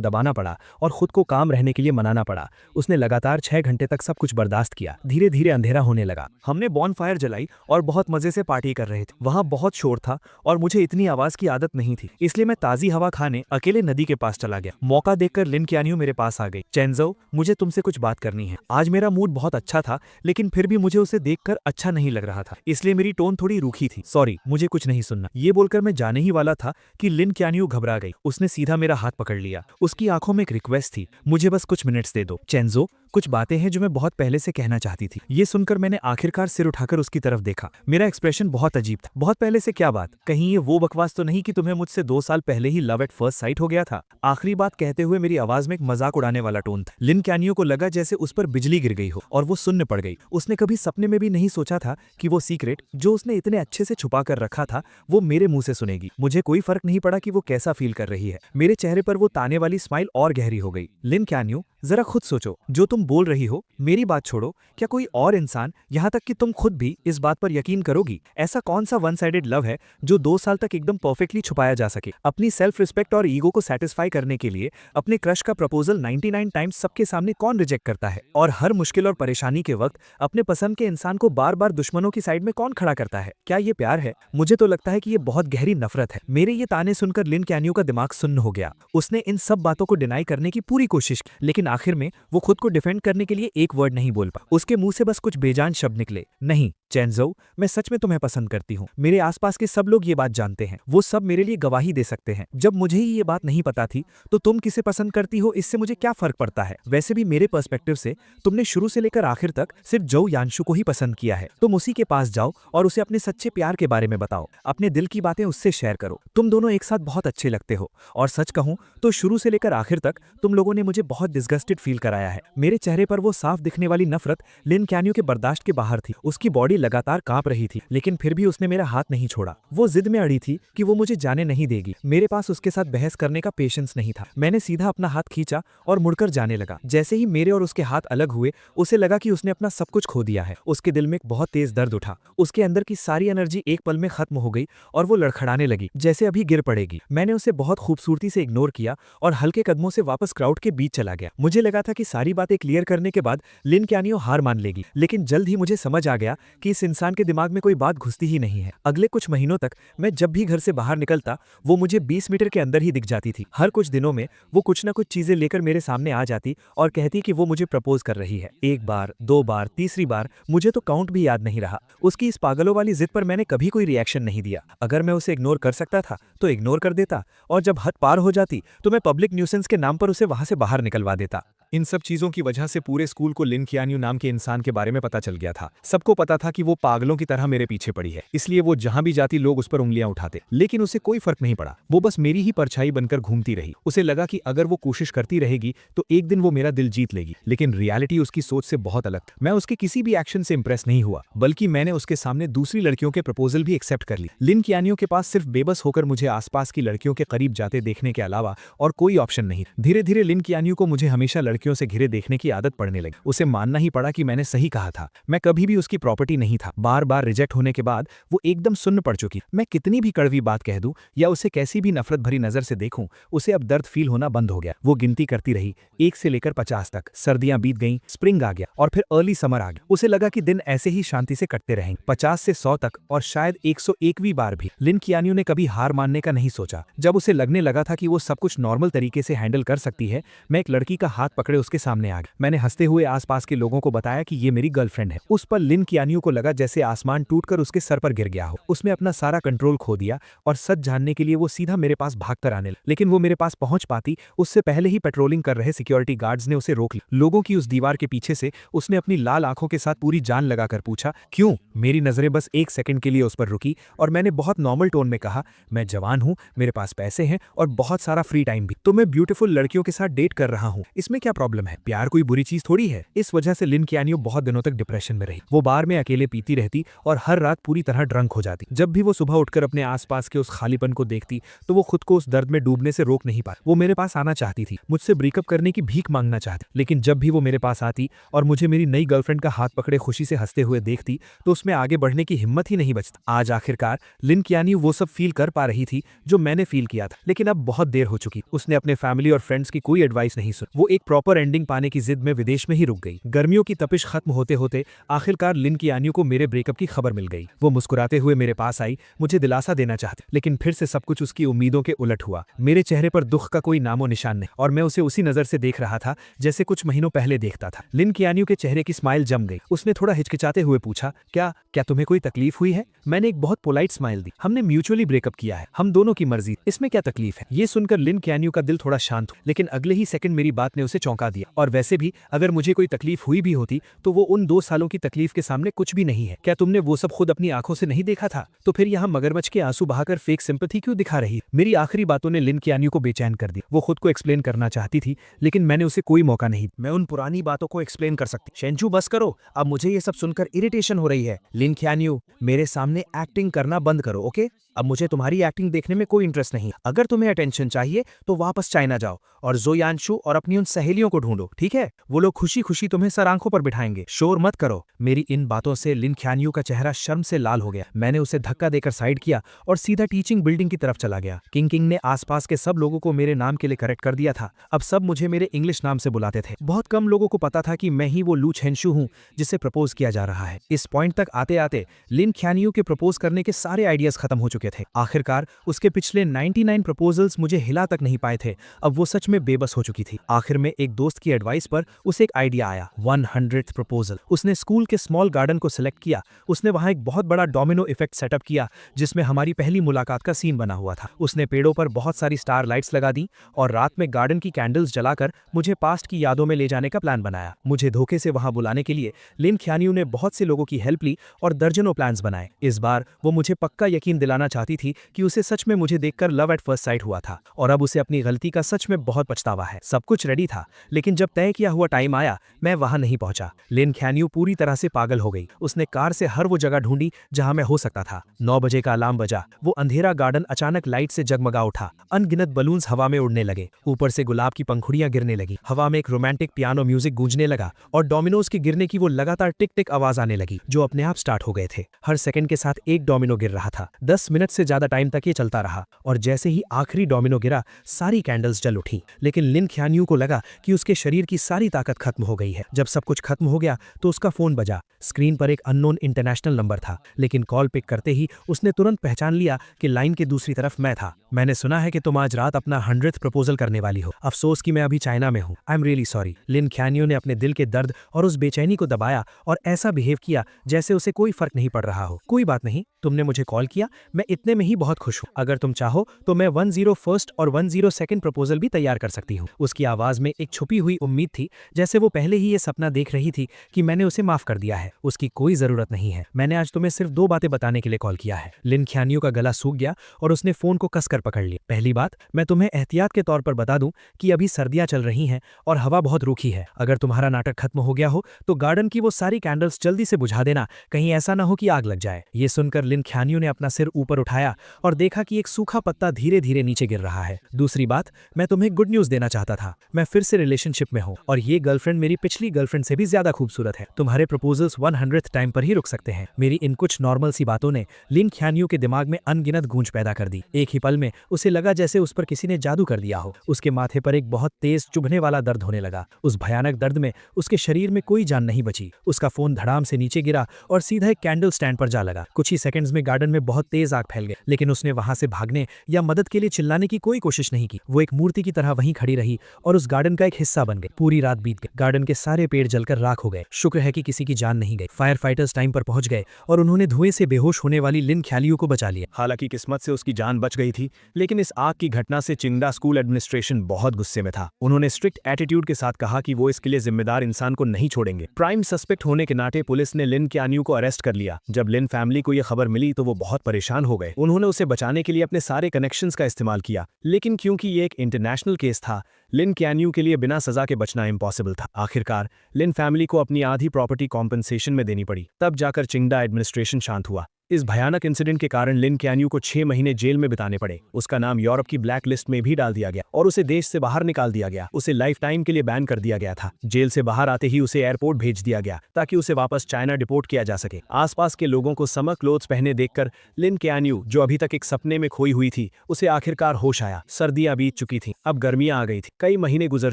दबाना पड़ा और खुद को काम रहने के लिए मनाना पड़ा। उसने लगातार 6 घंटे तक सब कुछ बर्दाश्त किया। धीरे धीरे अंधेरा होने लगा। हमने बॉनफायर जलाई और बहुत मजे से पार्टी कर रहे थे। वहां बहुत शोर था और मुझे इतनी आवाज की आदत नहीं थी, इसलिए मैं ताजी हवा खाने अकेले नदी के पास चला गया। मौका देखकर लिन क्यानियो मेरे पास आ गई। चेंजो, मुझे तुमसे कुछ बात करनी है। आज मेरा मूड बहुत अच्छा था, लेकिन फिर भी मुझे उसे देखकर अच्छा नहीं लग रहा था, इसलिए मेरी टोन थोड़ी रूखी थी। सॉरी, मुझे कुछ नहीं सुनना। ये बोलकर मैं जाने ही वाला था कि लिन क्यानियो घबरा गई। उसने सीधा मेरा हाथ पकड़ लिया। उसकी आंखों में एक रिक्वेस्ट थी, मुझे बस कुछ मिनट्स दे दो। चेंजो, कुछ बातें हैं जो मैं बहुत पहले से कहना चाहती थी। ये सुनकर मैंने आखिरकार सिर उठाकर उसकी तरफ देखा। मेरा एक्सप्रेशन बहुत अजीब था। बहुत पहले से क्या बात? कहीं ये वो बकवास तो नहीं कि तुम्हें मुझसे 2 साल पहले ही लव एट फर्स्ट साइट हो गया था? आखिरी बात कहते हुए मेरी आवाज में एक मजाक उड़ाने वाला टोन था। लिन क्यानियो को लगा जैसे उस पर बिजली गिर गई हो और वो सुन्न पड़ गई। उसने कभी सपने में भी नहीं सोचा था कि वो सीक्रेट जो उसने इतने अच्छे से छुपा कर रखा था वो मेरे मुंह से सुनेगी। मुझे कोई फर्क नहीं पड़ा कि वो कैसा फील कर रही है। मेरे चेहरे पर वो ताने वाली स्माइल और गहरी हो गई। लिन क्यानियो, जरा खुद सोचो, जो तुम बोल रही हो, मेरी बात छोड़ो, क्या कोई और इंसान, यहाँ तक कि तुम खुद भी इस बात पर यकीन करोगी? ऐसा कौन सा वन साइडेड लव है जो 2 साल तक एकदम परफेक्टली छुपाया जा सके? अपनी सेल्फ रिस्पेक्ट और ईगो को सेटिस्फाई करने के लिए अपने क्रश का प्रपोजल 99 टाइम्स सबके सामने कौन रिजेक्ट करता है? और हर मुश्किल और परेशानी के वक्त अपने पसंद के इंसान को बार बार दुश्मनों की साइड में कौन खड़ा करता है? क्या ये प्यार है? मुझे तो लगता है कि ये बहुत गहरी नफरत है। मेरे ये ताने सुनकर लिन क्यानियो का दिमाग सुन्न हो गया। उसने इन सब बातों को डिनाई करने की पूरी कोशिश की, लेकिन आखिर में वो खुद को डिफेंड करने के लिए एक वर्ड नहीं बोल पा। उसके मुंह से बस कुछ बेजान शब्द निकले, नहीं चेंजो, मैं सच में तुम्हें पसंद करती हूँ। मेरे आसपास के सब लोग ये बात जानते हैं, वो सब मेरे लिए गवाही दे सकते हैं। जब मुझे ही ये बात नहीं पता थी तो तुम किसे पसंद करती हो इससे मुझे क्या फर्क पड़ता है? वैसे भी मेरे पर्सपेक्टिव से तुमने शुरू से लेकर आखिर तक सिर्फ जो यानशु को ही पसंद किया है। तुम उसी के पास जाओ और उसे अपने सच्चे प्यार के बारे में बताओ, अपने दिल की बातें उससे शेयर करो। तुम दोनों एक साथ बहुत अच्छे लगते हो और सच कहूं तो शुरू से लेकर आखिर तक तुम लोगों ने मुझे बहुत डिस्गस्टेड फील कराया है। मेरे चेहरे पर वो साफ दिखने वाली नफरत लिन क्यानियो के बर्दाश्त के बाहर थी। उसकी बॉडी लगातार कांप रही थी, लेकिन फिर भी उसने मेरा हाथ नहीं छोड़ा। वो जिद में अड़ी थी कि वो मुझे जाने नहीं देगी। मेरे पास उसके साथ बहस करने का पेशेंस नहीं था। मैंने सीधा अपना हाथ खींचा और मुड़कर जाने लगा। जैसे ही मेरे और उसके हाथ अलग हुए, उसे लगा कि उसने अपना सब कुछ खो दिया है। उसके दिल में एक बहुत तेज दर्द उठा। उसके अंदर की सारी एनर्जी एक पल में खत्म हो गई और वो लड़खड़ाने लगी जैसे अभी गिर पड़ेगी। मैंने उसे बहुत खूबसूरती से इग्नोर किया और हल्के कदमों से वापस क्राउड के बीच चला गया। मुझे लगा था कि सारी बातें क्लियर करने के बाद लिन क्यानियो हार मान लेगी, लेकिन जल्द ही मुझे समझ आ गया कि इस इंसान के दिमाग में कोई बात घुसती ही नहीं है। अगले कुछ महीनों तक मैं जब भी घर से बाहर निकलता वो मुझे 20 मीटर के अंदर ही दिख जाती थी। हर कुछ दिनों में वो कुछ ना कुछ चीजें लेकर मेरे सामने आ जाती और कहती कि वो मुझे प्रपोज कर रही है। 1 बार, 2 बार, तीसरी बार, मुझे तो काउंट भी याद नहीं रहा। उसकी इस पागलों वाली जिद पर मैंने कभी कोई रिएक्शन नहीं दिया। अगर मैं उसे इग्नोर कर सकता था तो इग्नोर कर देता, और जब हद पार हो जाती तो मैं पब्लिक न्यूसेंस के नाम पर उसे वहां से बाहर निकलवा देता। इन सब चीजों की वजह से पूरे स्कूल को लिन क्यानियो नाम के इंसान के बारे में पता चल गया था। सबको पता था कि वो पागलों की तरह मेरे पीछे पड़ी है, इसलिए वो जहां भी जाती लोग उस पर उंगलियां उठाते, लेकिन उसे कोई फर्क नहीं पड़ा। वो बस मेरी ही परछाई बनकर घूमती रही। उसे लगा कि अगर वो कोशिश करती रहेगी तो एक दिन वो मेरा दिल जीत लेगी, लेकिन रियलिटी उसकी सोच से बहुत अलग था। मैं उसके किसी भी एक्शन से इंप्रेस नहीं हुआ, बल्कि मैंने उसके सामने दूसरी लड़कियों के प्रपोजल भी एक्सेप्ट कर ली। लिन क्यानियो के पास सिर्फ बेबस होकर मुझे आसपास की लड़कियों के करीब जाते देखने के अलावा और कोई ऑप्शन नहीं। धीरे धीरे लिन क्यानियो को मुझे हमेशा लड़की लड़कियों से घिरे देखने की आदत पड़ने लगी। उसे मानना ही पड़ा कि मैंने सही कहा था, मैं कभी भी उसकी प्रॉपर्टी नहीं था। बार बार रिजेक्ट होने के बाद वो एकदम सुन्न पड़ चुकी। मैं कितनी भी कड़वी बात कह दूं या उसे कैसी भी नफरत भरी नजर से देखूं, उसे अब दर्द फील होना बंद हो गया। वो गिनती करती रही 1 से लेकर 50 तक। सर्दियां बीत गईं, स्प्रिंग आ गया और फिर अर्ली समर आ गया। उसे लगा कि दिन ऐसे ही शांति से कटते रहेंगे, 50 से 100 तक और शायद 101वीं बार भी। लिन कियानियो ने कभी हार मानने का नहीं सोचा। जब उसे लगने लगा था कि वो सब कुछ नॉर्मल तरीके से हैंडल कर सकती है, मैं एक लड़की का हाथ पकड़े उसके सामने आ गया। मैंने हंसते हुए आसपास के लोगों को बताया कि ये मेरी गर्लफ्रेंड है। उस पर लिन कियानियो को लगा जैसे आसमान टूटकर उसके सर पर गिर गया हो। उसने अपना सारा कंट्रोल खो दिया और सच जानने के लिए वो सीधा मेरे पास भागकर आने लगा। लेकिन वो मेरे पास पहुंच पाती उससे पहले ही पेट्रोलिंग कर रहे सिक्योरिटी गार्ड्स ने उसे रोक लिया। लोगों की उस दीवार के पीछे से उसने अपनी लाल आंखों के साथ पूरी जान लगाकर पूछा, क्यों? मेरी नजरें बस 1 सेकंड के लिए उस पर रुकी और मैंने बहुत नॉर्मल टोन में कहा, मैं जवान हूं, मेरे पास पैसे हैं और बहुत सारा फ्री टाइम भी, तो मैं ब्यूटीफुल लड़कियों के साथ डेट कर रहा हूं, इसमें क्या प्रॉब्लम है? प्यार कोई बुरी चीज थोड़ी है। इस वजह से लिन कियानियो बहुत दिनों तक डिप्रेशन में रही। वो बार में अकेले पीती रहती और हर रात पूरी तरह ड्रंक हो जाती। जब भी वो सुबह उठकर अपने आसपास के उस खालीपन को देखती तो वो खुद को उस दर्द में डूबने से रोक नहीं पाती। वो मेरे पास आना चाहती थी, मुझसे ब्रेकअप करने की भीख मांगना चाहती, लेकिन जब भी वो मेरे पास आती और मुझे मेरी नई गर्लफ्रेंड का हाथ पकड़े खुशी से हंसते हुए देखती तो उसमें आगे बढ़ने की हिम्मत ही नहीं बचती। आज आखिरकार लिन कियानियो वो सब फील कर पा रही थी जो मैंने फील किया था, लेकिन अब बहुत देर हो चुकी। उसने अपने फैमिली और फ्रेंड्स की कोई एडवाइस नहीं सुनी। वो एक प्रॉपर एंडिंग पाने की जिद में विदेश में ही रुक गई। गर्मियों की तपिश खत्म होते होते आखिरकार लिन कियानियो को मेरे ब्रेकअप की खबर मिल गई। वो मुस्कुराते हुए मेरे पास आई, मुझे दिलासा देना चाहती, लेकिन फिर से सब कुछ उसकी उम्मीदों के उलट हुआ। मेरे चेहरे पर दुख का कोई नामो निशान नहीं और मैं उसे उसी नजर से देख रहा था जैसे कुछ महीनों पहले देखता था। लिन कियानियो के चेहरे की स्माइल जम गई। उसने थोड़ा हिचकिचाते हुए पूछा, क्या तुम्हें कोई तकलीफ हुई है? मैंने एक बहुत पोलाइट स्माइल दी। हमने म्यूचुअली ब्रेकअप किया है, हम दोनों की मर्जी, इसमें क्या तकलीफ है? ये सुनकर लिन कियानियो का दिल थोड़ा शांत हुआ, लेकिन अगले ही सेकंड मेरी बात ने उसे चौंका दिया। और वैसे भी अगर मुझे कोई तकलीफ हुई भी होती तो वो उन 2 सालों की तकलीफ के सामने कुछ भी नहीं है। क्या तुमने वो सब खुद अपनी आंखों से नहीं देखा था? तो फिर यहाँ मगरमच्छ के आंसू बहाकर फेक सिंपैथी क्यों दिखा रही? मेरी आखिरी बातों ने लिन कियानियो को बेचैन कर दिया। वो खुद को एक्सप्लेन करना चाहती थी, लेकिन मैंने उसे कोई मौका नहीं। मैं उन पुरानी बातों को एक्सप्लेन कर सकती। शेंचू बस करो, अब मुझे ये सब सुनकर इरिटेशन हो रही है। लिन कियानियो, मेरे सामने एक्टिंग करना बंद करो, ओके? अब मुझे तुम्हारी एक्टिंग देखने में कोई इंटरेस्ट नहीं। अगर तुम्हें अटेंशन चाहिए तो वापस चाइना जाओ और ज़ो यानशु और अपनी उन सहेलियों को ढूंढो, ठीक है? वो लोग खुशी खुशी तुम्हें सर आंखों पर बिठाएंगे। शोर मत करो। मेरी इन बातों से लिन कियानियो का चेहरा शर्म से लाल हो गया। मैंने उसे धक्का देकर साइड किया और सीधा टीचिंग बिल्डिंग की तरफ चला गया। किंग ने आसपास के सब लोगों को मेरे नाम के लिए करेक्ट कर दिया था। अब सब मुझे मेरे इंग्लिश नाम से बुलाते थे। बहुत कम लोगों को पता था कि मैं ही वो लू चेंशु हूं जिसे प्रपोज किया जा रहा है। इस पॉइंट तक आते आते लिन कियानियो के प्रपोज करने के सारे आइडियाज खत्म हो चुके थे। आखिरकार उसके पिछले 99 प्रपोजल्स मुझे हिला तक नहीं पाए थे। अब वो सच में बेबस हो चुकी थी। आखिर में एक दोस्त की एडवाइस पर उसे एक आइडिया आया, 100th प्रपोजल। उसने स्कूल के स्मॉल गार्डन को सिलेक्ट किया। उसने वहां एक बहुत बड़ा डोमिनो इफेक्ट सेटअप किया जिसमें हमारी पहली मुलाकात का सीन बना हुआ था। उसने पेड़ों पर बहुत सारी स्टार लाइट्स लगा दी और रात में गार्डन की कैंडल्स जलाकर मुझे पास्ट की यादों में ले जाने का प्लान बनाया। मुझे धोखे से वहां बुलाने के लिए लिन कियानियो ने बहुत से लोगों की हेल्प ली और दर्जनों प्लान्स बनाए। इस बार वो मुझे पक्का यकीन दिलाना चाहती थी कि उसे सच में मुझे देखकर लव एट फर्स्ट साइट हुआ था और अब उसे अपनी गलती का सच में बहुत पछतावा है। सब कुछ रेडी था, लेकिन जब तय किया हुआ टाइम आया मैं वहां नहीं पहुंचा। लिन कियानियो पूरी तरह से पागल हो गई। उसने कार से हर वो जगह ढूंढी जहां मैं हो सकता था। 9 बजे का अलार्म बजा। वो अंधेरा गार्डन अचानक लाइट से जगमगा उठा। अनगिनत बलून्स हवा में उड़ने लगे। ऊपर से गुलाब की पंखुड़ियां गिरने लगी। हवा में एक रोमांटिक पियानो म्यूजिक गूंजने लगा और डोमिनोज के गिरने की वो लगातार टिक टिक आवाज आने लगी जो अपने आप स्टार्ट हो गए थे। हर सेकंड के साथ एक डोमिनो गिर रहा था। 10 मिनट से ज्यादा टाइम तक ये चलता रहा और जैसे ही आखिरी डोमिनो गिरा सारी कैंडल्स जल उठी। लेकिन लिन कियानियो को लगा कि उसके शरीर की सारी ताकत खत्म हो गई है। जब सब कुछ खत्म हो गया तो उसका फोन बजा। स्क्रीन पर एक अननोन इंटरनेशनल नंबर था, लेकिन कॉल पिक करते ही उसने तुरंत पहचान लिया कि लाइन के दूसरी तरफ मैं था। मैंने सुना है कि तुम आज रात अपना 100th प्रपोजल करने वाली हो। अफसोस कि मैं अभी चाइना में हूँ। I am really sorry. Lin कियानियो ने अपने दिल के दर्द और उस बेचैनी को दबाया और ऐसा बिहेव किया जैसे उसे कोई फर्क नहीं पड़ रहा हो। कोई बात नहीं, तुमने मुझे कॉल किया, मैं इतने में ही बहुत खुश हूँ। अगर तुम चाहो तो मैं 101st और 102nd प्रपोजल भी तैयार कर सकती हूँ। उसकी आवाज में एक छुपी हुई उम्मीद थी, जैसे वो पहले ही ये सपना देख रही थी कि मैंने उसे माफ कर दिया है। उसकी कोई जरूरत नहीं है। मैंने आज तुम्हें सिर्फ 2 बातें बताने के लिए कॉल किया है। लिन कियानियो का गला सूख गया और उसने फोन को कसकर कर पकड़ लिया। पहली बात, मैं तुम्हें एहतियात के तौर पर बता दूं कि अभी सर्दियां चल रही हैं और हवा बहुत रूखी है। अगर तुम्हारा नाटक खत्म हो गया हो तो गार्डन की वो सारी कैंडल्स जल्दी से बुझा देना, कहीं ऐसा ना हो कि आग लग जाए। ये सुनकर लिन ख्यानियो ने अपना सिर ऊपर उठाया और देखा कि एक सूखा पत्ता धीरे धीरे नीचे गिर रहा है। दूसरी बात, मैं तुम्हें गुड न्यूज देना चाहता था। मैं फिर से रिलेशनशिप में हूँ और ये गर्लफ्रेंड मेरी पिछली गर्लफ्रेंड से भी ज्यादा खूबसूरत है। तुम्हारे प्रपोजल्स 100th टाइम पर ही रुक सकते हैं। मेरी इन कुछ नॉर्मल सी बातों ने लिन ख्यानियो के दिमाग में अनगिनत गूंज पैदा कर दी। एक ही पल में उसे लगा जैसे उस पर किसी ने जादू कर दिया हो। उसके माथे पर एक बहुत तेज चुभने वाला दर्द होने लगा। उस भयानक दर्द में उसके शरीर में कोई जान नहीं बची। उसका फोन धड़ाम से नीचे गिरा और सीधा एक कैंडल स्टैंड पर जा लगा। कुछ ही सेकंड्स में गार्डन में बहुत तेज आग फैल गई, लेकिन उसने वहां से भागने या मदद के लिए चिल्लाने की कोई कोशिश नहीं की। वो एक मूर्ति की तरह वहीं खड़ी रही और उस गार्डन का एक हिस्सा बन गई। पूरी रात बीत गई। गार्डन के सारे पेड़ जलकर राख हो गए। शुक्र है कि किसी की जान नहीं गई। फायर फाइटर्स टाइम पर पहुंच गए और उन्होंने धुएं से बेहोश होने वाली लिन ख्यालियो को बचा लिया। हालांकि किस्मत से उसकी जान बच गई थी, लेकिन इस आग की घटना से चिंगडा स्कूल एडमिनिस्ट्रेशन बहुत गुस्से में था। उन्होंने स्ट्रिक्ट एटीट्यूड के साथ कहा कि वो इसके लिए जिम्मेदार इंसान को नहीं छोड़ेंगे। प्राइम सस्पेक्ट होने के नाते पुलिस ने लिन ख्यानियो को अरेस्ट कर लिया। जब लिन फैमिली को यह खबर मिली तो वो बहुत परेशान हो गए। उन्होंने उसे बचाने के लिए अपने सारे कनेक्शंस का इस्तेमाल किया, लेकिन क्योंकि ये एक इंटरनेशनल केस था, लिन ख्यानियो के लिए बिना सजा के बचना इम्पॉसिबल था। आखिरकार लिन फैमिली को अपनी आधी प्रॉपर्टी कॉम्पनसेशन में देनी पड़ी। तब जाकर चिंगडा एडमिनिस्ट्रेशन शांत हुआ। इस भयानक इंसिडेंट के कारण लिन ख्यानियो को 6 महीने जेल में बिताने पड़े। उसका नाम यूरोप की ब्लैक लिस्ट में भी डाल दिया गया और उसे देश से बाहर निकाल दिया गया। उसे लाइफ टाइम के लिए बैन कर दिया गया था। जेल से बाहर आते ही उसे एयरपोर्ट भेज दिया गया ताकि उसे वापस चाइना डिपोर्ट किया जा सके। आसपास के लोगों को समर क्लोथ्स पहने देखकर लिन ख्यानियो, जो अभी तक एक सपने में खोई हुई थी, उसे आखिरकार होश आया। सर्दियां बीत चुकी थीं, अब गर्मियां आ गई थी। कई महीने गुजर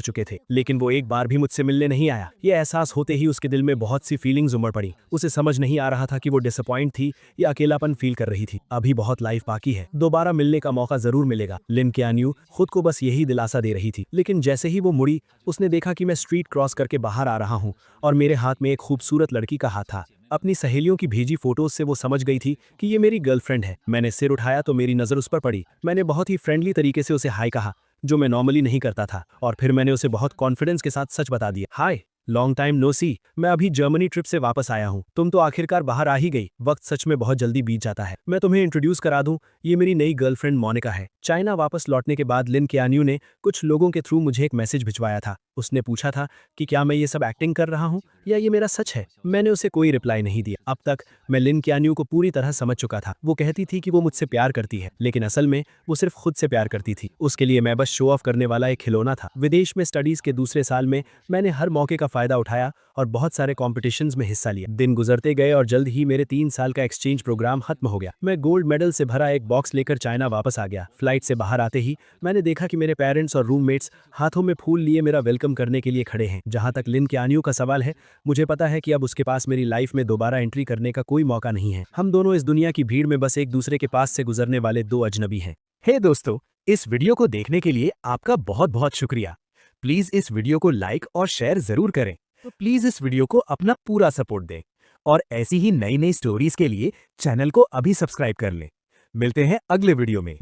चुके थे, लेकिन वो एक बार भी मुझसे मिलने नहीं आया। ये एहसास होते ही उसके दिल में बहुत सी फीलिंग्स उमड़ पड़ी। उसे समझ नहीं आ रहा था कि वो डिसअपॉइंट थी या अकेलापन फील कर रही थी। अभी बहुत लाइफ बाकी है, दोबारा मिलने का मौका जरूर मिलेगा। लिन ख्यानियो खुद को बस यही दिलासा दे रही थी। लेकिन जैसे ही वो मुड़ी, उसने देखा कि मैं स्ट्रीट क्रॉस करके बाहर आ रहा हूँ और मेरे हाथ में एक खूबसूरत लड़की का हाथ था। अपनी सहेलियों की भेजी फोटोज से वो समझ गई थी कि ये मेरी गर्लफ्रेंड है। मैंने सिर उठाया तो मेरी नजर उस पर पड़ी। मैंने बहुत ही फ्रेंडली तरीके से उसे हाय कहा, जो मैं नॉर्मली नहीं करता था, और फिर मैंने उसे बहुत कॉन्फिडेंस के साथ सच बता दिया। हाय, लॉन्ग टाइम नो सी, मैं अभी जर्मनी ट्रिप से वापस आया हूँ। तुम तो आखिरकार बाहर आ ही गई। वक्त सच में बहुत जल्दी बीत जाता है। मैं तुम्हें इंट्रोड्यूस करा दूं, ये मेरी नई गर्लफ्रेंड मोनिका है। चाइना वापस लौटने के बाद लिन ख्यानियो ने कुछ लोगों के थ्रू मुझे एक मैसेज भिजवाया था। उसने पूछा था कि क्या मैं ये सब एक्टिंग कर रहा हूँ या ये मेरा सच है। मैंने उसे कोई रिप्लाई नहीं दिया। अब तक मैं लिन ख्यानियो को पूरी तरह समझ चुका था। वो कहती थी कि वो मुझसे प्यार करती है, लेकिन असल में वो सिर्फ खुद से प्यार करती थी। उसके लिए मैं बस शो ऑफ करने वाला एक खिलौना था। विदेश में स्टडीज के दूसरे साल में मैंने हर मौके का फायदा उठाया और बहुत सारे कॉम्पिटिशन्स में हिस्सा लिया। दिन गुजरते गए और जल्द ही मेरे 3 साल का एक्सचेंज प्रोग्राम खत्म हो गया। मैं गोल्ड मेडल से भरा एक बॉक्स लेकर चाइना वापस आ गया। फ्लाइट से बाहर आते ही मैंने देखा कि मेरे पेरेंट्स और रूममेट्स हाथों में फूल लिए मेरा वेलकम करने के लिए खड़े हैं। जहां तक लिन ख्यानियो का सवाल है, मुझे पता है कि अब उसके पास मेरी लाइफ में दोबारा एंट्री करने का कोई मौका नहीं है। हम दोनों इस दुनिया की भीड़ में बस एक दूसरे के पास से गुजरने वाले 2 अजनबी हैं। हे दोस्तों, इस वीडियो को देखने के लिए आपका बहुत बहुत शुक्रिया। प्लीज इस वीडियो को लाइक और शेयर जरूर करें। तो प्लीज इस वीडियो को अपना पूरा सपोर्ट दें और ऐसी ही नई नई स्टोरीज के लिए चैनल को अभी सब्सक्राइब कर लें। मिलते हैं अगले वीडियो में।